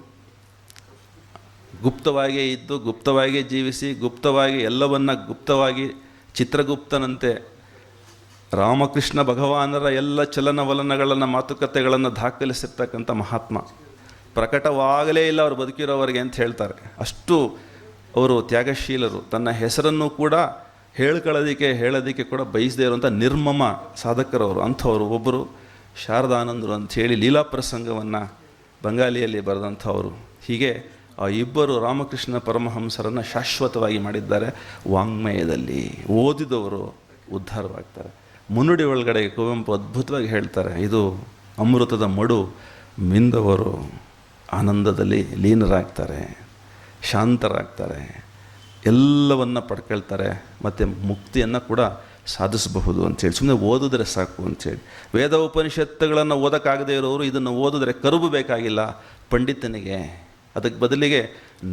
ಗುಪ್ತವಾಗಿಯೇ ಇದ್ದು ಗುಪ್ತವಾಗಿಯೇ ಜೀವಿಸಿ ಗುಪ್ತವಾಗಿ ಎಲ್ಲವನ್ನ ಗುಪ್ತವಾಗಿ ಚಿತ್ರಗುಪ್ತನಂತೆ ರಾಮಕೃಷ್ಣ ಭಗವಾನರ ಎಲ್ಲ ಚಲನವಲನಗಳನ್ನು ಮಾತುಕತೆಗಳನ್ನು ದಾಖಲಿಸಿರ್ತಕ್ಕಂಥ ಮಹಾತ್ಮ. ಪ್ರಕಟವಾಗಲೇ ಇಲ್ಲ ಅವರು ಬದುಕಿರೋವರೆಗೆ ಅಂತ ಹೇಳ್ತಾರೆ. ಅಷ್ಟು ಅವರು ತ್ಯಾಗಶೀಲರು. ತನ್ನ ಹೆಸರನ್ನು ಕೂಡ ಹೇಳೋದಕ್ಕೆ ಕೂಡ ಬಯಸದೇ ಇರುವಂಥ ನಿರ್ಮಮ ಸಾಧಕರವರು. ಅಂಥವರು ಒಬ್ಬರು ಶಾರದಾನಂದರು ಅಂಥೇಳಿ ಲೀಲಾ ಪ್ರಸಂಗವನ್ನು ಬಂಗಾಲಿಯಲ್ಲಿ ಬರೆದಂಥವರು. ಹೀಗೆ ಆ ಇಬ್ಬರು ರಾಮಕೃಷ್ಣ ಪರಮಹಂಸರನ್ನು ಶಾಶ್ವತವಾಗಿ ಮಾಡಿದ್ದಾರೆ ವಾಂಗ್ಮಯದಲ್ಲಿ. ಓದಿದವರು ಉದ್ಧಾರವಾಗ್ತಾರೆ. ಮುನ್ನುಡಿ ಒಳಗಡೆ ಕುವೆಂಪು ಅದ್ಭುತವಾಗಿ ಹೇಳ್ತಾರೆ, ಇದು ಅಮೃತದ ಮಡು, ಮಿಂದವರು ಆನಂದದಲ್ಲಿ ಲೀನರಾಗ್ತಾರೆ, ಶಾಂತರಾಗ್ತಾರೆ, ಎಲ್ಲವನ್ನು ಪಡ್ಕೊಳ್ತಾರೆ, ಮತ್ತು ಮುಕ್ತಿಯನ್ನು ಕೂಡ ಸಾಧಿಸಬಹುದು ಅಂಥೇಳಿ. ಸುಮ್ಮನೆ ಓದಿದ್ರೆ ಸಾಕು ಅಂಥೇಳಿ. ವೇದ ಉಪನಿಷತ್ತುಗಳನ್ನು ಓದೋಕ್ಕಾಗದೇ ಇರೋರು ಇದನ್ನು ಓದಿದ್ರೆ ಕರುಬು ಬೇಕಾಗಿಲ್ಲ ಪಂಡಿತನಿಗೆ. ಅದಕ್ಕೆ ಬದಲಿಗೆ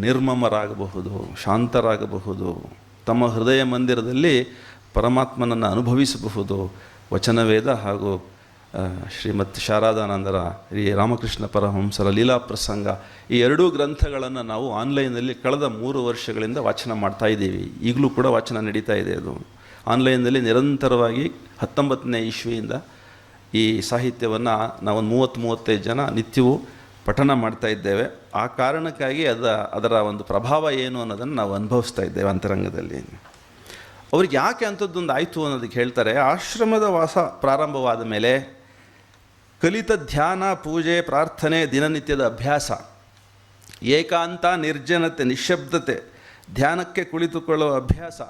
ನಿರ್ಮಮರಾಗಬಹುದು, ಶಾಂತರಾಗಬಹುದು, ತಮ್ಮ ಹೃದಯ ಮಂದಿರದಲ್ಲಿ ಪರಮಾತ್ಮನನ್ನು ಅನುಭವಿಸಬಹುದು. ವಚನವೇದ ಹಾಗೂ ಶ್ರೀಮತ್ ಶಾರದಾನಂದರ ಈ ರಾಮಕೃಷ್ಣ ಪರಮಹಂಸರ ಲೀಲಾ ಪ್ರಸಂಗ, ಈ ಎರಡೂ ಗ್ರಂಥಗಳನ್ನು ನಾವು ಆನ್ಲೈನಲ್ಲಿ ಕಳೆದ 3 ವರ್ಷಗಳಿಂದ ವಾಚನ ಮಾಡ್ತಾ ಇದ್ದೀವಿ. ಈಗಲೂ ಕೂಡ ವಾಚನ ನಡೀತಾ ಇದೆ. ಅದು ಆನ್ಲೈನ್ನಲ್ಲಿ ನಿರಂತರವಾಗಿ 19ನೇ ಇಸ್ವಿಯಿಂದ ಈ ಸಾಹಿತ್ಯವನ್ನು ನಾವು 30-35 ಜನ ನಿತ್ಯವೂ ಪಠನ ಮಾಡ್ತಾ ಇದ್ದೇವೆ. ಆ ಕಾರಣಕ್ಕಾಗಿ ಅದರ ಒಂದು ಪ್ರಭಾವ ಏನು ಅನ್ನೋದನ್ನು ನಾವು ಅನುಭವಿಸ್ತಾ ಇದ್ದೇವೆ ಅಂತರಂಗದಲ್ಲಿ. ಅವ್ರಿಗೆ ಯಾಕೆ ಅಂಥದ್ದೊಂದು ಆಯಿತು ಅನ್ನೋದಕ್ಕೆ ಹೇಳ್ತಾರೆ, ಆಶ್ರಮದ ವಾಸ ಪ್ರಾರಂಭವಾದ ಮೇಲೆ ಕಲಿತ ಧ್ಯಾನ, ಪೂಜೆ, ಪ್ರಾರ್ಥನೆ, ದಿನನಿತ್ಯದ ಅಭ್ಯಾಸ, ಏಕಾಂತ, ನಿರ್ಜನತೆ, ನಿಶ್ಶಬ್ದತೆ, ಧ್ಯಾನಕ್ಕೆ ಕುಳಿತುಕೊಳ್ಳುವ ಅಭ್ಯಾಸ,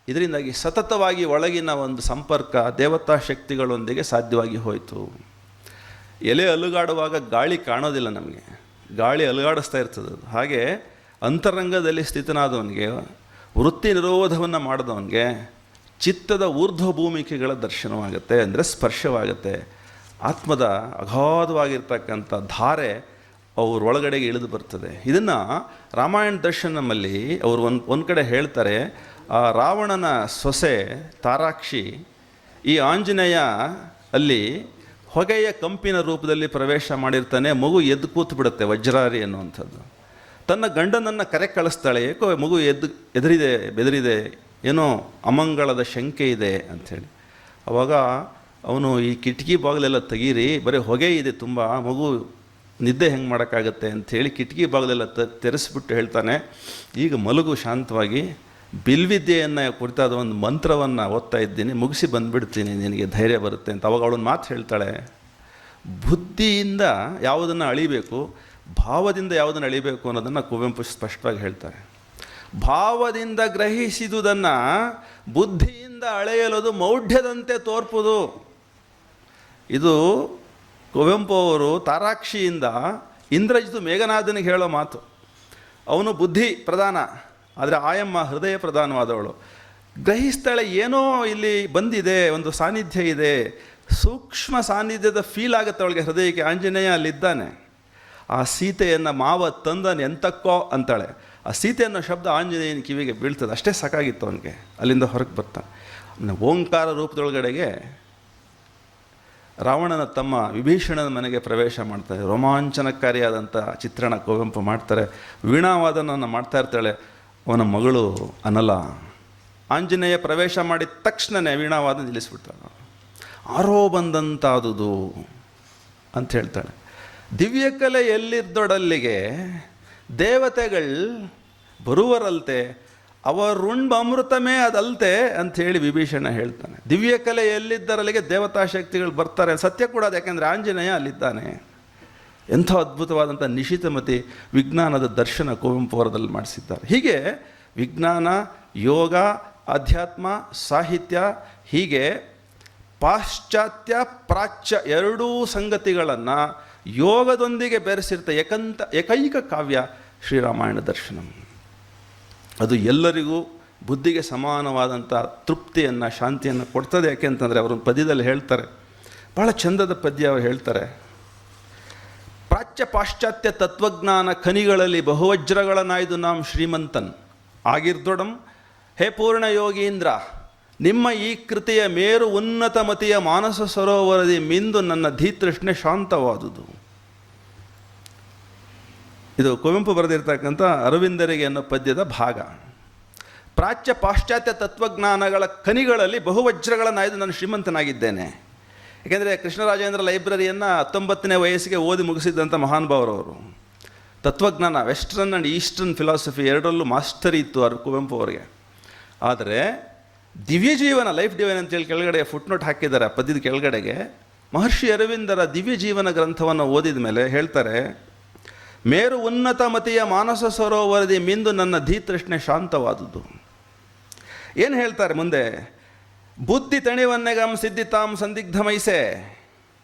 ಇದರಿಂದಾಗಿ ಸತತವಾಗಿ ಒಳಗಿನ ಒಂದು ಸಂಪರ್ಕ ದೇವತಾ ಶಕ್ತಿಗಳೊಂದಿಗೆ ಸಾಧ್ಯವಾಗಿ ಹೋಯಿತು. ಎಲೆ ಅಲುಗಾಡುವಾಗ ಗಾಳಿ ಕಾಣೋದಿಲ್ಲ ನಮಗೆ, ಗಾಳಿ ಅಲುಗಾಡಿಸ್ತಾ ಇರ್ತದೆ. ಹಾಗೆ ಅಂತರಂಗದಲ್ಲಿ ಸ್ಥಿತನಾದವನಿಗೆ, ವೃತ್ತಿ ನಿರೋಧವನ್ನು ಮಾಡಿದವನಿಗೆ ಚಿತ್ತದ ಊರ್ಧ್ವ ಭೂಮಿಕೆಗಳ ದರ್ಶನವಾಗುತ್ತೆ, ಅಂದರೆ ಸ್ಪರ್ಶವಾಗುತ್ತೆ. ಆತ್ಮದ ಅಗಾಧವಾಗಿರ್ತಕ್ಕಂಥ ಧಾರೆ ಅವ್ರೊಳಗಡೆಗೆ ಇಳಿದು ಬರ್ತದೆ. ಇದನ್ನು ರಾಮಾಯಣ ದರ್ಶನಮಲ್ಲಿ ಅವರು ಒಂದು ಕಡೆ ಹೇಳ್ತಾರೆ, ಆ ರಾವಣನ ಸೊಸೆ ತಾರಾಕ್ಷಿ ಈ ಆಂಜನೇಯ ಅಲ್ಲಿ ಹೊಗೆಯ ಕಂಪಿನ ರೂಪದಲ್ಲಿ ಪ್ರವೇಶ ಮಾಡಿರ್ತಾನೆ. ಮಗು ಎದ್ದು ಕೂತು ಬಿಡುತ್ತೆ, ವಜ್ರಾರಿ ಅನ್ನುವಂಥದ್ದು. ತನ್ನ ಗಂಡನನ್ನು ಕರೆ ಕಳಿಸ್ತಾಳೆ, ಏಕೋ ಮಗು ಬೆದರಿದೆ, ಏನೋ ಅಮಂಗಳದ ಶಂಕೆ ಇದೆ ಅಂಥೇಳಿ. ಆವಾಗ ಅವನು ಈ ಕಿಟಕಿ ಬಾಗಿಲೆಲ್ಲ ತೆಗೀರಿ, ಬರೀ ಹೊಗೆ ಇದೆ ತುಂಬ, ಮಗು ನಿದ್ದೆ ಹೆಂಗೆ ಮಾಡೋಕ್ಕಾಗತ್ತೆ ಅಂಥೇಳಿ ಕಿಟಕಿ ಬಾಗಿಲೆಲ್ಲ ತೆರೆಸ್ಬಿಟ್ಟು ಹೇಳ್ತಾನೆ, ಈಗ ಮಲಗು ಶಾಂತವಾಗಿ, ಬಿಲ್ವಿದ್ಯೆಯನ್ನು ಕುರಿತಾದ ಒಂದು ಮಂತ್ರವನ್ನು ಓದ್ತಾ ಇದ್ದೀನಿ, ಮುಗಿಸಿ ಬಂದುಬಿಡ್ತೀನಿ, ನಿನಗೆ ಧೈರ್ಯ ಬರುತ್ತೆ ಅಂತ. ಅವಾಗ ಅವಳೊಂದು ಮಾತು ಹೇಳ್ತಾಳೆ, ಬುದ್ಧಿಯಿಂದ ಯಾವುದನ್ನು ಅಳಿಬೇಕು, ಭಾವದಿಂದ ಯಾವುದನ್ನು ಅಳಿಬೇಕು ಅನ್ನೋದನ್ನು ಕುವೆಂಪು ಸ್ಪಷ್ಟವಾಗಿ ಹೇಳ್ತಾರೆ. ಭಾವದಿಂದ ಗ್ರಹಿಸಿದುದನ್ನು ಬುದ್ಧಿಯಿಂದ ಅಳೆಯಲದು ಮೌಢ್ಯದಂತೆ ತೋರ್ಪುದು. ಇದು ಕುವೆಂಪು ಅವರು ತಾರಾಕ್ಷಿಯಿಂದ ಇಂದ್ರಜಿತು ಮೇಘನಾಥನಿಗೆ ಹೇಳೋ ಮಾತು. ಅವನು ಬುದ್ಧಿ ಪ್ರಧಾನ, ಆದರೆ ಆಯಮ್ಮ ಹೃದಯ ಪ್ರಧಾನವಾದವಳು. ಗ್ರಹಿಸ್ತಾಳೆ, ಏನೋ ಇಲ್ಲಿ ಬಂದಿದೆ, ಒಂದು ಸಾನ್ನಿಧ್ಯ ಇದೆ, ಸೂಕ್ಷ್ಮ ಸಾನ್ನಿಧ್ಯದ ಫೀಲ್ ಆಗುತ್ತೆ ಅವಳಿಗೆ ಹೃದಯಕ್ಕೆ. ಆಂಜನೇಯ ಅಲ್ಲಿದ್ದಾನೆ, ಆ ಸೀತೆಯನ್ನು ಮಾವ ತಂದನು ಎಂತಕ್ಕೋ ಅಂತಾಳೆ. ಆ ಸೀತೆ ಅನ್ನೋ ಶಬ್ದ ಆಂಜನೇಯನ ಕಿವಿಗೆ ಬೀಳ್ತದೆ, ಅಷ್ಟೇ ಸಾಕಾಗಿತ್ತು ಅವನಿಗೆ. ಅಲ್ಲಿಂದ ಹೊರಗೆ ಬರ್ತಾನೆ. ಓಂಕಾರ ರೂಪದೊಳಗಡೆಗೆ ರಾವಣನ ತಮ್ಮ ವಿಭೀಷಣನ ಮನೆಗೆ ಪ್ರವೇಶ ಮಾಡ್ತಾರೆ. ರೋಮಾಂಚನಕಾರಿಯಾದಂಥ ಚಿತ್ರಣ ಕುವೆಂಪು ಮಾಡ್ತಾರೆ. ವೀಣಾವಾದನನ್ನು ಮಾಡ್ತಾ ಇರ್ತಾಳೆ ಅವನ ಮಗಳು ಅನಲ. ಆಂಜನೇಯ ಪ್ರವೇಶ ಮಾಡಿದ ತಕ್ಷಣವೇ ವೀಣಾವಾದ ನಿಲ್ಲಿಸ್ಬಿಡ್ತಾಳೆ. ಆರೋ ಬಂದಂತಾದುದು ಅಂತ ಹೇಳ್ತಾಳೆ. ದಿವ್ಯಕಲೆ ಎಲ್ಲಿದ್ದೊಡಲ್ಲಿಗೆ ದೇವತೆಗಳು ಬರುವರಲ್ತೆ, ಅವರುಣ್ಬ ಅಮೃತಮೇ ಅದಲ್ತೆ ಅಂಥೇಳಿ ವಿಭೀಷಣ ಹೇಳ್ತಾನೆ. ದಿವ್ಯಕಲೆ ಎಲ್ಲಿದ್ದರಲ್ಲಿಗೆ ದೇವತಾ ಶಕ್ತಿಗಳು ಬರ್ತಾರೆ. ಸತ್ಯ ಕೂಡ ಅದು, ಯಾಕೆಂದರೆ ಆಂಜನೇಯ ಅಲ್ಲಿದ್ದಾನೆ. ಎಂಥ ಅದ್ಭುತವಾದಂಥ ನಿಶಿತಮತಿ ವಿಜ್ಞಾನದ ದರ್ಶನ ಕುವೆಂಪು ಅವರದಲ್ಲಿ ಮಾಡಿಸಿದ್ದಾರೆ. ಹೀಗೆ ವಿಜ್ಞಾನ, ಯೋಗ, ಅಧ್ಯಾತ್ಮ, ಸಾಹಿತ್ಯ, ಹೀಗೆ ಪಾಶ್ಚಾತ್ಯ ಪ್ರಾಚ್ಯ ಎರಡೂ ಸಂಗತಿಗಳನ್ನು ಯೋಗದೊಂದಿಗೆ ಬೆರೆಸಿರ್ತ ಏಕೈಕ ಕಾವ್ಯ ಶ್ರೀರಾಮಾಯಣ ದರ್ಶನಂ. ಅದು ಎಲ್ಲರಿಗೂ ಬುದ್ಧಿಗೆ ಸಮಾನವಾದಂಥ ತೃಪ್ತಿಯನ್ನು, ಶಾಂತಿಯನ್ನು ಕೊಡ್ತದೆ. ಯಾಕೆ ಅಂತಂದರೆ ಅವರು ಪದ್ಯದಲ್ಲಿ ಹೇಳ್ತಾರೆ, ಭಾಳ ಚಂದದ ಪದ್ಯ ಅವರು ಹೇಳ್ತಾರೆ. ಪ್ರಾಚ್ಯ ಪಾಶ್ಚಾತ್ಯ ತತ್ವಜ್ಞಾನ ಖನಿಗಳಲ್ಲಿ ಬಹುವಜ್ರಗಳನಾಯ್ದು ನಾಂ ಶ್ರೀಮಂತನ್ ಆಗಿರ್ದೊಡಂ ಹೇ ಪೂರ್ಣ ಯೋಗೀಂದ್ರ, ನಿಮ್ಮ ಈ ಕೃತಿಯ ಮೇರು ಉನ್ನತ ಮತಿಯ ಮಾನಸ ಸರೋವರದಿ ಮಿಂದು ನನ್ನ ಧೀತೃಷ್ಣೆ ಶಾಂತವಾದುದು. ಇದು ಕುವೆಂಪು ಬರೆದಿರ್ತಕ್ಕಂಥ ಅರವಿಂದರಿಗೆ ಅನ್ನೋ ಪದ್ಯದ ಭಾಗ. ಪ್ರಾಚ್ಯ ಪಾಶ್ಚಾತ್ಯ ತತ್ವಜ್ಞಾನಗಳ ಖನಿಗಳಲ್ಲಿ ಬಹುವಜ್ರಗಳನ್ನಾಯ್ದು ನಾನು ಶ್ರೀಮಂತನಾಗಿದ್ದೇನೆ. ಏಕೆಂದರೆ ಕೃಷ್ಣರಾಜೇಂದ್ರ ಲೈಬ್ರರಿಯನ್ನು 19ನೇ ವಯಸ್ಸಿಗೆ ಓದಿ ಮುಗಿಸಿದ್ದಂಥ ಮಹಾನುಭಾವರವರು. ತತ್ವಜ್ಞಾನ, ವೆಸ್ಟರ್ನ್ ಆ್ಯಂಡ್ ಈಸ್ಟರ್ನ್ ಫಿಲಾಸಫಿ ಎರಡರಲ್ಲೂ ಮಾಸ್ಟರಿ ಇತ್ತು ಕುವೆಂಪು ಅವರಿಗೆ. ಆದರೆ ದಿವ್ಯ ಜೀವನ, ಲೈಫ್ ಡಿವೈನ್ ಅಂತೇಳಿ ಕೆಳಗಡೆ ಫುಟ್ನೋಟ್ ಹಾಕಿದ್ದಾರೆ ಆ ಪದ್ಯದ ಕೆಳಗಡೆಗೆ. ಮಹರ್ಷಿ ಅರವಿಂದರ ದಿವ್ಯ ಜೀವನ ಗ್ರಂಥವನ್ನು ಓದಿದ ಮೇಲೆ ಹೇಳ್ತಾರೆ, ಮೇರು ಉನ್ನತ ಮತಿಯ ಮಾನಸ ಸರೋವರದಿ ಮಿಂದು ನನ್ನ ಧೀತೃಷ್ಣೆ ಶಾಂತವಾದುದು. ಏನು ಹೇಳ್ತಾರೆ ಮುಂದೆ? ಬುದ್ಧಿ ತಣಿವನ್ನೆಗಂ ಸಿದ್ಧಿತಾಂ ಸಂದಿಗ್ಧಮೈಸೆ,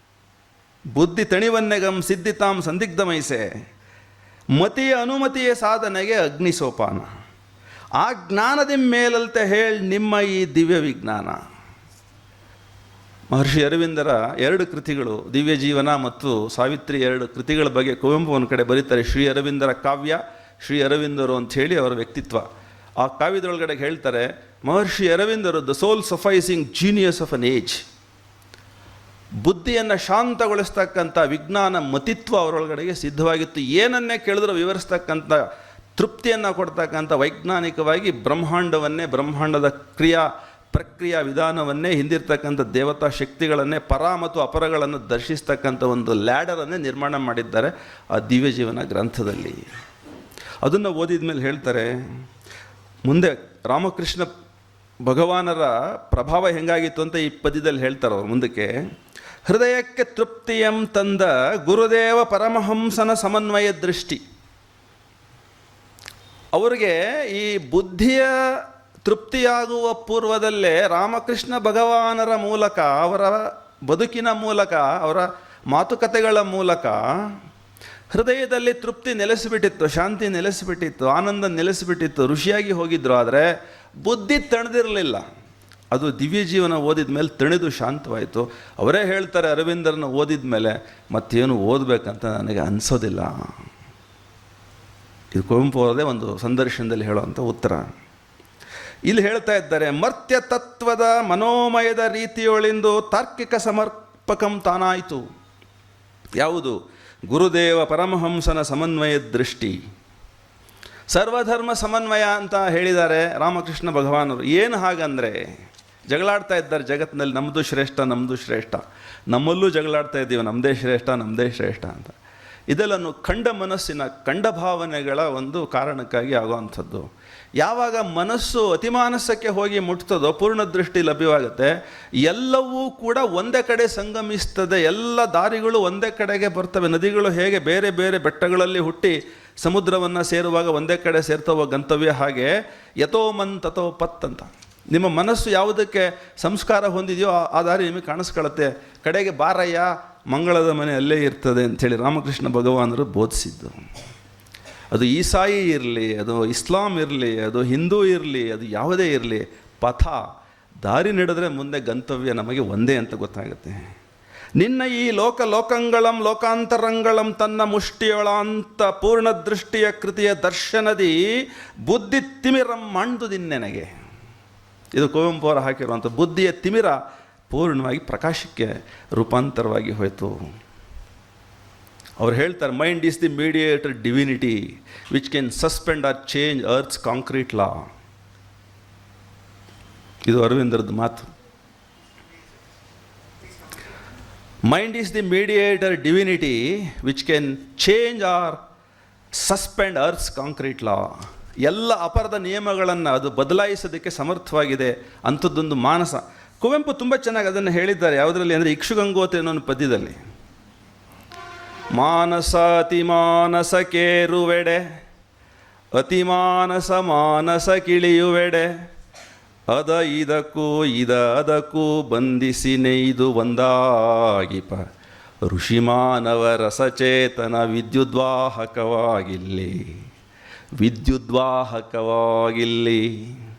ಬುದ್ಧಿ ತಣಿವನ್ನೆಗಂ ಸಿದ್ಧಿತಾಂ ಸಂದಿಗ್ಧಮೈಸೆ, ಮತಿಯ ಅನುಮತಿಯ ಸಾಧನೆಗೆ ಅಗ್ನಿ ಸೋಪಾನ, ಆ ಜ್ಞಾನದ ಮೇಲಂತೆ ಹೇಳಿ ನಿಮ್ಮ ಈ ದಿವ್ಯ ವಿಜ್ಞಾನ. ಮಹರ್ಷಿ ಅರವಿಂದರ 2 ಕೃತಿಗಳು, ದಿವ್ಯ ಜೀವನ ಮತ್ತು ಸಾವಿತ್ರಿ, 2 ಕೃತಿಗಳ ಬಗ್ಗೆ ಕುವೆಂಪು ಒಂದು ಕಡೆ ಬರೀತಾರೆ. ಶ್ರೀ ಅರವಿಂದರ ಕಾವ್ಯ, ಶ್ರೀ ಅರವಿಂದರು ಅಂಥೇಳಿ ಅವರ ವ್ಯಕ್ತಿತ್ವ. ಆ ಕಾವ್ಯದೊಳಗಡೆ ಹೇಳ್ತಾರೆ, ಮಹರ್ಷಿ ಅರವಿಂದರು the soul sufficing genius of an age. ಬುದ್ಧಿಯನ್ನು ಶಾಂತಗೊಳಿಸ್ತಕ್ಕಂಥ ವಿಜ್ಞಾನ ಮತಿತ್ವ ಅವರೊಳಗಡೆಗೆ ಸಿದ್ಧವಾಗಿತ್ತು. ಏನನ್ನೇ ಕೇಳಿದ್ರು ವಿವರಿಸ್ತಕ್ಕಂಥ, ತೃಪ್ತಿಯನ್ನು ಕೊಡ್ತಕ್ಕಂಥ ವೈಜ್ಞಾನಿಕವಾಗಿ ಬ್ರಹ್ಮಾಂಡವನ್ನೇ, ಬ್ರಹ್ಮಾಂಡದ ಪ್ರಕ್ರಿಯಾ ವಿಧಾನವನ್ನೇ, ಹಿಂದಿರ್ತಕ್ಕಂಥ ದೇವತಾ ಶಕ್ತಿಗಳನ್ನೇ, ಪರ ಮತ್ತು ಅಪರಗಳನ್ನು ದರ್ಶಿಸ್ತಕ್ಕಂಥ ಒಂದು ಲ್ಯಾಡರನ್ನೇ ನಿರ್ಮಾಣ ಮಾಡಿದ್ದಾರೆ ಆ ದಿವ್ಯ ಜೀವನ ಗ್ರಂಥದಲ್ಲಿ. ಅದನ್ನು ಓದಿದ ಮೇಲೆ ಹೇಳ್ತಾರೆ, ಮುಂದೆ ರಾಮಕೃಷ್ಣ ಭಗವಾನರ ಪ್ರಭಾವ ಹೆಂಗಾಗಿತ್ತು ಅಂತ ಈ ಪದ್ಯದಲ್ಲಿ ಹೇಳ್ತಾರೆ ಅವರು ಮುಂದಕ್ಕೆ. ಹೃದಯಕ್ಕೆ ತೃಪ್ತಿಯಂ ತಂದ ಗುರುದೇವ ಪರಮಹಂಸನ ಸಮನ್ವಯ ದೃಷ್ಟಿ. ಅವರಿಗೆ ಈ ಬುದ್ಧಿಯ ತೃಪ್ತಿಯಾಗುವ ಪೂರ್ವದಲ್ಲೇ ರಾಮಕೃಷ್ಣ ಭಗವಾನರ ಮೂಲಕ, ಅವರ ಬದುಕಿನ ಮೂಲಕ, ಅವರ ಮಾತುಕತೆಗಳ ಮೂಲಕ ಹೃದಯದಲ್ಲಿ ತೃಪ್ತಿ ನೆಲೆಸಿಬಿಟ್ಟಿತ್ತು, ಶಾಂತಿ ನೆಲೆಸಿಬಿಟ್ಟಿತ್ತು, ಆನಂದ ನೆಲೆಸಿಬಿಟ್ಟಿತ್ತು. ಋಷಿಯಾಗಿ ಹೋಗಿದ್ರು, ಆದರೆ ಬುದ್ಧಿ ತಣದಿರಲಿಲ್ಲ. ಅದು ದಿವ್ಯ ಜೀವನ ಓದಿದ ಮೇಲೆ ತಣಿದು ಶಾಂತವಾಯಿತು. ಅವರೇ ಹೇಳ್ತಾರೆ, ಅರವಿಂದರನ್ನು ಓದಿದ ಮೇಲೆ ಮತ್ತೇನು ಓದಬೇಕಂತ ನನಗೆ ಅನಿಸೋದಿಲ್ಲ. ಇದು ಕುವೆಂಪು ಅವರದೇ ಒಂದು ಸಂದರ್ಶನದಲ್ಲಿ ಹೇಳುವಂಥ ಉತ್ತರ. ಇಲ್ಲಿ ಹೇಳ್ತಾ ಇದ್ದಾರೆ, ಮರ್ತ್ಯ ತತ್ವದ ಮನೋಮಯದ ರೀತಿಯೊಳಿಂದು ತಾರ್ಕಿಕ ಸಮರ್ಪಕಂ ತಾನಾಯಿತು. ಯಾವುದು? ಗುರುದೇವ ಪರಮಹಂಸನ ಸಮನ್ವಯ ದೃಷ್ಟಿ. ಸರ್ವಧರ್ಮ ಸಮನ್ವಯ ಅಂತ ಹೇಳಿದ್ದಾರೆ ರಾಮಕೃಷ್ಣ ಭಗವಾನರು. ಏನು ಹಾಗಂದರೆ, ಜಗಳಾಡ್ತಾ ಇದ್ದಾರೆ ಜಗತ್ತಿನಲ್ಲಿ, ನಮ್ಮದು ಶ್ರೇಷ್ಠ, ನಮ್ಮದು ಶ್ರೇಷ್ಠ, ನಮ್ಮಲ್ಲೂ ಜಗಳಾಡ್ತಾ ಇದ್ದೀವಿ, ನಮ್ಮದೇ ಶ್ರೇಷ್ಠ, ನಮ್ಮದೇ ಶ್ರೇಷ್ಠ ಅಂತ. ಇದೆಲ್ಲನು ಕಂಡ ಮನಸ್ಸಿನ, ಕಂಡ ಭಾವನೆಗಳ ಒಂದು ಕಾರಣಕ್ಕಾಗಿ ಆಗುವಂಥದ್ದು. ಯಾವಾಗ ಮನಸ್ಸು ಅತಿಮಾನಸಕ್ಕೆ ಹೋಗಿ ಮುಟ್ತದೋ ಪೂರ್ಣ ದೃಷ್ಟಿ ಲಭ್ಯವಾಗುತ್ತೆ. ಎಲ್ಲವೂ ಕೂಡ ಒಂದೇ ಕಡೆ ಸಂಗಮಿಸ್ತದೆ, ಎಲ್ಲ ದಾರಿಗಳು ಒಂದೇ ಕಡೆಗೆ ಬರ್ತವೆ. ನದಿಗಳು ಹೇಗೆ ಬೇರೆ ಬೇರೆ ಬೆಟ್ಟಗಳಲ್ಲಿ ಹುಟ್ಟಿ ಸಮುದ್ರವನ್ನು ಸೇರುವಾಗ ಒಂದೇ ಕಡೆ ಸೇರ್ತವೋ ಗಂತವ್ಯ, ಹಾಗೆ ಯಥೋ ಮನ್ ತಥೋ ಪತ್ ಅಂತ ನಿಮ್ಮ ಮನಸ್ಸು ಯಾವುದಕ್ಕೆ ಸಂಸ್ಕಾರ ಹೊಂದಿದೆಯೋ ಆ ದಾರಿ ನಿಮಗೆ ಕಾಣಿಸ್ಕೊಳ್ಳುತ್ತೆ. ಕಡೆಗೆ ಬಾರಯ್ಯ, ಮಂಗಳದ ಮನೆ ಅಲ್ಲೇ ಇರ್ತದೆ ಅಂಥೇಳಿ ರಾಮಕೃಷ್ಣ ಭಗವಾನರು ಬೋಧಿಸಿದ್ದು. ಅದು ಈಸಾಯಿ ಇರಲಿ, ಅದು ಇಸ್ಲಾಂ ಇರಲಿ, ಅದು ಹಿಂದೂ ಇರಲಿ, ಅದು ಯಾವುದೇ ಇರಲಿ, ಪಥ ದಾರಿ ನಡೆದರೆ ಮುಂದೆ ಗಂತವ್ಯ ನಮಗೆ ಒಂದೇ ಅಂತ ಗೊತ್ತಾಗುತ್ತೆ. ನಿನ್ನ ಈ ಲೋಕಂಗಳಂ ಲೋಕಾಂತರಂಗಳಂ ತನ್ನ ಮುಷ್ಟಿಯೊಳಂತ ಪೂರ್ಣ ದೃಷ್ಟಿಯ ಕೃತಿಯ ದರ್ಶನದಿ ಬುದ್ಧಿ ತಿಮಿರಂ ಮಾಂಡುದಿನ್ನೆನಗೆ. ಇದು ಕುವೆಂಪು ಅವರು ಹಾಕಿರುವಂಥ ಬುದ್ಧಿಯ ತಿಮಿರ ಪೂರ್ಣವಾಗಿ ಪ್ರಕಾಶಕ್ಕೆ ರೂಪಾಂತರವಾಗಿ ಹೋಯಿತು. ಅವ್ರು ಹೇಳ್ತಾರೆ, mind is the mediator divinity which can suspend or change earth's concrete law. ಇದು ಅರವಿಂದರದ್ದು ಮಾತು. Mind is the mediator divinity which can change or suspend earth's concrete law. ಎಲ್ಲ ಅಪರದ ನಿಯಮಗಳನ್ನು ಅದು ಬದಲಾಯಿಸೋದಕ್ಕೆ ಸಮರ್ಥವಾಗಿದೆ ಅಂಥದ್ದೊಂದು ಮಾನಸ. ಕುವೆಂಪು ತುಂಬ ಚೆನ್ನಾಗಿ ಅದನ್ನು ಹೇಳಿದ್ದಾರೆ. ಯಾವುದರಲ್ಲಿ ಅಂದರೆ ಇಕ್ಷುಗಂಗೋತ್ರಿ ಅನ್ನೋ ಒಂದು ಪದ್ಯದಲ್ಲಿ, ಮಾನಸ ಅತಿಮಾನಸ ಕೇರುವೆಡೆ, ಅತಿಮಾನಸ ಮಾನಸ ಕಿಳಿಯುವೆಡೆ, ಅದ ಇದಕ್ಕೂ ಅದಕ್ಕೂ ಬಂಧಿಸಿ ನೆಯ್ದು ಒಂದಾಗಿಪ ಋಷಿಮಾನವ ರಸಚೇತನ ವಿದ್ಯುದ್ವಾಹಕವಾಗಿಲ್ಲಿ.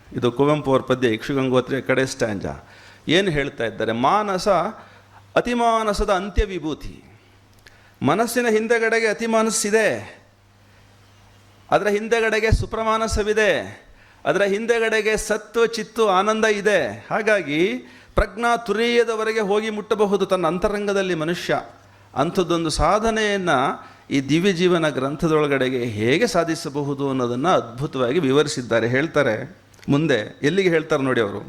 ಇದು ಕುವೆಂಪು ಅವ್ರ ಪದ್ಯ ಇಕ್ಷುಗಂಗೋತ್ರಿಯ ಕಡೆ ಸ್ಟ್ಯಾಂಜ. ಏನು ಹೇಳ್ತಾ ಇದ್ದಾರೆ? ಮಾನಸ ಅತಿಮಾನಸದ ಅಂತ್ಯ ವಿಭೂತಿ. ಮನಸ್ಸಿನ ಹಿಂದೆಗಡೆಗೆ ಅತಿಮಾನಸ್ಸಿದೆ, ಅದರ ಹಿಂದೆಗಡೆಗೆ ಸುಪ್ರಮಾನಸವಿದೆ, ಅದರ ಹಿಂದೆಗಡೆಗೆ ಸತ್ವ ಚಿತ್ತು ಆನಂದ ಇದೆ. ಹಾಗಾಗಿ ಪ್ರಜ್ಞಾ ತುರೀಯದವರೆಗೆ ಹೋಗಿ ಮುಟ್ಟಬಹುದು ತನ್ನ ಅಂತರಂಗದಲ್ಲಿ ಮನುಷ್ಯ. ಅಂಥದ್ದೊಂದು ಸಾಧನೆಯನ್ನು ಈ ದಿವ್ಯ ಜೀವನ ಗ್ರಂಥದೊಳಗಡೆಗೆ ಹೇಗೆ ಸಾಧಿಸಬಹುದು ಅನ್ನೋದನ್ನು ಅದ್ಭುತವಾಗಿ ವಿವರಿಸಿದ್ದಾರೆ. ಹೇಳ್ತಾರೆ ಮುಂದೆ, ಎಲ್ಲಿಗೆ ಹೇಳ್ತಾರೆ ನೋಡಿ ಅವರು.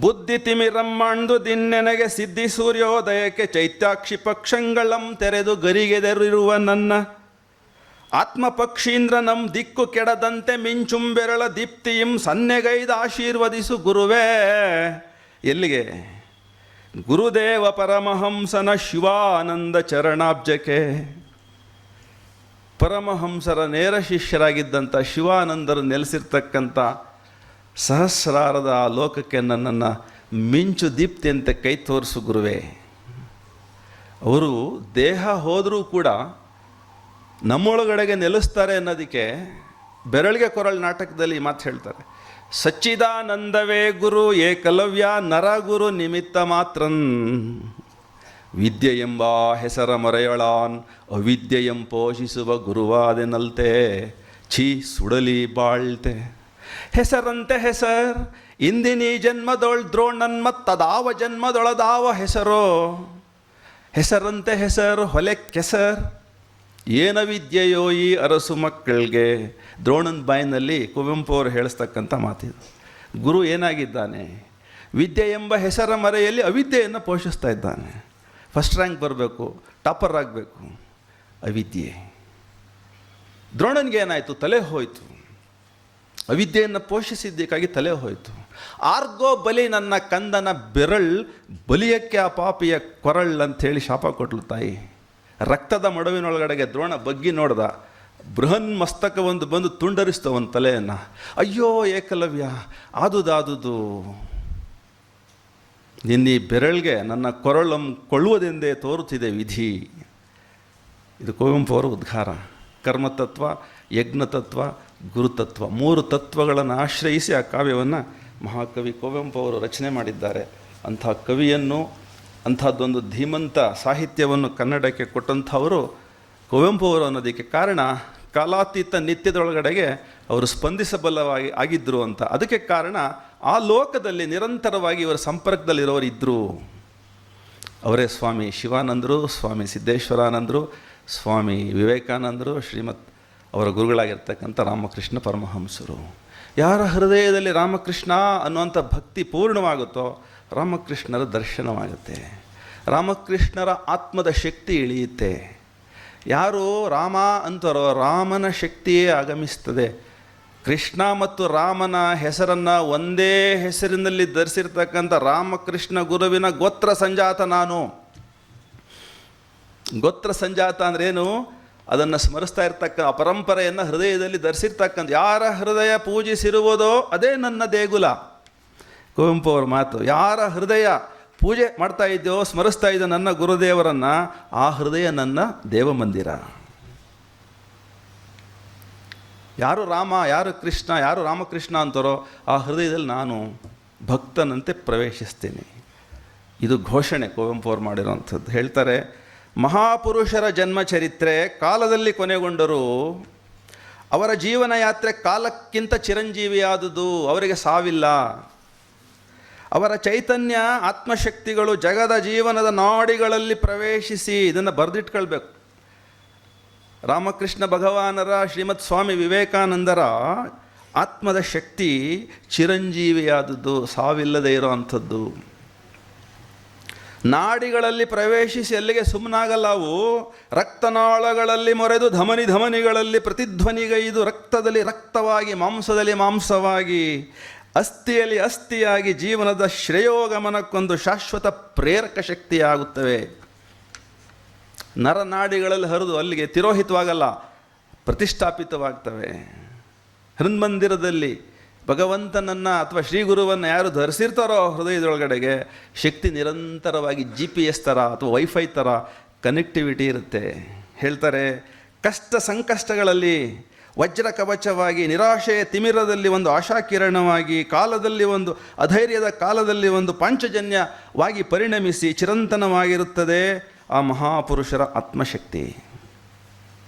ಬುದ್ಧಿ ತಿಮಿರಮ್ಮಂಡು ದಿನ್ನೆನಗೆ ಸಿದ್ಧಿ ಸೂರ್ಯೋದಯಕ್ಕೆ ಚೈತ್ಯಾಕ್ಷಿ ಪಕ್ಷಂಗಳಂ ತೆರೆದು ಗರಿಗೆದರಿರುವ ನನ್ನ ಆತ್ಮ ಪಕ್ಷೀಂದ್ರ ನಮ್ ದಿಕ್ಕು ಕೆಡದಂತೆ ಮಿಂಚುಂಬೆರಳ ದೀಪ್ತಿಯಂ ಸನ್ನೆಗೈದ ಆಶೀರ್ವದಿಸು ಗುರುವೇ. ಎಲ್ಲಿಗೆ? ಗುರುದೇವ ಪರಮಹಂಸನ ಶಿವಾನಂದ ಚರಣಾಬ್ಜಕ್ಕೆ. ಪರಮಹಂಸರ ನೇರ ಶಿಷ್ಯರಾಗಿದ್ದಂಥ ಶಿವಾನಂದರು ನೆಲೆಸಿರ್ತಕ್ಕಂಥ ಸಹಸ್ರಾರದ ಆ ಲೋಕಕ್ಕೆ ನನ್ನನ್ನು ಮಿಂಚು ದೀಪ್ತಿಯಂತೆ ಕೈ ತೋರಿಸು ಗುರುವೇ. ಅವರು ದೇಹ ಹೋದರೂ ಕೂಡ ನಮ್ಮೊಳಗಡೆಗೆ ನೆಲೆಸ್ತಾರೆ ಅನ್ನೋದಕ್ಕೆ ಬೆರಳಿಗೆ ಕೊರಳು ನಾಟಕದಲ್ಲಿ ಮಾತು ಹೇಳ್ತಾರೆ. ಸಚ್ಚಿದಾನಂದವೇ ಗುರು ಏಕಲವ್ಯ ನರಗುರು ನಿಮಿತ್ತ ಮಾತ್ರನ್ ವಿದ್ಯೆ ಎಂಬ ಹೆಸರ ಮೊರೆಯೊಳಾನ್ ಅವಿದ್ಯೆಯಂ ಪೋಷಿಸುವ ಗುರುವಾದೆನಲ್ತೆ ಛೀ ಸುಡಲಿ ಬಾಳ್ತೆ. ಹೆಸರಂತೆ ಹೆಸರ್ ಇಂದಿನೀ ಜನ್ಮದೊಳ್ ದ್ರೋಣನ್ ಮತ್ತದಾವ ಜನ್ಮದೊಳದಾವ ಹೆಸರೋ. ಹೆಸರಂತೆ ಹೆಸರು ಹೊಲೆ ಕೆಸರ್ ಏನ ವಿದ್ಯೆಯೋ ಈ ಅರಸು ಮಕ್ಕಳಿಗೆ. ದ್ರೋಣನ ಬಾಯಿನಲ್ಲಿ ಕುವೆಂಪು ಅವರು ಹೇಳಿಸ್ತಕ್ಕಂಥ ಮಾತಿದು. ಗುರು ಏನಾಗಿದ್ದಾನೆ? ವಿದ್ಯೆ ಎಂಬ ಹೆಸರ ಮರೆಯಲ್ಲಿ ಅವಿದ್ಯೆಯನ್ನು ಪೋಷಿಸ್ತಾ ಇದ್ದಾನೆ. ಫಸ್ಟ್ ರ್ಯಾಂಕ್ ಬರಬೇಕು, ಟಾಪರ್ ಆಗಬೇಕು, ಅವಿದ್ಯೆ. ದ್ರೋಣನಿಗೆ ಏನಾಯಿತು? ತಲೆ ಹೋಯಿತು. ಅವಿದ್ಯೆಯನ್ನು ಪೋಷಿಸಿದ್ದಕ್ಕಾಗಿ ತಲೆ ಹೋಯಿತು. ಆರ್ಗೋ ಬಲಿ ನನ್ನ ಕಂದನ ಬೆರಳ್ ಬಲಿಯಕ್ಕೆ ಆ ಪಾಪಿಯ ಕೊರಳ್ ಅಂಥೇಳಿ ಶಾಪ ಕೊಟ್ಲು ತಾಯಿ. ರಕ್ತದ ಮಡುವಿನೊಳಗಡೆಗೆ ದ್ರೋಣ ಬಗ್ಗಿ ನೋಡ್ದ. ಬೃಹನ್ ಮಸ್ತಕ ಒಂದು ಬಂದು ತುಂಡರಿಸ್ತ ಒಂದು ತಲೆಯನ್ನು. ಅಯ್ಯೋ ಏಕಲವ್ಯ, ಆದುದು ನಿನ್ನೀ ಬೆರಳಿಗೆ ನನ್ನ ಕೊರಳಂ ಕೊಳ್ಳುವುದೆಂದೇ ತೋರುತ್ತಿದೆ ವಿಧಿ. ಇದು ಕುವೆಂಪು ಅವರ ಉದ್ಗಾರ. ಕರ್ಮತತ್ವ, ಯಜ್ಞತತ್ವ, ಗುರುತತ್ವ, 3 ತತ್ವಗಳನ್ನು ಆಶ್ರಯಿಸಿ ಆ ಕಾವ್ಯವನ್ನು ಮಹಾಕವಿ ಕುವೆಂಪು ಅವರು ರಚನೆ ಮಾಡಿದ್ದಾರೆ. ಅಂಥ ಕವಿಯನ್ನು, ಅಂಥದ್ದೊಂದು ಧೀಮಂತ ಸಾಹಿತ್ಯವನ್ನು ಕನ್ನಡಕ್ಕೆ ಕೊಟ್ಟಂಥವರು ಕುವೆಂಪು ಅವರು ಅನ್ನೋದಕ್ಕೆ ಕಾರಣ ಕಾಲಾತೀತ ನಿತ್ಯದೊಳಗಡೆಗೆ ಅವರು ಸ್ಪಂದಿಸಬಲ್ಲವಾಗಿ ಆಗಿದ್ದರು ಅಂತ. ಅದಕ್ಕೆ ಕಾರಣ ಆ ಲೋಕದಲ್ಲಿ ನಿರಂತರವಾಗಿ ಇವರ ಸಂಪರ್ಕದಲ್ಲಿರೋರು ಇದ್ದರು. ಅವರೇ ಸ್ವಾಮಿ ಶಿವಾನಂದರು, ಸ್ವಾಮಿ ಸಿದ್ದೇಶ್ವರಾನಂದರು, ಸ್ವಾಮಿ ವಿವೇಕಾನಂದರು, ಶ್ರೀಮತ್ ಅವರ ಗುರುಗಳಾಗಿರ್ತಕ್ಕಂಥ ರಾಮಕೃಷ್ಣ ಪರಮಹಂಸರು. ಯಾರ ಹೃದಯದಲ್ಲಿ ರಾಮಕೃಷ್ಣ ಅನ್ನುವಂಥ ಭಕ್ತಿ ಪೂರ್ಣವಾಗುತ್ತೋ ರಾಮಕೃಷ್ಣರ ದರ್ಶನವಾಗುತ್ತೆ, ರಾಮಕೃಷ್ಣರ ಆತ್ಮದ ಶಕ್ತಿ ಇಳಿಯುತ್ತೆ. ಯಾರು ರಾಮ ಅಂತಾರೋ ರಾಮನ ಶಕ್ತಿಯೇ ಆಗಮಿಸ್ತದೆ. ಕೃಷ್ಣ ಮತ್ತು ರಾಮನ ಹೆಸರನ್ನು ಒಂದೇ ಹೆಸರಿನಲ್ಲಿ ಧರಿಸಿರ್ತಕ್ಕಂಥ ರಾಮಕೃಷ್ಣ ಗುರುವಿನ ಗೋತ್ರ ಸಂಜಾತ ನಾನು. ಗೋತ್ರ ಸಂಜಾತ ಅಂದ್ರೇನು? ಅದನ್ನು ಸ್ಮರಿಸ್ತಾ ಇರ್ತಕ್ಕ ಆ ಪರಂಪರೆಯನ್ನು ಹೃದಯದಲ್ಲಿ ಧರಿಸಿರ್ತಕ್ಕಂಥ ಯಾರ ಹೃದಯ ಪೂಜಿಸಿರುವುದೋ ಅದೇ ನನ್ನ ದೇಗುಲ. ಕುವೆಂಪು ಅವ್ರ ಮಾತು. ಯಾರ ಹೃದಯ ಪೂಜೆ ಮಾಡ್ತಾ ಇದ್ದೋ, ಸ್ಮರಿಸ್ತಾ ಇದ್ದೋ ನನ್ನ ಗುರುದೇವರನ್ನು, ಆ ಹೃದಯ ನನ್ನ ದೇವಮಂದಿರ. ಯಾರು ರಾಮ, ಯಾರು ಕೃಷ್ಣ, ಯಾರು ರಾಮಕೃಷ್ಣ ಅಂತಾರೋ ಆ ಹೃದಯದಲ್ಲಿ ನಾನು ಭಕ್ತನಂತೆ ಪ್ರವೇಶಿಸ್ತೀನಿ. ಇದು ಘೋಷಣೆ ಕುವೆಂಪು ಅವ್ರು ಮಾಡಿರೋವಂಥದ್ದು. ಹೇಳ್ತಾರೆ, ಮಹಾಪುರುಷರ ಜನ್ಮ ಚರಿತ್ರೆ ಕಾಲದಲ್ಲಿ ಕೊನೆಗೊಂಡರೂ ಅವರ ಜೀವನ ಯಾತ್ರೆ ಕಾಲಕ್ಕಿಂತ ಚಿರಂಜೀವಿಯಾದುದು. ಅವರಿಗೆ ಸಾವಿಲ್ಲ. ಅವರ ಚೈತನ್ಯ ಆತ್ಮಶಕ್ತಿಗಳು ಜಗದ ಜೀವನದ ನಾಡಿಗಳಲ್ಲಿ ಪ್ರವೇಶಿಸಿ, ಇದನ್ನು ಬರೆದಿಟ್ಕೊಳ್ಬೇಕು. ರಾಮಕೃಷ್ಣ ಭಗವಾನರ, ಶ್ರೀಮತ್ ಸ್ವಾಮಿ ವಿವೇಕಾನಂದರ ಆತ್ಮದ ಶಕ್ತಿ ಚಿರಂಜೀವಿಯಾದದ್ದು, ಸಾವಿಲ್ಲದೆ ಇರೋ ಅಂಥದ್ದು. ನಾಡಿಗಳಲ್ಲಿ ಪ್ರವೇಶಿಸಿ ಅಲ್ಲಿಗೆ ಸುಮ್ಮನಾಗಲ್ಲ. ಅವು ರಕ್ತನಾಳಗಳಲ್ಲಿ ಮೊರೆದು ಧಮನಿಗಳಲ್ಲಿ ಪ್ರತಿಧ್ವನಿಗೈದು, ರಕ್ತದಲ್ಲಿ ರಕ್ತವಾಗಿ, ಮಾಂಸದಲ್ಲಿ ಮಾಂಸವಾಗಿ, ಅಸ್ಥಿಯಲ್ಲಿ ಅಸ್ಥಿಯಾಗಿ ಜೀವನದ ಶ್ರೇಯೋಗಮನಕ್ಕೊಂದು ಶಾಶ್ವತ ಪ್ರೇರಕ ಶಕ್ತಿಯಾಗುತ್ತವೆ. ನರನಾಡಿಗಳಲ್ಲಿ ಹರಿದು ಅಲ್ಲಿಗೆ ತಿರೋಹಿತವಾಗಲ್ಲ, ಪ್ರತಿಷ್ಠಾಪಿತವಾಗ್ತವೆ. ಹೃನ್ಮಂದಿರದಲ್ಲಿ ಭಗವಂತನನ್ನು ಅಥವಾ ಶ್ರೀಗುರುವನ್ನು ಯಾರು ಧರಿಸಿರ್ತಾರೋ ಹೃದಯದೊಳಗಡೆಗೆ ಶಕ್ತಿ ನಿರಂತರವಾಗಿ GPS ಥರ ಅಥವಾ ವೈಫೈ ಥರ ಕನೆಕ್ಟಿವಿಟಿ ಇರುತ್ತೆ. ಹೇಳ್ತಾರೆ, ಕಷ್ಟ ಸಂಕಷ್ಟಗಳಲ್ಲಿ ವಜ್ರ ಕವಚವಾಗಿ, ನಿರಾಶೆಯ ತಿಮಿರದಲ್ಲಿ ಒಂದು ಆಶಾಕಿರಣವಾಗಿ, ಕಾಲದಲ್ಲಿ ಒಂದು ಅಧೈರ್ಯದ ಕಾಲದಲ್ಲಿ ಒಂದು ಪಾಂಚಜನ್ಯವಾಗಿ ಪರಿಣಮಿಸಿ ಚಿರಂತನವಾಗಿರುತ್ತದೆ ಆ ಮಹಾಪುರುಷರ ಆತ್ಮಶಕ್ತಿ.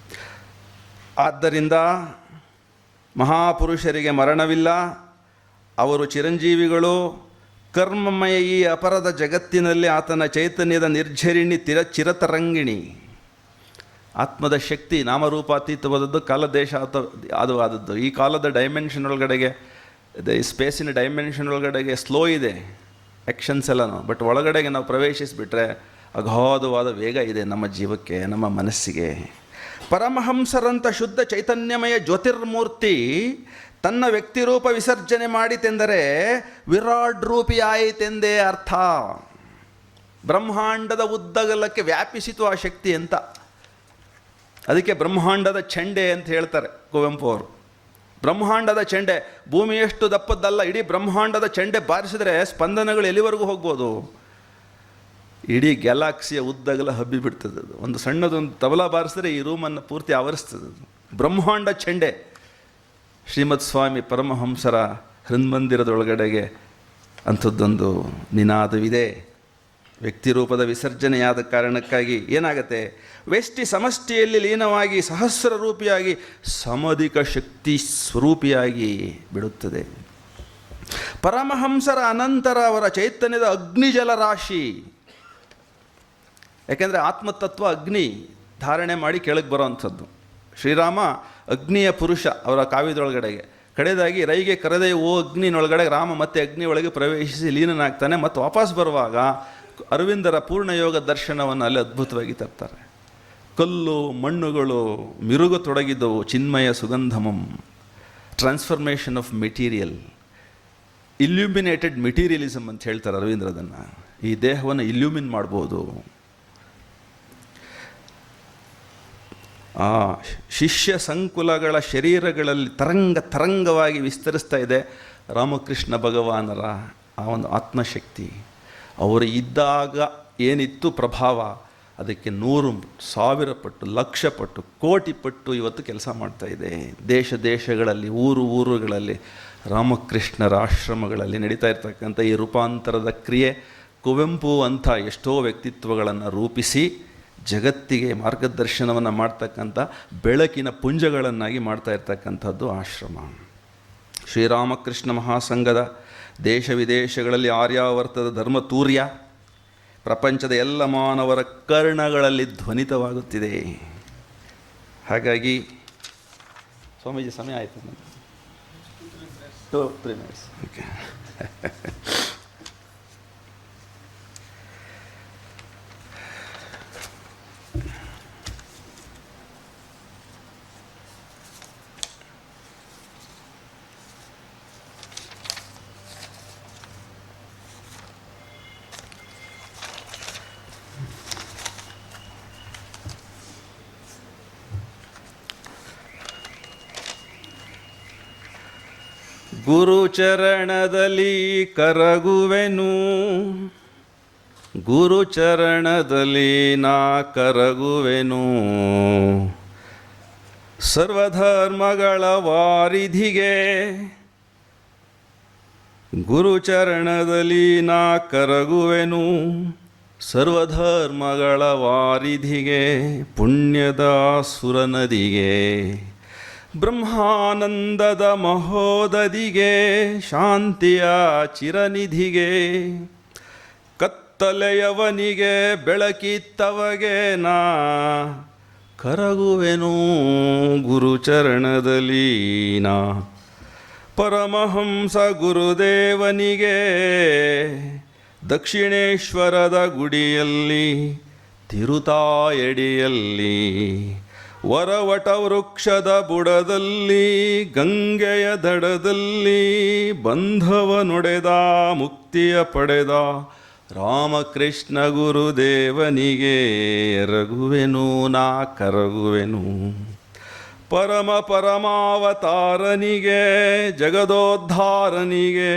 ಆದ್ದರಿಂದ ಮಹಾಪುರುಷರಿಗೆ ಮರಣವಿಲ್ಲ, ಅವರು ಚಿರಂಜೀವಿಗಳು. ಕರ್ಮಮಯ ಈ ಅಪರದ ಜಗತ್ತಿನಲ್ಲಿ ಆತನ ಚೈತನ್ಯದ ನಿರ್ಝರಿಣಿ ಚಿರತರಂಗಿಣಿ. ಆತ್ಮದ ಶಕ್ತಿ ನಾಮರೂಪಾತೀತವಾದದ್ದು, ಕಾಲದೇಶ ಅದು ಆದದ್ದು. ಈ ಕಾಲದ ಡೈಮೆನ್ಷನ್ ಒಳಗಡೆಗೆ, ಸ್ಪೇಸಿನ ಡೈಮೆನ್ಷನ್ ಒಳಗಡೆಗೆ ಸ್ಲೋ ಇದೆ ಆ್ಯಕ್ಷನ್ಸ್ ಎಲ್ಲನೂ, ಬಟ್ ಒಳಗಡೆಗೆ ನಾವು ಪ್ರವೇಶಿಸಿಬಿಟ್ರೆ ಅಗಾಧವಾದ ವೇಗ ಇದೆ ನಮ್ಮ ಜೀವಕ್ಕೆ, ನಮ್ಮ ಮನಸ್ಸಿಗೆ. ಪರಮಹಂಸರಂಥ ಶುದ್ಧ ಚೈತನ್ಯಮಯ ಜ್ಯೋತಿರ್ಮೂರ್ತಿ ತನ್ನ ವ್ಯಕ್ತಿರೂಪ ವಿಸರ್ಜನೆ ಮಾಡಿತೆಂದರೆ ವಿರಾಟ್ ರೂಪಿಯಾಯಿತೆಂದೇ ಅರ್ಥ. ಬ್ರಹ್ಮಾಂಡದ ಉದ್ದಗಲಕ್ಕೆ ವ್ಯಾಪಿಸಿತು ಆ ಶಕ್ತಿ ಅಂತ. ಅದಕ್ಕೆ ಬ್ರಹ್ಮಾಂಡದ ಚೆಂಡೆ ಅಂತ ಹೇಳ್ತಾರೆ ಕುವೆಂಪು ಅವರು. ಬ್ರಹ್ಮಾಂಡದ ಚೆಂಡೆ ಭೂಮಿಯಷ್ಟು ದಪ್ಪದ್ದಲ್ಲ, ಇಡೀ ಬ್ರಹ್ಮಾಂಡದ ಚೆಂಡೆ ಬಾರಿಸಿದ್ರೆ ಸ್ಪಂದನಗಳು ಎಲ್ಲಿವರೆಗೂ ಹೋಗ್ಬೋದು? ಇಡೀ ಗ್ಯಾಲಾಕ್ಸಿಯ ಉದ್ದಗಲ ಹಬ್ಬಿ ಬಿಡ್ತದೆ ಅದು. ಒಂದು ಸಣ್ಣದೊಂದು ತಬಲ ಬಾರಿಸಿದ್ರೆ ಈ ರೂಮನ್ನು ಪೂರ್ತಿ ಆವರಿಸ್ತದೆ ಅದು. ಬ್ರಹ್ಮಾಂಡ ಚೆಂಡೆ ಶ್ರೀಮದ್ ಸ್ವಾಮಿ ಪರಮಹಂಸರ ಹೃನ್ಮಂದಿರದೊಳಗಡೆಗೆ ಅಂಥದ್ದೊಂದು ನಿನಾದವಿದೆ. ವ್ಯಕ್ತಿರೂಪದ ವಿಸರ್ಜನೆಯಾದ ಕಾರಣಕ್ಕಾಗಿ ಏನಾಗುತ್ತೆ? ವ್ಯಷ್ಟಿ ಸಮಷ್ಟಿಯಲ್ಲಿ ಲೀನವಾಗಿ ಸಹಸ್ರ ರೂಪಿಯಾಗಿ ಸಮಧಿಕ ಶಕ್ತಿ ಸ್ವರೂಪಿಯಾಗಿ ಬಿಡುತ್ತದೆ. ಪರಮಹಂಸರ ಅನಂತರ ಅವರ ಚೈತನ್ಯದ ಅಗ್ನಿಜಲ ರಾಶಿ. ಯಾಕೆಂದರೆ ಆತ್ಮತತ್ವ ಅಗ್ನಿ ಧಾರಣೆ ಮಾಡಿ ಕೆಳಗೆ ಬರೋವಂಥದ್ದು. ಶ್ರೀರಾಮ ಅಗ್ನಿಯ ಪುರುಷ ಅವರ ಕಾವ್ಯದೊಳಗಡೆಗೆ. ಕಡೆಯದಾಗಿ ರೈಗೆ ಕರೆದೆ ಓ ಅಗ್ನಿನೊಳಗಡೆ ರಾಮ ಮತ್ತೆ ಅಗ್ನಿ ಒಳಗೆ ಪ್ರವೇಶಿಸಿ ಲೀನನಾಗ್ತಾನೆ. ಮತ್ತು ವಾಪಸ್ ಬರುವಾಗ ಅರವಿಂದರ ಪೂರ್ಣಯೋಗ ದರ್ಶನವನ್ನು ಅಲ್ಲಿ ಅದ್ಭುತವಾಗಿ ತರ್ತಾರೆ. ಕಲ್ಲು ಮಣ್ಣುಗಳು ಮಿರುಗತೊಡಗಿದ್ದವು ಚಿನ್ಮಯ ಸುಗಂಧಮಂ. ಟ್ರಾನ್ಸ್ಫರ್ಮೇಷನ್ ಆಫ್ ಮೆಟೀರಿಯಲ್, ಇಲ್ಯೂಮಿನೇಟೆಡ್ ಮೆಟೀರಿಯಲಿಸಮ್ ಅಂತ ಹೇಳ್ತಾರೆ ಅರವಿಂದ್ರದನ್ನು. ಈ ದೇಹವನ್ನು ಇಲ್ಯೂಮಿನ್ ಮಾಡ್ಬೋದು. ಆ ಶಿಷ್ಯ ಸಂಕುಲಗಳ ಶರೀರಗಳಲ್ಲಿ ತರಂಗವಾಗಿ ವಿಸ್ತರಿಸ್ತಾ ಇದೆ ರಾಮಕೃಷ್ಣ ಭಗವಾನರ ಆ ಒಂದು ಆತ್ಮಶಕ್ತಿ. ಅವರು ಇದ್ದಾಗ ಏನಿತ್ತು ಪ್ರಭಾವ, ಅದಕ್ಕೆ 100,000 ಪಟ್ಟು, 1,00,000 ಪಟ್ಟು, ಕೋಟಿ ಪಟ್ಟು ಇವತ್ತು ಕೆಲಸ ಮಾಡ್ತಾ ಇದೆ. ದೇಶ ದೇಶಗಳಲ್ಲಿ, ಊರುಗಳಲ್ಲಿ, ರಾಮಕೃಷ್ಣರ ಆಶ್ರಮಗಳಲ್ಲಿ ನಡೀತಾ ಇರ್ತಕ್ಕಂಥ ಈ ರೂಪಾಂತರದ ಕ್ರಿಯೆ ಕುವೆಂಪು ಅಂಥ ಎಷ್ಟೋ ವ್ಯಕ್ತಿತ್ವಗಳನ್ನು ರೂಪಿಸಿ ಜಗತ್ತಿಗೆ ಮಾರ್ಗದರ್ಶನವನ್ನು ಮಾಡ್ತಕ್ಕಂಥ ಬೆಳಕಿನ ಪುಂಜಗಳನ್ನಾಗಿ ಮಾಡ್ತಾ ಇರ್ತಕ್ಕಂಥದ್ದು ಆಶ್ರಮ. ಶ್ರೀರಾಮಕೃಷ್ಣ ಮಹಾಸಂಘದ ದೇಶ ವಿದೇಶಗಳಲ್ಲಿ ಆರ್ಯಾವರ್ತದ ಧರ್ಮತೂರ್ಯ ಪ್ರಪಂಚದ ಎಲ್ಲ ಮಾನವರ ಕರ್ಣಗಳಲ್ಲಿ ಧ್ವನಿತವಾಗುತ್ತಿದೆ. ಹಾಗಾಗಿ ಸ್ವಾಮೀಜಿ ಸಮಯ ಆಯಿತು. 2-3 minutes. ಓಕೆ. ಗುರುಚರಣದಲ್ಲಿ ಕರಗುವೆನು, ಗುರುಚರಣದಲ್ಲಿ ನಾ ಕರಗುವೆನು. ಸರ್ವಧರ್ಮಗಳ ವಾರಿಧಿಗೆ ಗುರುಚರಣದಲ್ಲಿ ನಾ ಕರಗುವೆನು. ಸರ್ವಧರ್ಮಗಳ ವಾರಿಧಿಗೆ ಪುಣ್ಯದ ಸುರನದಿಗೆ ಬ್ರಹ್ಮಾನಂದದ ಮಹೋದದಿಗೆ ಶಾಂತಿಯ ಚಿರನಿಧಿಗೆ ಕತ್ತಲೆಯವನಿಗೆ ಬೆಳಕಿತ್ತವಗೆ ನಾ ಕರಗುವೆನು ಗುರುಚರಣದಲ್ಲಿ ನಾ. ಪರಮಹಂಸ ಗುರುದೇವನಿಗೆ ದಕ್ಷಿಣೇಶ್ವರದ ಗುಡಿಯಲ್ಲಿ ತಿರುತಾಯಡಿಯಲ್ಲಿ ವರವಟ ವೃಕ್ಷದ ಬುಡದಲ್ಲಿ ಗಂಗೆಯ ದಡದಲ್ಲಿ ಬಂಧವ ನುಡೆದ ಮುಕ್ತಿಯ ಪಡೆದ ರಾಮಕೃಷ್ಣ ಗುರುದೇವನಿಗೆ ಎರಗುವೆನು ನಾ ಕರಗುವೆನು. ಪರಮಾವತಾರನಿಗೆ ಜಗದೋದ್ಧಾರನಿಗೆ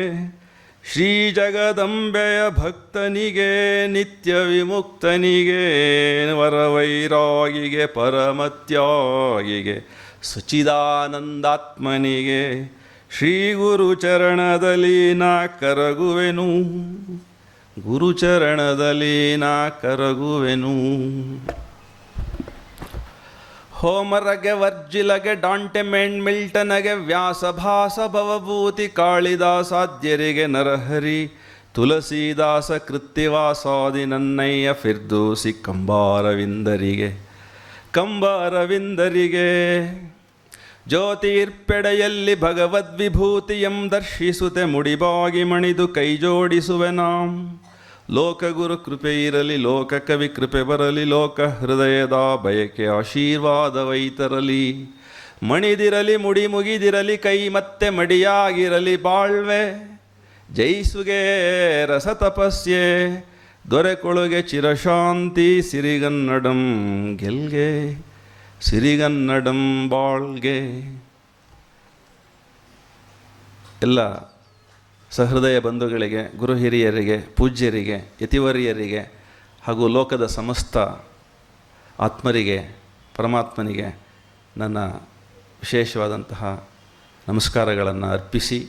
ಶ್ರೀ ಜಗದಂಬೆಯ ಭಕ್ತನಿಗೆ ನಿತ್ಯ ವಿಮುಕ್ತನಿಗೆ ವರವೈರಾಗಿಗೆ ಪರಮತ್ಯಾಗಿಗೆ ಸಚ್ಚಿದಾನಂದಾತ್ಮನಿಗೆ ಶ್ರೀ ಗುರು ಚರಣದಲ್ಲಿ ನಾ ಕರಗುವೆನು, ಗುರುಚರಣದಲ್ಲಿ ನಾ ಕರಗುವೆನು. ಹೋಮರಗೆ ವರ್ಜಿಲಗೆ ಡಾಂಟೆ ಮಿಲ್ಟನಗೆ ವ್ಯಾಸ ಭಾಸ ಭವಭೂತಿ ಕಾಳಿದಾಸಾದ್ಯರಿಗೆ ನರಹರಿ ತುಳಸೀದಾಸ ಕೃತ್ತಿವಾಸಾದಿ ನನ್ನಯ್ಯ ಫಿರ್ದೋಸಿ ಕಂಬಾರವಿಂದರಿಗೆ ಜ್ಯೋತಿರ್ಪೆಡೆಯಲ್ಲಿ ಭಗವದ್ವಿಭೂತಿಯಂ ದರ್ಶಿಸುತ್ತೆ ಮುಡಿಬಾಗಿ ಮಣಿದು ಕೈ ಜೋಡಿಸುವೆ ನಾಂ. ಲೋಕಗುರು ಕೃಪೆ ಇರಲಿ, ಲೋಕ ಕವಿ ಕೃಪೆ ಬರಲಿ, ಲೋಕ ಹೃದಯದ ಬಯಕೆ ಆಶೀರ್ವಾದವೈತರಲಿ. ಮಣಿದಿರಲಿ ಮುಡಿ ಮುಗಿದಿರಲಿ, ಕೈ ಮತ್ತೆ ಮಡಿಯಾಗಿರಲಿ ಬಾಳ್ವೆ. ಜೈಸುಗೆ ರಸ ತಪಸ್ಯೆ ದೊರೆಕೊಳಗೆ ಚಿರಶಾಂತಿ, ಸಿರಿಗನ್ನಡಂ ಗೆಲ್ಗೆ ಸಿರಿಗನ್ನಡಂ ಬಾಳ್ಗೆ. ಎಲ್ಲ ಸಹೃದಯ ಬಂಧುಗಳಿಗೆ, ಗುರು ಹಿರಿಯರಿಗೆ, ಪೂಜ್ಯರಿಗೆ, ಯತಿವರ್ಯರಿಗೆ ಹಾಗೂ ಲೋಕದ ಸಮಸ್ತ ಆತ್ಮರಿಗೆ, ಪರಮಾತ್ಮನಿಗೆ ನನ್ನ ವಿಶೇಷವಾದಂತಹ ನಮಸ್ಕಾರಗಳನ್ನು ಅರ್ಪಿಸಿ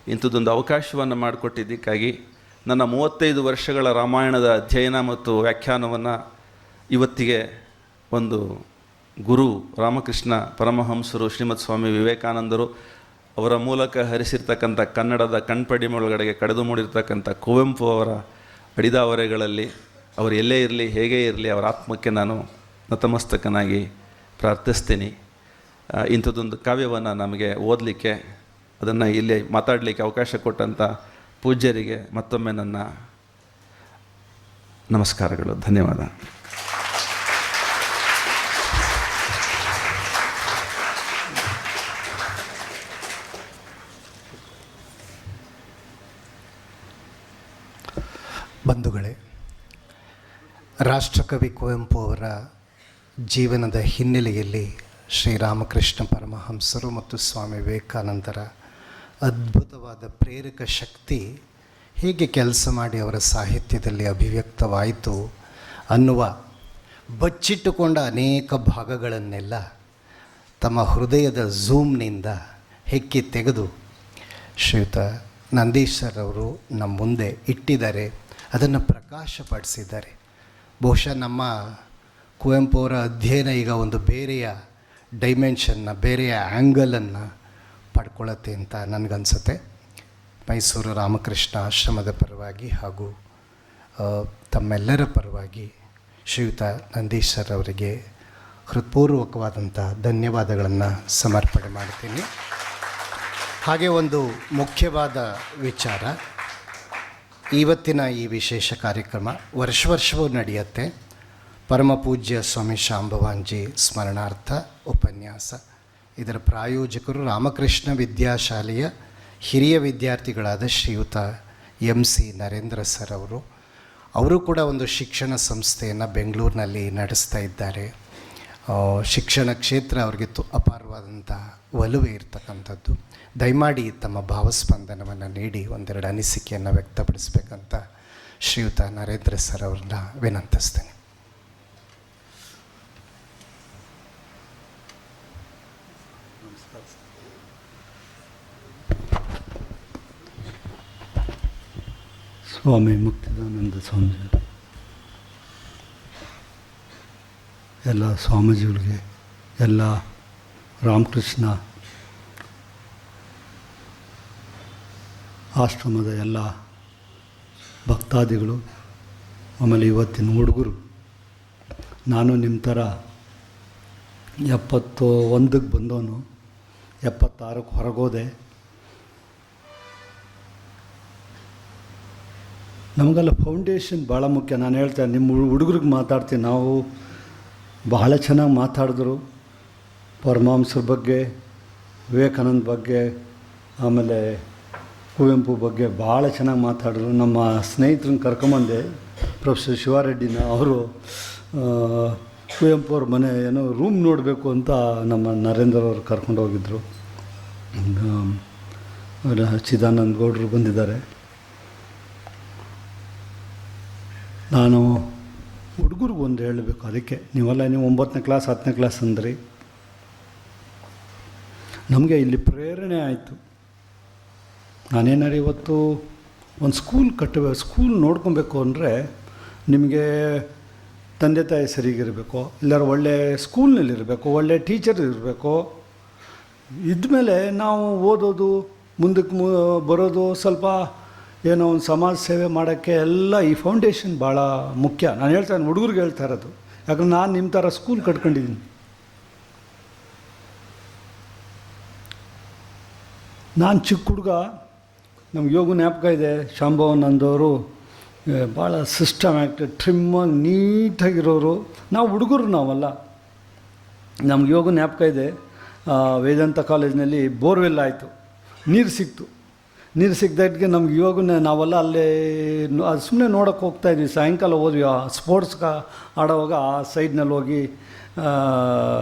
ಇಂಥದ್ದೊಂದು ಅವಕಾಶವನ್ನು ಮಾಡಿಕೊಟ್ಟಿದ್ದಕ್ಕಾಗಿ ನನ್ನ 35 ವರ್ಷಗಳ ರಾಮಾಯಣದ ಅಧ್ಯಯನ ಮತ್ತು ವ್ಯಾಖ್ಯಾನವನ್ನು ಇವತ್ತಿಗೆ ಒಂದು ಗುರು ರಾಮಕೃಷ್ಣ ಪರಮಹಂಸರು, ಶ್ರೀಮದ್ ಸ್ವಾಮಿ ವಿವೇಕಾನಂದರು ಅವರ ಮೂಲಕ ಹರಿಸಿರ್ತಕ್ಕಂಥ ಕನ್ನಡದ ಕಣ್ಪಡಿಮೊಳಗಡೆಗೆ ಕಳೆದು ಮೂಡಿರ್ತಕ್ಕಂಥ ಕುವೆಂಪು ಅವರ ಅಡಿದಾವರೆಗಳಲ್ಲಿ ಅವರು ಎಲ್ಲೇ ಇರಲಿ, ಹೇಗೇ ಇರಲಿ, ಅವರ ಆತ್ಮಕ್ಕೆ ನಾನು ನತಮಸ್ತಕನಾಗಿ ಪ್ರಾರ್ಥಿಸ್ತೀನಿ. ಇಂಥದ್ದೊಂದು ಕಾವ್ಯವನ್ನು ನಮಗೆ ಓದಲಿಕ್ಕೆ, ಅದನ್ನು ಇಲ್ಲಿ ಮಾತಾಡಲಿಕ್ಕೆ ಅವಕಾಶ ಕೊಟ್ಟಂಥ ಪೂಜ್ಯರಿಗೆ ಮತ್ತೊಮ್ಮೆ ನನ್ನ ನಮಸ್ಕಾರಗಳು. ಧನ್ಯವಾದ. ಬಂಧುಗಳೇ, ರಾಷ್ಟ್ರಕವಿ ಕುವೆಂಪು ಅವರ ಜೀವನದ ಹಿನ್ನೆಲೆಯಲ್ಲಿ ಶ್ರೀರಾಮಕೃಷ್ಣ ಪರಮಹಂಸರು ಮತ್ತು ಸ್ವಾಮಿ ವಿವೇಕಾನಂದರ ಅದ್ಭುತವಾದ ಪ್ರೇರಕ ಶಕ್ತಿ ಹೇಗೆ ಕೆಲಸ ಮಾಡಿ ಅವರ ಸಾಹಿತ್ಯದಲ್ಲಿ ಅಭಿವ್ಯಕ್ತವಾಯಿತು ಅನ್ನುವ ಬಚ್ಚಿಟ್ಟುಕೊಂಡ ಅನೇಕ ಭಾಗಗಳನ್ನೆಲ್ಲ ತಮ್ಮ ಹೃದಯದ ಝೂಮ್ನಿಂದ ಹೆಕ್ಕಿ ತೆಗೆದು ಶ್ರೀಯುತ ನಂದೀಶ್ ಸರ್ ಅವರು ನಮ್ಮ ಮುಂದೆ ಇಟ್ಟಿದ್ದಾರೆ, ಅದನ್ನು ಪ್ರಕಾಶಪಡಿಸಿದ್ದಾರೆ. ಬಹುಶಃ ನಮ್ಮ ಕುವೆಂಪು ಅವರ ಅಧ್ಯಯನ ಈಗ ಒಂದು ಬೇರೆಯ ಡೈಮೆನ್ಷನ್ನ, ಬೇರೆಯ ಆ್ಯಂಗಲನ್ನು ಪಡ್ಕೊಳ್ಳುತ್ತೆ ಅಂತ ನನಗನ್ಸುತ್ತೆ. ಮೈಸೂರು ರಾಮಕೃಷ್ಣ ಆಶ್ರಮದ ಪರವಾಗಿ ಹಾಗೂ ತಮ್ಮೆಲ್ಲರ ಪರವಾಗಿ ಶ್ರೀಯುತ ನಂದೀಶ್ ಸರ್ ಅವರಿಗೆ ಹೃತ್ಪೂರ್ವಕವಾದಂಥ ಧನ್ಯವಾದಗಳನ್ನು ಸಮರ್ಪಣೆ ಮಾಡ್ತೀನಿ. ಹಾಗೆ ಒಂದು ಮುಖ್ಯವಾದ ವಿಚಾರ, ಇವತ್ತಿನ ಈ ವಿಶೇಷ ಕಾರ್ಯಕ್ರಮ ವರ್ಷವೂ ನಡೆಯುತ್ತೆ. ಪರಮ ಪೂಜ್ಯ ಸ್ವಾಮಿ ಶಾಂಭವಾಂಜಿ ಸ್ಮರಣಾರ್ಥ ಉಪನ್ಯಾಸ. ಇದರ ಪ್ರಾಯೋಜಕರು ರಾಮಕೃಷ್ಣ ವಿದ್ಯಾಶಾಲೆಯ ಹಿರಿಯ ವಿದ್ಯಾರ್ಥಿಗಳಾದ ಶ್ರೀಯುತ MC ನರೇಂದ್ರ ಸರ್ ಅವರು ಕೂಡ ಒಂದು ಶಿಕ್ಷಣ ಸಂಸ್ಥೆಯನ್ನು ಬೆಂಗಳೂರಿನಲ್ಲಿ ನಡೆಸ್ತಾ ಇದ್ದಾರೆ. ಶಿಕ್ಷಣ ಕ್ಷೇತ್ರ ಅವರಿಗೆ ಅಪಾರವಾದಂಥ ಒಲವೇ ಇರ್ತಕ್ಕಂಥದ್ದು. ದಯಮಾಡಿ ತಮ್ಮ ಭಾವಸ್ಪಂದನವನ್ನು ನೀಡಿ ಒಂದೆರಡು ಅನಿಸಿಕೆಯನ್ನು ವ್ಯಕ್ತಪಡಿಸಬೇಕಂತ ಶ್ರೀಯುತ ನರೇಂದ್ರ ಸರ್ ಅವ್ರನ್ನ ವಿನಂತಿಸ್ತೇನೆ. ಸ್ವಾಮಿ ಮುಕ್ತಿದಾನಂದ ಸ್ವಾಮೀಜಿಗಳು, ಎಲ್ಲ ಸ್ವಾಮೀಜಿಗಳಿಗೆ, ಎಲ್ಲ ರಾಮಕೃಷ್ಣ ಆಶ್ರಮದ ಎಲ್ಲ ಭಕ್ತಾದಿಗಳು, ಆಮೇಲೆ ಇವತ್ತಿನ ಹುಡುಗರು, ನಾನು ನಿಮ್ಮ ಥರ 71ಕ್ಕೆ ಬಂದವನು, 76ಕ್ಕೆ ಹೊರಗೋದೆ. ನಮಗೆಲ್ಲ ಫೌಂಡೇಶನ್ ಭಾಳ ಮುಖ್ಯ. ನಾನು ಹೇಳ್ತೇನೆ, ನಿಮ್ಮ ಹುಡುಗರಿಗೆ ಮಾತಾಡ್ತೀನಿ, ನಾವು ಬಹಳ ಚೆನ್ನಾಗಿ ಮಾತಾಡಿದ್ರು ಪರಮಹಂಸರ ಬಗ್ಗೆ, ವಿವೇಕಾನಂದ ಬಗ್ಗೆ, ಆಮೇಲೆ ಕುವೆಂಪು ಬಗ್ಗೆ ಭಾಳ ಚೆನ್ನಾಗಿ ಮಾತಾಡಿದ್ರು. ನಮ್ಮ ಸ್ನೇಹಿತರನ್ನ ಕರ್ಕೊಂಬಂದೆ, ಪ್ರೊಫೆಸರ್ ಶಿವಾರೆಡ್ಡಿನ. ಅವರು ಕುವೆಂಪು ಅವ್ರ ಮನೆ ಏನೋ ರೂಮ್ ನೋಡಬೇಕು ಅಂತ ನಮ್ಮ ನರೇಂದ್ರ ಅವರು ಕರ್ಕೊಂಡು ಹೋಗಿದ್ದರು. ಚಿದಾನಂದ ಗೌಡರು ಬಂದಿದ್ದಾರೆ. ನಾನು ಹುಡುಗರಿಗೆ ಒಂದು ಹೇಳಬೇಕು, ಅದಕ್ಕೆ ನೀವು 9ನೇ ಕ್ಲಾಸ್ 10ನೇ ಕ್ಲಾಸ್ ಅಂದ್ರಿ. ನಮಗೆ ಇಲ್ಲಿ ಪ್ರೇರಣೆ ಆಯಿತು. ನಾನೇನಾರು ಇವತ್ತು ಒಂದು ಸ್ಕೂಲ್ ನೋಡ್ಕೊಬೇಕು ಅಂದರೆ ನಿಮಗೆ ತಂದೆ ತಾಯಿ ಸರಿಗಿರಬೇಕು, ಎಲ್ಲರೂ ಒಳ್ಳೆ ಸ್ಕೂಲ್ನಲ್ಲಿರಬೇಕು, ಒಳ್ಳೆ ಟೀಚರ್ ಇರಬೇಕು. ಇದ್ಮೇಲೆ ನಾವು ಓದೋದು, ಮುಂದಕ್ಕೆ ಬರೋದು, ಸ್ವಲ್ಪ ಏನೋ ಒಂದು ಸಮಾಜ ಸೇವೆ ಮಾಡೋಕ್ಕೆ ಎಲ್ಲ ಈ ಫೌಂಡೇಶನ್ ಭಾಳ ಮುಖ್ಯ. ನಾನು ಹೇಳ್ತಾನೆ ಹುಡುಗರಿಗೆ ಹೇಳ್ತಾ ಇರೋದು, ಯಾಕಂದ್ರೆ ನಾನು ನಿಮ್ಮ ಥರ ಸ್ಕೂಲ್ ಕಟ್ಕೊಂಡಿದ್ದೀನಿ. ನಾನು ಚಿಕ್ಕ ಹುಡುಗ, ನಮ್ಗೆ ಯೋಗ ಜ್ಞಾಪಕ ಇದೆ, ಶಾಂಭವನಂದವರು ಭಾಳ ಸಿಸ್ಟಮ್ಯಾಟಿಕ್ ಟ್ರಿಮ್ಮಾಗಿ ನೀಟಾಗಿರೋರು. ನಾವು ಹುಡುಗರು ನಾವಲ್ಲ. ನಮ್ಗೆ ಯೋಗ ಜ್ಞಾಪಕ ಇದೆ, ವೇದಾಂತ ಕಾಲೇಜಿನಲ್ಲಿ ಬೋರ್ವೆಲ್ ಆಯಿತು, ನೀರು ಸಿಕ್ತು. ನೀರು ಸಿಕ್ಕಿದ್ದಕ್ಕೆ ನಮ್ಗೆ ಯೋಗನ ನಾವೆಲ್ಲ ಅಲ್ಲೇ ಅದು ಸುಮ್ಮನೆ ನೋಡೋಕ್ಕೆ ಹೋಗ್ತಾಯಿದ್ವಿ. ಸಾಯಂಕಾಲ ಹೋದ್ವಿ, ಸ್ಪೋರ್ಟ್ಸ್ಗೆ ಆಡೋವಾಗ ಆ ಸೈಡ್ನಲ್ಲಿ ಹೋಗಿ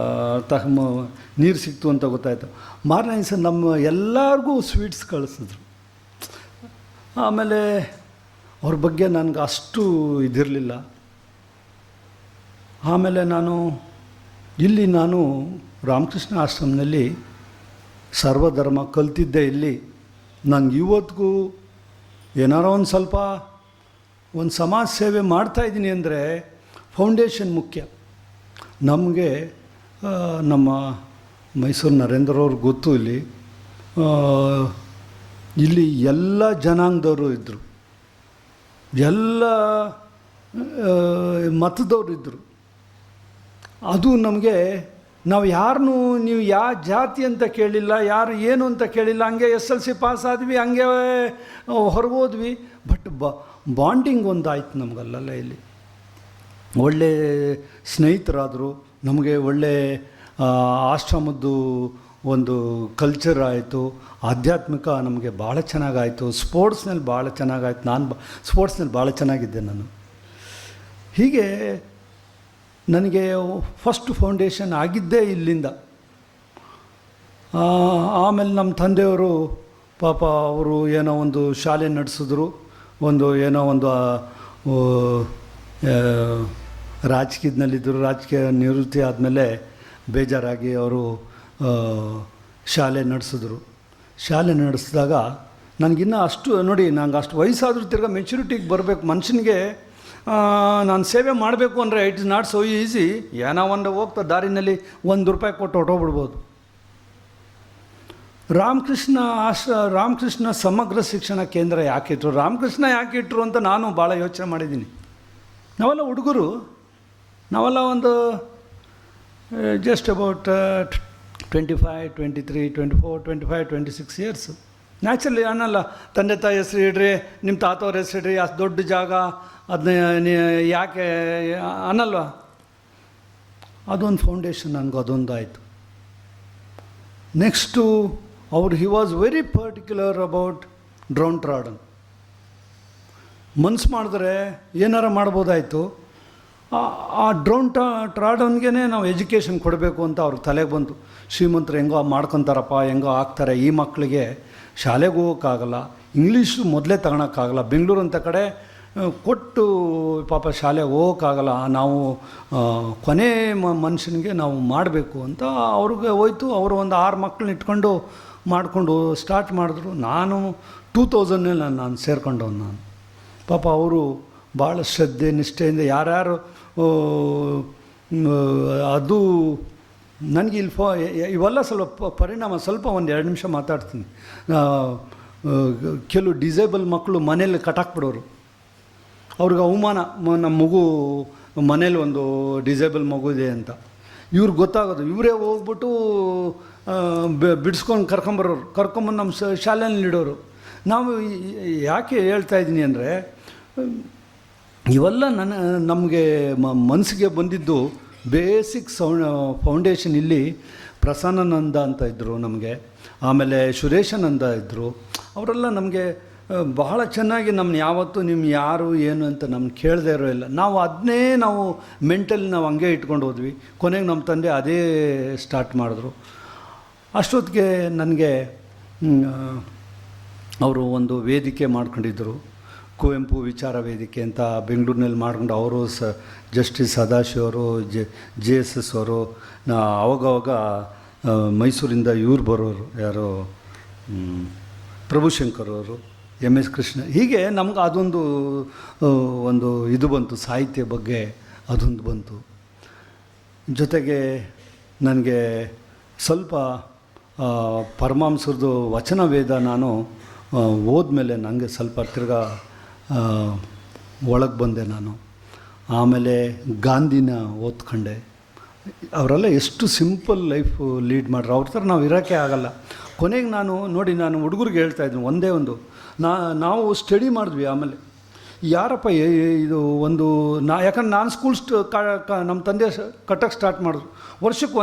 ನೀರು ಸಿಕ್ತು ಅಂತ ಗೊತ್ತಾಯಿತು. ಮಾರನೇ ದಿವಸ ನಮ್ಮ ಎಲ್ಲರಿಗೂ ಸ್ವೀಟ್ಸ್ ಕಳಿಸಿದ್ರು. ಆಮೇಲೆ ಅವ್ರ ಬಗ್ಗೆ ನನಗೆ ಅಷ್ಟು ಇದಿರಲಿಲ್ಲ. ಆಮೇಲೆ ನಾನು ರಾಮಕೃಷ್ಣ ಆಶ್ರಮದಲ್ಲಿ ಸರ್ವಧರ್ಮ ಕಲ್ತಿದ್ದೆ. ಇಲ್ಲಿ ನನಗೆ ಇವತ್ತಿಗೂ ಏನಾರೋ ಒಂದು ಸ್ವಲ್ಪ ಒಂದು ಸಮಾಜ ಸೇವೆ ಮಾಡ್ತಾಯಿದ್ದೀನಿ ಅಂದರೆ ಫೌಂಡೇಶನ್ ಮುಖ್ಯ. ನಮಗೆ ನಮ್ಮ ಮೈಸೂರು ನರೇಂದ್ರವ್ರಿಗೆ ಗೊತ್ತು, ಇಲ್ಲಿ ಎಲ್ಲ ಜನಾಂಗದವರು ಇದ್ದರು, ಎಲ್ಲ ಮತದವರು ಇದ್ದರು. ಅದು ನಮಗೆ, ನಾವು ಯಾರನ್ನೂ ನೀವು ಯಾವ ಜಾತಿ ಅಂತ ಕೇಳಿಲ್ಲ, ಯಾರು ಏನು ಅಂತ ಕೇಳಿಲ್ಲ. ಹಂಗೆ SLC ಪಾಸ್ ಆದ್ವಿ, ಹಂಗೆ ಹೊರಗೋದ್ವಿ. But bonding ಒಂದಾಯ್ತು ನಮಗಲ್ಲ. ಇಲ್ಲಿ ಒಳ್ಳೆ ಸ್ನೇಹಿತರಾದರು, ನಮಗೆ ಒಳ್ಳೆ ಆಶ್ರಮದ್ದು ಒಂದು ಕಲ್ಚರ್ ಆಯಿತು, ಆಧ್ಯಾತ್ಮಿಕ ನಮಗೆ ಭಾಳ ಚೆನ್ನಾಗಾಯಿತು, ಸ್ಪೋರ್ಟ್ಸ್ನಲ್ಲಿ ಭಾಳ ಚೆನ್ನಾಗಾಯ್ತು. ನಾನು ಸ್ಪೋರ್ಟ್ಸ್ನಲ್ಲಿ ಭಾಳ ಚೆನ್ನಾಗಿದ್ದೆ ನಾನು. ಹೀಗೆ ನನಗೆ ಫಸ್ಟ್ ಫೌಂಡೇಶನ್ ಆಗಿದ್ದೇ ಇಲ್ಲಿಂದ. ಆಮೇಲೆ ನಮ್ಮ ತಂದೆಯವರು ಪಾಪ ಅವರು ಏನೋ ಒಂದು ಶಾಲೆ ನಡೆಸಿದ್ರು, ಏನೋ ಒಂದು ರಾಜಕೀಯದಲ್ಲಿದ್ದರು. ರಾಜಕೀಯ ನಿವೃತ್ತಿ ಆದಮೇಲೆ ಬೇಜಾರಾಗಿ ಅವರು ಶಾಲೆ ನಡೆಸಿದ್ರು. ಶಾಲೆ ನಡೆಸಿದಾಗ ನನಗಿನ್ನೂ ಅಷ್ಟು ನೋಡಿ, ನಂಗೆ ಅಷ್ಟು ವಯಸ್ಸಾದರೂ ತಿರ್ಗಾ ಮೆಚುರಿಟಿಗೆ ಬರಬೇಕು ಮನುಷ್ಯನಿಗೆ. ನಾನು ಸೇವೆ ಮಾಡಬೇಕು ಅಂದರೆ it is not so easy. ಏನೋ ಒಂದು ಹೋಗ್ತಾ ದಾರಿನಲ್ಲಿ ₹1 ಕೊಟ್ಟು ಹೊಟ್ಟೋಗ್ಬಿಡ್ಬೋದು. ರಾಮಕೃಷ್ಣ ಸಮಗ್ರ ಶಿಕ್ಷಣ ಕೇಂದ್ರ ಯಾಕಿಟ್ರು, ರಾಮಕೃಷ್ಣ ಯಾಕಿಟ್ರು ಅಂತ ನಾನು ಭಾಳ ಯೋಚನೆ ಮಾಡಿದ್ದೀನಿ. ನಾವೆಲ್ಲ ಹುಡುಗರು, ನಾವೆಲ್ಲ ಒಂದು ಜಸ್ಟ್ ಅಬೌಟ್ 25, 23, 24, 25, 26 ಇಯರ್ಸ್. ನ್ಯಾಚುರಲಿ ಅನ್ನಲ್ಲ, ತಂದೆ ತಾಯಿ ಹೆಸರು ಇಡ್ರಿ, ನಿಮ್ಮ ತಾತವ್ರ ಹೆಸರು ಇಡ್ರಿ, ಅಷ್ಟು ದೊಡ್ಡ ಜಾಗ ಅದನ್ನ ಯಾಕೆ ಅನ್ನಲ್ವ. ಅದೊಂದು ಫೌಂಡೇಶನ್ ನನಗೂ ಅದೊಂದಾಯಿತು. Next he was very particular about downtrodden. ಮನ್ಸು ಮಾಡಿದ್ರೆ ಏನಾರ ಮಾಡ್ಬೋದಾಯಿತು. ಆ ಡ್ರೌನ್ ಟ್ರಾಡನ್ಗೆ ನಾವು ಎಜುಕೇಷನ್ ಕೊಡಬೇಕು ಅಂತ ಅವ್ರಿಗೆ ತಲೆಗೆ ಬಂತು. ಶ್ರೀಮಂತರು ಹೆಂಗೋ ಮಾಡ್ಕೊತಾರಪ್ಪ, ಹೆಂಗೋ ಆಗ್ತಾರೆ, ಈ ಮಕ್ಕಳಿಗೆ ಶಾಲೆಗೆ ಹೋಗೋಕ್ಕಾಗಲ್ಲ, ಇಂಗ್ಲೀಷು ಮೊದಲೇ ತಗೊಳಕ್ಕಾಗಲ್ಲ, ಬೆಂಗಳೂರು ಅಂತ ಕಡೆ ಕೊಟ್ಟು ಪಾಪ ಶಾಲೆಗೆ ಹೋಗೋಕ್ಕಾಗಲ್ಲ, ನಾವು ಕೊನೆ ಮನುಷ್ಯನಿಗೆ ನಾವು ಮಾಡಬೇಕು ಅಂತ ಅವ್ರಿಗೆ ಹೋಯ್ತು. ಅವರು ಒಂದು 6 ಮಕ್ಕಳನ್ನ ಇಟ್ಕೊಂಡು ಮಾಡಿಕೊಂಡು ಸ್ಟಾರ್ಟ್ ಮಾಡಿದ್ರು. ನಾನು 2000ನಲ್ಲಿ ನಾನು ಸೇರ್ಕೊಂಡವನು. ನಾನು ಪಾಪ ಅವರು ಭಾಳ ಶ್ರದ್ಧೆ ನಿಷ್ಠೆಯಿಂದ ಯಾರ್ಯಾರು ಅದು ನನಗೆ ಇವೆಲ್ಲ ಸ್ವಲ್ಪ ಪರಿಣಾಮ. ಸ್ವಲ್ಪ ಒಂದು 2 ನಿಮಿಷ ಮಾತಾಡ್ತೀನಿ. ಕೆಲವು ಡಿಸೇಬಲ್ ಮಕ್ಕಳು ಮನೇಲಿ ಕಟ್ಟಾಕ್ಬಿಡೋರು, ಅವ್ರಿಗೆ ಅವಮಾನ. ನಮ್ಮ ಮಗು ಮನೇಲಿ ಒಂದು ಡಿಸೇಬಲ್ ಮಗು ಇದೆ ಅಂತ ಇವ್ರಿಗೆ ಗೊತ್ತಾಗೋದು, ಇವರೇ ಹೋಗ್ಬಿಟ್ಟು ಬಿಡಿಸ್ಕೊಂಡು ಕರ್ಕೊಂಬಂದು ನಮ್ಮ ಶಾಲೆಯಲ್ಲಿ ಇಡೋರು. ನಾವು ಯಾಕೆ ಹೇಳ್ತಾಯಿದ್ದೀನಿ ಅಂದರೆ, ಇವೆಲ್ಲ ನಮಗೆ ಮನಸ್ಸಿಗೆ ಬಂದಿದ್ದು ಬೇಸಿಕ್ ಫೌಂಡೇಶನ್. ಇಲ್ಲಿ ಪ್ರಸನ್ನಾನಂದ ಅಂತ ಇದ್ದರು ನಮಗೆ, ಆಮೇಲೆ ಸುರೇಶಾನಂದ ಇದ್ದರು. ಅವರೆಲ್ಲ ನಮಗೆ ಬಹಳ ಚೆನ್ನಾಗಿ ನಮ್ಮನ್ನ ಯಾವತ್ತೂ ನಿಮ್ಮ ಯಾರು ಏನು ಅಂತ ನಮ್ಗೆ ಕೇಳದೇ ಇರೋ ಇಲ್ಲ. ನಾವು ಅದನ್ನೇ ಮೆಂಟಲಿ ನಾವು ಹಂಗೆ ಇಟ್ಕೊಂಡು ಹೋದ್ವಿ. ಕೊನೆಗೆ ನಮ್ಮ ತಂದೆ ಅದೇ ಸ್ಟಾರ್ಟ್ ಮಾಡಿದ್ರು. ಅಷ್ಟೊತ್ತಿಗೆ ನನಗೆ ಅವರು ಒಂದು ವೇದಿಕೆ ಮಾಡ್ಕೊಂಡಿದ್ದರು, ಕುವೆಂಪು ವಿಚಾರ ವೇದಿಕೆ ಅಂತ ಬೆಂಗಳೂರಿನಲ್ಲಿ ಮಾಡ್ಕೊಂಡು. ಅವರು ಜಸ್ಟಿಸ್ ಸದಾಶಿವ ಅವರು, JSS ಅವರು ಅವಾಗವಾಗ ಮೈಸೂರಿಂದ ಇವ್ರು ಬರೋರು ಯಾರೋ ಪ್ರಭುಶಂಕರ್ ಅವರು, ಎಮ್ ಎಸ್ ಕೃಷ್ಣ, ಹೀಗೆ ನಮ್ಗೆ ಅದೊಂದು ಒಂದು ಇದು ಬಂತು, ಸಾಹಿತ್ಯ ಬಗ್ಗೆ ಅದೊಂದು ಬಂತು. ಜೊತೆಗೆ ನನಗೆ ಸ್ವಲ್ಪ ಪರಮಹಂಸರದು ವಚನ ವೇದ ನಾನು ಓದ್ಮೇಲೆ ನನಗೆ ಸ್ವಲ್ಪ ತಿರ್ಗಾ ಒಳಗೆ ಬಂದೆ ನಾನು. ಆಮೇಲೆ ಗಾಂಧಿನ ಓದ್ಕೊಂಡೆ. ಅವರೆಲ್ಲ ಎಷ್ಟು ಸಿಂಪಲ್ ಲೈಫ್ ಲೀಡ್ ಮಾಡ್ರು, ಅವ್ರ ಥರ ನಾವು ಇರೋಕ್ಕೆ ಆಗಲ್ಲ. ಕೊನೆಗೆ ನಾನು ಹುಡುಗರಿಗೆ ಹೇಳ್ತಾಯಿದ್ದೀನಿ ಒಂದೇ ಒಂದು, ನಾವು ಸ್ಟಡಿ ಮಾಡಿದ್ವಿ. ಆಮೇಲೆ ಯಾರಪ್ಪ ಇದು ಒಂದು ಯಾಕಂದ್ರೆ ನಾನು ಸ್ಕೂಲ್ ನಮ್ಮ ತಂದೆ ಕಟ್ಟಕ್ಕೆ ಸ್ಟಾರ್ಟ್ ಮಾಡಿದ್ರು. ವರ್ಷಕ್ಕೆ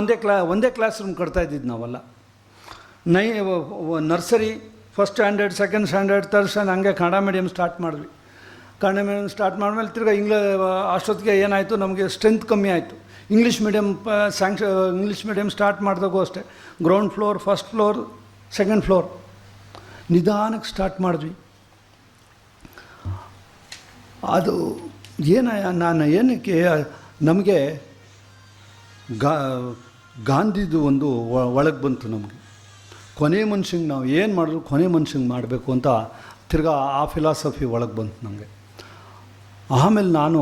ಒಂದೇ ಕ್ಲಾಸ್ ರೂಮ್ ಕಟ್ತಾಯಿದ್ದಿದ್ದು ನಾವೆಲ್ಲ. Nursery, first standard, second standard, third standard, ಹಂಗೆ ಕನ್ನಡ ಮೀಡಿಯಮ್ ಸ್ಟಾರ್ಟ್ ಮಾಡಿದ್ವಿ. ಕನ್ನಡ ಮೀಡಿಯಮ್ ಸ್ಟಾರ್ಟ್ ಮಾಡಿದ್ಮೇಲೆ ತಿರ್ಗಿ ಅಷ್ಟೊತ್ತಿಗೆ ಏನಾಯಿತು, ನಮಗೆ ಸ್ಟ್ರೆಂತ್ ಕಮ್ಮಿ ಆಯಿತು. ಇಂಗ್ಲೀಷ್ ಮೀಡಿಯಮ್ ಸ್ಟಾರ್ಟ್ ಮಾಡಿದಾಗೂ ಅಷ್ಟೇ, ground floor, first floor, second floor, ನಿಧಾನಕ್ಕೆ ಸ್ಟಾರ್ಟ್ ಮಾಡಿದ್ವಿ. ಅದು ನಾನು ಏನಕ್ಕೆ ನಮಗೆ ಗಾಂಧಿದು ಒಂದು ಒಳಗೆ ಬಂತು ನಮಗೆ. ಕೊನೆ ಮನುಷ್ಯಂಗೆ ನಾವು ಏನು ಮಾಡಿದ್ರು ಕೊನೆ ಮನುಷ್ಯಂಗೆ ಮಾಡಬೇಕು ಅಂತ ತಿರ್ಗಾ ಆ ಫಿಲಾಸಫಿ ಒಳಗೆ ಬಂತು ನಮಗೆ. ಆಮೇಲೆ ನಾನು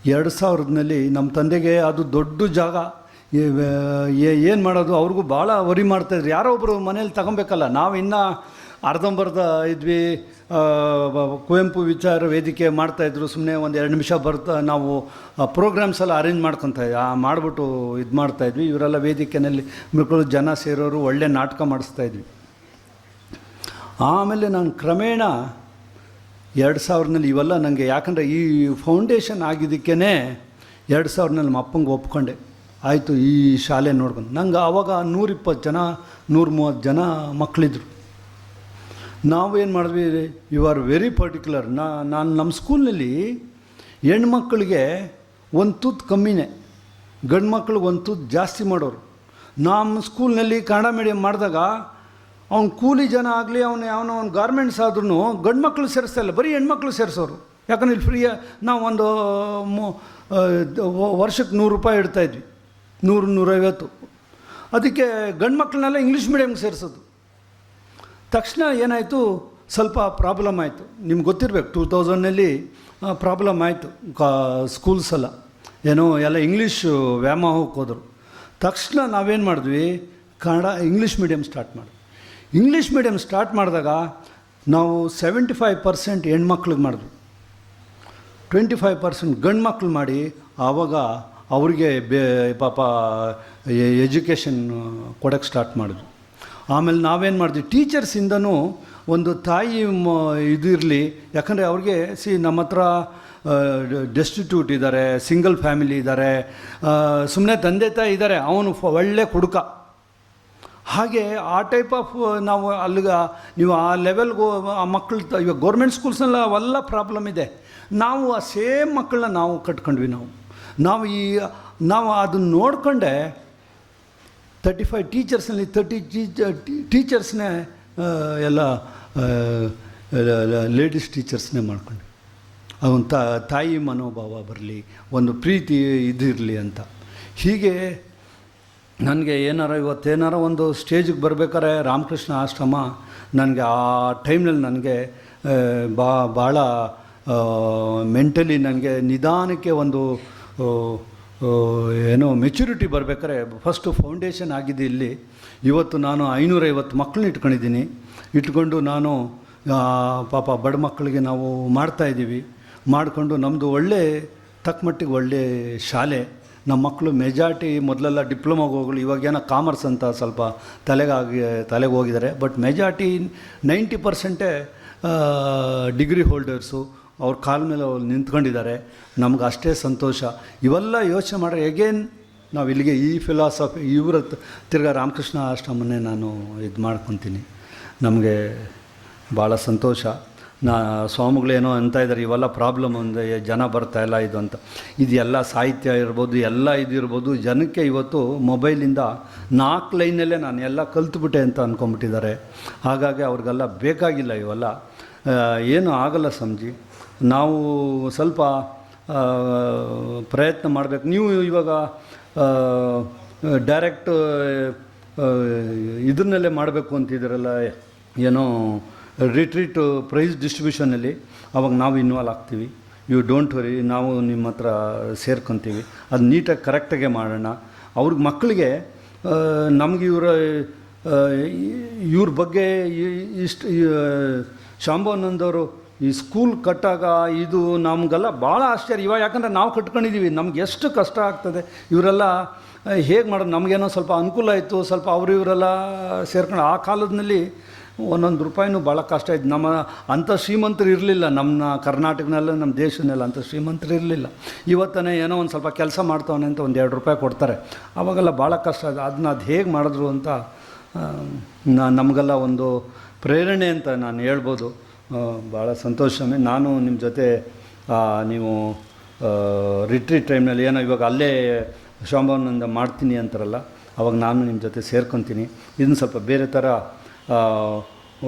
2000ರಲ್ಲಿ ನಮ್ಮ ತಂದೆಗೆ ಅದು ದೊಡ್ಡ ಜಾಗ, ಏನು ಮಾಡೋದು ಅವ್ರಿಗೂ ಭಾಳ ವರಿ ಮಾಡ್ತಾಯಿದ್ರು. ಯಾರೋ ಒಬ್ಬರು ಮನೇಲಿ ತಗೊಬೇಕಲ್ಲ, ನಾವು ಇನ್ನೂ ಅರ್ಧಂಬರ್ಧ ಇದ್ವಿ. ಕುವೆಂಪು ವಿಚಾರ ವೇದಿಕೆ ಮಾಡ್ತಾಯಿದ್ರು, ಸುಮ್ಮನೆ ಒಂದು 2 ನಿಮಿಷ ನಾವು ಪ್ರೋಗ್ರಾಮ್ಸ್ ಎಲ್ಲ ಅರೇಂಜ್ ಮಾಡಿಬಿಟ್ಟು ಇದು ಮಾಡ್ತಾಯಿದ್ವಿ. ಇವರೆಲ್ಲ ವೇದಿಕೆಯಲ್ಲಿ ಮಕ್ಕಳು ಜನ ಸೇರೋರು, ಒಳ್ಳೆ ನಾಟಕ ಮಾಡಿಸ್ತಾಯಿದ್ವಿ. ಆಮೇಲೆ ನಾನು ಕ್ರಮೇಣ 2000ರಲ್ಲಿ ಇವೆಲ್ಲ ನನಗೆ, ಯಾಕಂದರೆ ಈ ಫೌಂಡೇಶನ್ ಆಗಿದ್ದಕ್ಕೇ 2000ರಲ್ಲಿ ನಮ್ಮ ಅಪ್ಪಂಗೆ ಒಪ್ಕೊಂಡೆ. ಆಯಿತು, ಈ ಶಾಲೆ ನೋಡ್ಕೊಂಡು ನಂಗೆ ಆವಾಗ 120 ಜನ 130 ಜನ ಮಕ್ಕಳಿದ್ರು. ನಾವೇನು ಮಾಡಿದ್ವಿ, ಯು ಆರ್ ವೆರಿ ಪರ್ಟಿಕ್ಯುಲರ್. ನಾನು ನಮ್ಮ ಸ್ಕೂಲ್ನಲ್ಲಿ ಹೆಣ್ಮಕ್ಳಿಗೆ ಒಂದು ತೂತು ಕಮ್ಮಿನೇ, ಗಂಡು ಮಕ್ಳಿಗೆ ಒಂದು ತೂತು ಜಾಸ್ತಿ ಮಾಡೋರು. ನಮ್ಮ ಸ್ಕೂಲ್ನಲ್ಲಿ ಕನ್ನಡ ಮೀಡಿಯಮ್ ಮಾಡಿದಾಗ ಅವ್ನು ಕೂಲಿ ಜನ ಆಗಲಿ, ಅವನು ಗಾರ್ಮೆಂಟ್ಸ್ ಆದ್ರೂ ಗಂಡು ಮಕ್ಕಳು ಸೇರಿಸ್ತಾಯಿಲ್ಲ, ಬರೀ ಹೆಣ್ಮಕ್ಳು ಸೇರಿಸೋರು. ಯಾಕಂದ್ರೆ ಇಲ್ಲಿ ಫ್ರೀ ನಾವು ಒಂದು ವರ್ಷಕ್ಕೆ 100 ರೂಪಾಯಿ ಇಡ್ತಾಯಿದ್ವಿ, 100-150. ಅದಕ್ಕೆ ಗಂಡು ಮಕ್ಕಳನ್ನೆಲ್ಲ ಇಂಗ್ಲೀಷ್ ಮೀಡಿಯಮ್ಗೆ ಸೇರಿಸೋದು. ತಕ್ಷಣ ಏನಾಯಿತು, ಸ್ವಲ್ಪ ಪ್ರಾಬ್ಲಮ್ ಆಯಿತು. ನಿಮ್ಗೆ ಗೊತ್ತಿರಬೇಕು, 2000ನಲ್ಲಿ ಪ್ರಾಬ್ಲಮ್ ಆಯಿತು. ಸ್ಕೂಲ್ಸ್ ಎಲ್ಲ ಇಂಗ್ಲೀಷು ವ್ಯಾಮೋಹಕ್ಕೆ ಹೋದರು. ತಕ್ಷಣ ನಾವೇನು ಮಾಡಿದ್ವಿ, ಇಂಗ್ಲೀಷ್ ಮೀಡಿಯಮ್ ಸ್ಟಾರ್ಟ್ ಮಾಡಿದ್ವಿ. ಇಂಗ್ಲೀಷ್ ಮೀಡಿಯಮ್ ಸ್ಟಾರ್ಟ್ ಮಾಡಿದಾಗ ನಾವು 75% ಹೆಣ್ಮಕ್ಳಿಗೆ ಮಾಡಿದ್ವಿ, 25% ಗಂಡು ಮಕ್ಳು ಮಾಡಿ. ಆವಾಗ ಅವ್ರಿಗೆ ಪಾಪ ಎಜುಕೇಷನ್ ಕೊಡೋಕ್ಕೆ ಸ್ಟಾರ್ಟ್ ಮಾಡಿದ್ವಿ. ಆಮೇಲೆ ನಾವೇನು ಮಾಡಿದ್ವಿ, ಟೀಚರ್ಸಿಂದನೂ ಒಂದು ತಾಯಿ ಇದಿರಲಿ, ಯಾಕಂದರೆ ಅವ್ರಿಗೆ ನಮ್ಮ ಹತ್ರ ಡೆಸ್ಟಿಟ್ಯೂಟ್ ಇದ್ದಾರೆ, ಸಿಂಗಲ್ ಫ್ಯಾಮಿಲಿ ಇದ್ದಾರೆ, ಸುಮ್ಮನೆ ತಂದೆ ತಾಯಿ ಇದ್ದಾರೆ, ಅವನು ಒಳ್ಳೆ ಕುಡುಕ. ಹಾಗೆ ಆ ಟೈಪ್ ಆಫ್ ನಾವು ಅಲ್ಲಿಗೆ ನೀವು ಆ ಲೆವೆಲ್ಗೆ ಆ ಮಕ್ಕಳು ಇವಾಗ ಗೌರ್ಮೆಂಟ್ ಸ್ಕೂಲ್ಸ್ನೆಲ್ಲ ಅವೆಲ್ಲ ಪ್ರಾಬ್ಲಮ್ ಇದೆ. ನಾವು ಆ ಸೇಮ್ ಮಕ್ಕಳನ್ನ ನಾವು ಕಟ್ಕೊಂಡ್ವಿ. ನಾವು ಅದನ್ನು ನೋಡಿಕೊಂಡೆ 35 ಟೀಚರ್ಸ್ನಲ್ಲಿ 30 ಟೀಚರ್ಸ್ನೇ ಎಲ್ಲ ಲೇಡೀಸ್ ಟೀಚರ್ಸ್ನೇ ಮಾಡ್ಕೊಂಡ್ವಿ. ಅವನ ತಾಯಿ ಮನೋಭಾವ ಬರಲಿ, ಒಂದು ಪ್ರೀತಿ ಇದಿರಲಿ ಅಂತ. ಹೀಗೆ ನನಗೆ ಇವತ್ತೇನಾರ ಒಂದು ಸ್ಟೇಜಿಗೆ ಬರಬೇಕಾದ್ರೆ ರಾಮಕೃಷ್ಣ ಆಶ್ರಮ ನನಗೆ ಆ ಟೈಮ್ನಲ್ಲಿ ನನಗೆ ಭಾಳ ಮೆಂಟಲಿ ನನಗೆ ನಿಧಾನಕ್ಕೆ ಒಂದು ಮೆಚುರಿಟಿ ಬರಬೇಕಾದ್ರೆ ಫಸ್ಟು ಫೌಂಡೇಶನ್ ಆಗಿದೆ ಇಲ್ಲಿ. ಇವತ್ತು ನಾನು 550 ಮಕ್ಕಳನ್ನ ಇಟ್ಕೊಂಡು ನಾನು ಪಾಪ ಬಡ ಮಕ್ಕಳಿಗೆ ನಾವು ಮಾಡ್ತಾಯಿದ್ದೀವಿ. ಮಾಡಿಕೊಂಡು ನಮ್ಮದು ಒಳ್ಳೆ ತಕ್ಕಮಟ್ಟಿಗೆ ಒಳ್ಳೆ ಶಾಲೆ. ನಮ್ಮ ಮಕ್ಕಳು ಮೆಜಾರಿಟಿ ಮೊದಲೆಲ್ಲ ಡಿಪ್ಲೊಮಾಗೆ ಹೋಗಲು, ಇವಾಗೇನೋ ಕಾಮರ್ಸ್ ಅಂತ ಸ್ವಲ್ಪ ತಲೆಗೆ ಹೋಗಿದ್ದಾರೆ. ಬಟ್ ಮೆಜಾರಿಟಿ 90% ಡಿಗ್ರಿ ಹೋಲ್ಡರ್ಸು, ಅವ್ರ ಕಾಲ ಮೇಲೆ ಅವ್ರು ನಿಂತ್ಕೊಂಡಿದ್ದಾರೆ. ನಮ್ಗೆ ಅಷ್ಟೇ ಸಂತೋಷ. ಇವೆಲ್ಲ ಯೋಚನೆ ಮಾಡಿದ್ರೆ ಎಗೇನ್ ನಾವು ಇಲ್ಲಿಗೆ ಈ ಫಿಲಾಸಫಿ ತಿರ್ಗಾ ರಾಮಕೃಷ್ಣ ಆಶ್ರಮನ್ನೇ ನಾನು ಇದು ಮಾಡ್ಕೊತೀನಿ. ನಮಗೆ ಭಾಳ ಸಂತೋಷ. ಸ್ವಾಮಿಗಳೇನೋ ಅಂತ ಇದ್ದಾರೆ, ಇವೆಲ್ಲ ಪ್ರಾಬ್ಲಮ್ ಅಂದರೆ ಜನ ಬರ್ತಾಯಿಲ್ಲ ಇದು ಅಂತ. ಇದೆಲ್ಲ ಸಾಹಿತ್ಯ ಇರ್ಬೋದು, ಎಲ್ಲ ಇದಿರ್ಬೋದು. ಜನಕ್ಕೆ ಇವತ್ತು ಮೊಬೈಲಿಂದ 4 ಲೈನಲ್ಲೇ ನಾನು ಎಲ್ಲ ಕಲ್ತ್ಬಿಟ್ಟೆ ಅಂತ ಅಂದ್ಕೊಂಬಿಟ್ಟಿದ್ದಾರೆ. ಹಾಗಾಗಿ ಅವ್ರಿಗೆಲ್ಲ ಬೇಕಾಗಿಲ್ಲ ಇವೆಲ್ಲ, ಏನೂ ಆಗಲ್ಲ ಸಮಜಿ. ನಾವು ಸ್ವಲ್ಪ ಪ್ರಯತ್ನ ಮಾಡಬೇಕು. ನೀವು ಇವಾಗ ಡೈರೆಕ್ಟ್ ಇದನ್ನಲ್ಲೇ ಮಾಡಬೇಕು ಅಂತಿದ್ರಲ್ಲ, ಏನೋ ರಿಟ್ರೀಟ್ ಪ್ರೈಸ್ ಡಿಸ್ಟ್ರಿಬ್ಯೂಷನಲ್ಲಿ, ಅವಾಗ ನಾವು ಇನ್ವಾಲ್ವ್ ಆಗ್ತೀವಿ. ಯು ಡೋಂಟ್ ವರಿ, ನಾವು ನಿಮ್ಮ ಹತ್ರ ಸೇರ್ಕೊತೀವಿ. ಅದು ನೀಟಾಗಿ ಕರೆಕ್ಟಾಗೆ ಮಾಡೋಣ. ಅವ್ರಿಗೆ ಮಕ್ಕಳಿಗೆ ನಮಗೆ ಇವ್ರ ಬಗ್ಗೆ ಇಷ್ಟು ಶಾಂಭವಾನಂದವರು ಈ ಸ್ಕೂಲ್ ಕಟ್ಟಾಗ ಇದು ನಮಗೆಲ್ಲ ಭಾಳ ಆಶ್ಚರ್ಯ. ಇವಾಗ ಯಾಕಂದರೆ ನಾವು ಕಟ್ಕೊಂಡಿದ್ದೀವಿ, ನಮ್ಗೆ ಎಷ್ಟು ಕಷ್ಟ ಆಗ್ತದೆ. ಇವರೆಲ್ಲ ಹೇಗೆ ಮಾಡೋದು, ನಮಗೇನೋ ಸ್ವಲ್ಪ ಅನುಕೂಲ ಆಯಿತು, ಸ್ವಲ್ಪ ಅವರು ಇವರೆಲ್ಲ ಸೇರ್ಕೊಂಡು. ಆ ಕಾಲದಲ್ಲಿ ಒಂದೊಂದು ರೂಪಾಯಿನೂ ಭಾಳ ಕಷ್ಟ ಆಯ್ತು. ನಮ್ಮ ಅಂಥ ಶ್ರೀಮಂತರು ಇರಲಿಲ್ಲ, ನಮ್ಮ ಕರ್ನಾಟಕನಲ್ಲ ನಮ್ಮ ದೇಶದಲ್ಲ ಅಂಥ ಶ್ರೀಮಂತರು ಇರಲಿಲ್ಲ. ಇವತ್ತನೇ ಏನೋ ಒಂದು ಸ್ವಲ್ಪ ಕೆಲಸ ಮಾಡ್ತಾವನೆ ಅಂತ ಒಂದು 2 ರೂಪಾಯಿ ಕೊಡ್ತಾರೆ. ಆವಾಗೆಲ್ಲ ಭಾಳ ಕಷ್ಟ ಆಯ್ತು. ಅದನ್ನ ಹೇಗೆ ಮಾಡಿದ್ರು ಅಂತ ನಮಗೆಲ್ಲ ಒಂದು ಪ್ರೇರಣೆ ಅಂತ ನಾನು ಹೇಳ್ಬೋದು. ಭಾಳ ಸಂತೋಷವೇ. ನಾನು ನಿಮ್ಮ ಜೊತೆ ನೀವು ರಿಟ್ರೀಟ್ ಟೈಮ್ನಲ್ಲಿ ಏನೋ ಇವಾಗ ಅಲ್ಲೇ ಶಾಂಭವಾನಂದ ಮಾಡ್ತೀನಿ ಅಂತಾರಲ್ಲ, ಅವಾಗ ನಾನು ನಿಮ್ಮ ಜೊತೆ ಸೇರ್ಕೊತೀನಿ. ಇದನ್ನು ಸ್ವಲ್ಪ ಬೇರೆ ಥರ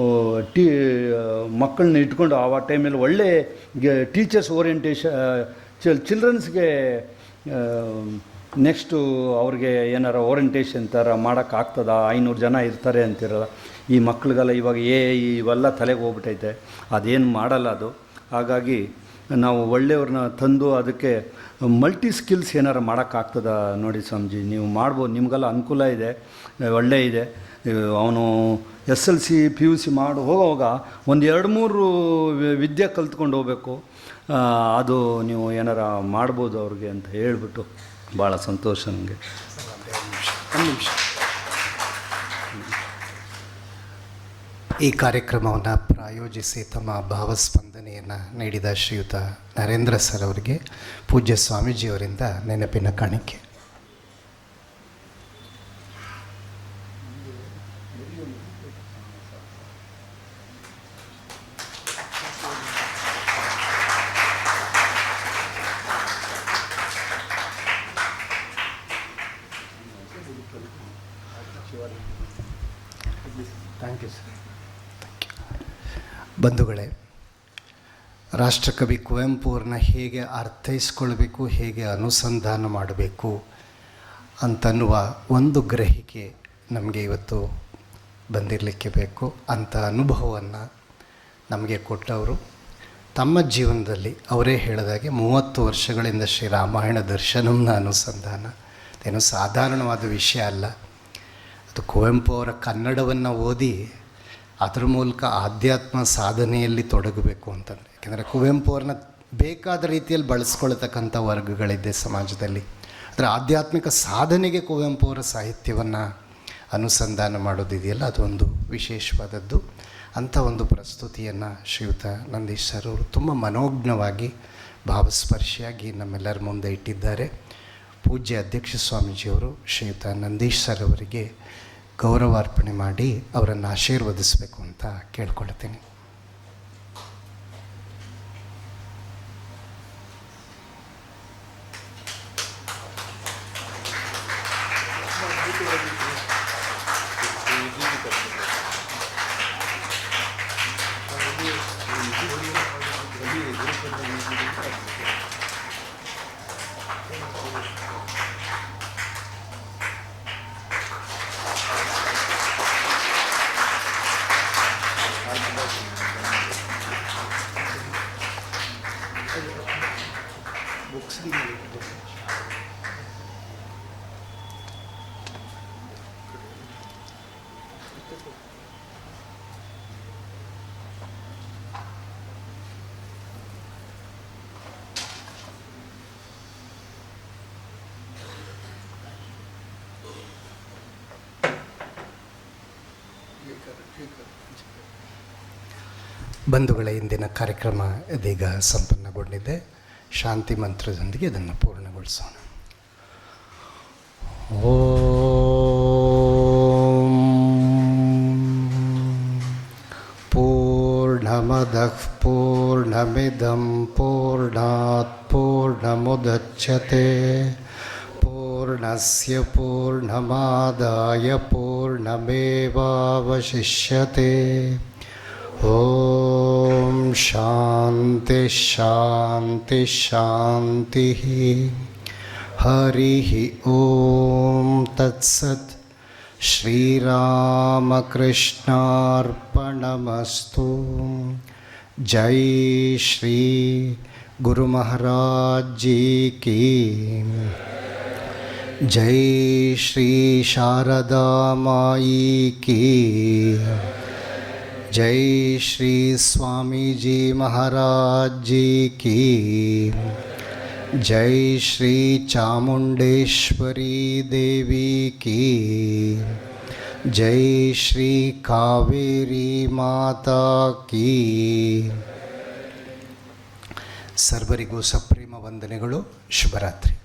ಮಕ್ಕಳನ್ನ ಇಟ್ಕೊಂಡು ಆ ಟೈಮಲ್ಲಿ ಒಳ್ಳೆ ಟೀಚರ್ಸ್ ಓರಿಯೆಂಟೇಷನ್, ಚಿಲ್ಡ್ರನ್ಸ್ಗೆ ನೆಕ್ಸ್ಟು ಅವ್ರಿಗೆ ಏನಾರ ಓರಿಯೆಂಟೇಷನ್ ಥರ ಮಾಡೋಕ್ಕಾಗ್ತದ. 500 ಜನ ಇರ್ತಾರೆ ಅಂತಿರಲ್ಲ. ಈ ಮಕ್ಳಿಗೆಲ್ಲ ಇವಾಗ ಇವೆಲ್ಲ ತಲೆಗೆ ಹೋಗ್ಬಿಟ್ಟೈತೆ, ಅದೇನು ಮಾಡಲ್ಲ ಅದು. ಹಾಗಾಗಿ ನಾವು ಒಳ್ಳೆಯವ್ರನ್ನ ತಂದು ಅದಕ್ಕೆ ಮಲ್ಟಿ ಸ್ಕಿಲ್ಸ್ ಏನಾರು ಮಾಡೋಕ್ಕಾಗ್ತದ ನೋಡಿ ಸ್ವಾಮೀಜಿ, ನೀವು ಮಾಡ್ಬೋದು. ನಿಮಗೆಲ್ಲ ಅನುಕೂಲ ಇದೆ, ಒಳ್ಳೆ ಇದೆ. ಅವನು SLC PUC ಮಾಡಿ ಹೋಗೋವಾಗ ಒಂದು 2-3 ವಿದ್ಯೆ ಕಲ್ತ್ಕೊಂಡು ಹೋಗಬೇಕು. ಅದು ನೀವು ಏನಾರ ಮಾಡ್ಬೋದು ಅವ್ರಿಗೆ ಅಂತ ಹೇಳಿಬಿಟ್ಟು ಭಾಳ ಸಂತೋಷ ನನಗೆ. ಈ ಕಾರ್ಯಕ್ರಮವನ್ನು ಪ್ರಾಯೋಜಿಸಿ ತಮ್ಮ ಭಾವಸ್ಪಂದನೆಯನ್ನು ನೀಡಿದ ಶ್ರೀಯುತ ನರೇಂದ್ರ ಸರ್ ಅವರಿಗೆ ಪೂಜ್ಯ ಸ್ವಾಮೀಜಿಯವರಿಂದ ನೆನಪಿನ ಕಾಣಿಕೆ. Thank you sir. ಬಂಧುಗಳೇ, ರಾಷ್ಟ್ರಕವಿ ಕುವೆಂಪು ಅವ್ರನ್ನ ಹೇಗೆ ಅರ್ಥೈಸ್ಕೊಳ್ಬೇಕು, ಹೇಗೆ ಅನುಸಂಧಾನ ಮಾಡಬೇಕು ಅಂತನ್ನುವ ಒಂದು ಗ್ರಹಿಕೆ ನಮಗೆ ಇವತ್ತು ಬಂದಿರಲಿಕ್ಕೆ ಬೇಕು. ಅಂಥ ಅನುಭವವನ್ನು ನಮಗೆ ಕೊಟ್ಟವರು ತಮ್ಮ ಜೀವನದಲ್ಲಿ ಅವರೇ ಹೇಳಿದಾಗೆ 30 ವರ್ಷಗಳಿಂದ ಶ್ರೀರಾಮಾಯಣ ದರ್ಶನಂನ ಅನುಸಂಧಾನ ಏನೋ ಸಾಧಾರಣವಾದ ವಿಷಯ ಅಲ್ಲ. ಅದು ಕುವೆಂಪು ಅವರ ಕನ್ನಡವನ್ನು ಓದಿ ಅದರ ಮೂಲಕ ಆಧ್ಯಾತ್ಮ ಸಾಧನೆಯಲ್ಲಿ ತೊಡಗಬೇಕು ಅಂತಂದರೆ, ಯಾಕೆಂದರೆ ಕುವೆಂಪು ಅವ್ರನ್ನ ಬೇಕಾದ ರೀತಿಯಲ್ಲಿ ಬಳಸ್ಕೊಳ್ತಕ್ಕಂಥ ವರ್ಗಗಳಿದೆ ಸಮಾಜದಲ್ಲಿ. ಅದರ ಆಧ್ಯಾತ್ಮಿಕ ಸಾಧನೆಗೆ ಕುವೆಂಪು ಅವರ ಸಾಹಿತ್ಯವನ್ನು ಅನುಸಂಧಾನ ಮಾಡೋದಿದೆಯಲ್ಲ, ಅದೊಂದು ವಿಶೇಷವಾದದ್ದು. ಅಂಥ ಒಂದು ಪ್ರಸ್ತುತಿಯನ್ನು ಶ್ರೀಯುತ ನಂದೀಶ್ ಸರ್ ಅವರು ತುಂಬ ಮನೋಜ್ಞವಾಗಿ ಭಾವಸ್ಪರ್ಶಿಯಾಗಿ ನಮ್ಮೆಲ್ಲರ ಮುಂದೆ ಇಟ್ಟಿದ್ದಾರೆ. ಪೂಜ್ಯ ಅಧ್ಯಕ್ಷ ಸ್ವಾಮೀಜಿಯವರು ಶ್ರೀಯುತ ನಂದೀಶ್ ಸರ್ ಅವರಿಗೆ ಗೌರವಾರ್ಪಣೆ ಮಾಡಿ ಅವರನ್ನು ಆಶೀರ್ವದಿಸಬೇಕು ಅಂತ ಕೇಳ್ಕೊಳ್ತೀನಿ. ಬಂಧುಗಳ ಇಂದಿನ ಕಾರ್ಯಕ್ರಮ ಇದೀಗ ಸಂಪನ್ನಗೊಂಡಿದೆ. ಶಾಂತಿ ಮಂತ್ರದೊಂದಿಗೆ ಇದನ್ನು ಪೂರ್ಣಗೊಳಿಸೋಣ. ಓಂ ಪೂರ್ಣಮದಃ ಪೂರ್ಣಮಿದಂ ಪೂರ್ಣಾತ್ ಪೂರ್ಣಮುದಚ್ಯತೆ ಪೂರ್ಣಸ್ಯ ಪೂರ್ಣಮಾದಾಯ ಪೂರ್ಣಮೇವಾವಶಿಷ್ಯತೆ. ಓಂ ಶಾಂತಿ ಶಾಂತಿ ಶಾಂತಿ. ಹರಿ ಓಂ ತತ್ಸತ್. ಶ್ರೀರಾಮಕೃಷ್ಣಾರ್ಪಣಮಸ್ತು. ಜೈ ಶ್ರೀ ಗುರು ಮಹಾರಾಜ್ ಜಿ ಕಿ. ಜೈ ಶ್ರೀ ಶಾರದಾ ಮಾಯಿ ಕಿ. ಜೈ ಶ್ರೀ ಸ್ವಾಮೀಜಿ ಮಹಾರಾಜ್ ಜಿ ಕಿ. ಜೈ ಶ್ರೀ ಚಾಮುಂಡೇಶ್ವರಿ ದೇವಿ ಕಿ. ಜೈ ಶ್ರೀ ಕಾವೇರಿ ಮಾತಾ ಕಿ. ಸರ್ವರಿಗೂ ಸಪ್ರೇಮ ವಂದನೆಗಳು. ಶುಭರಾತ್ರಿ.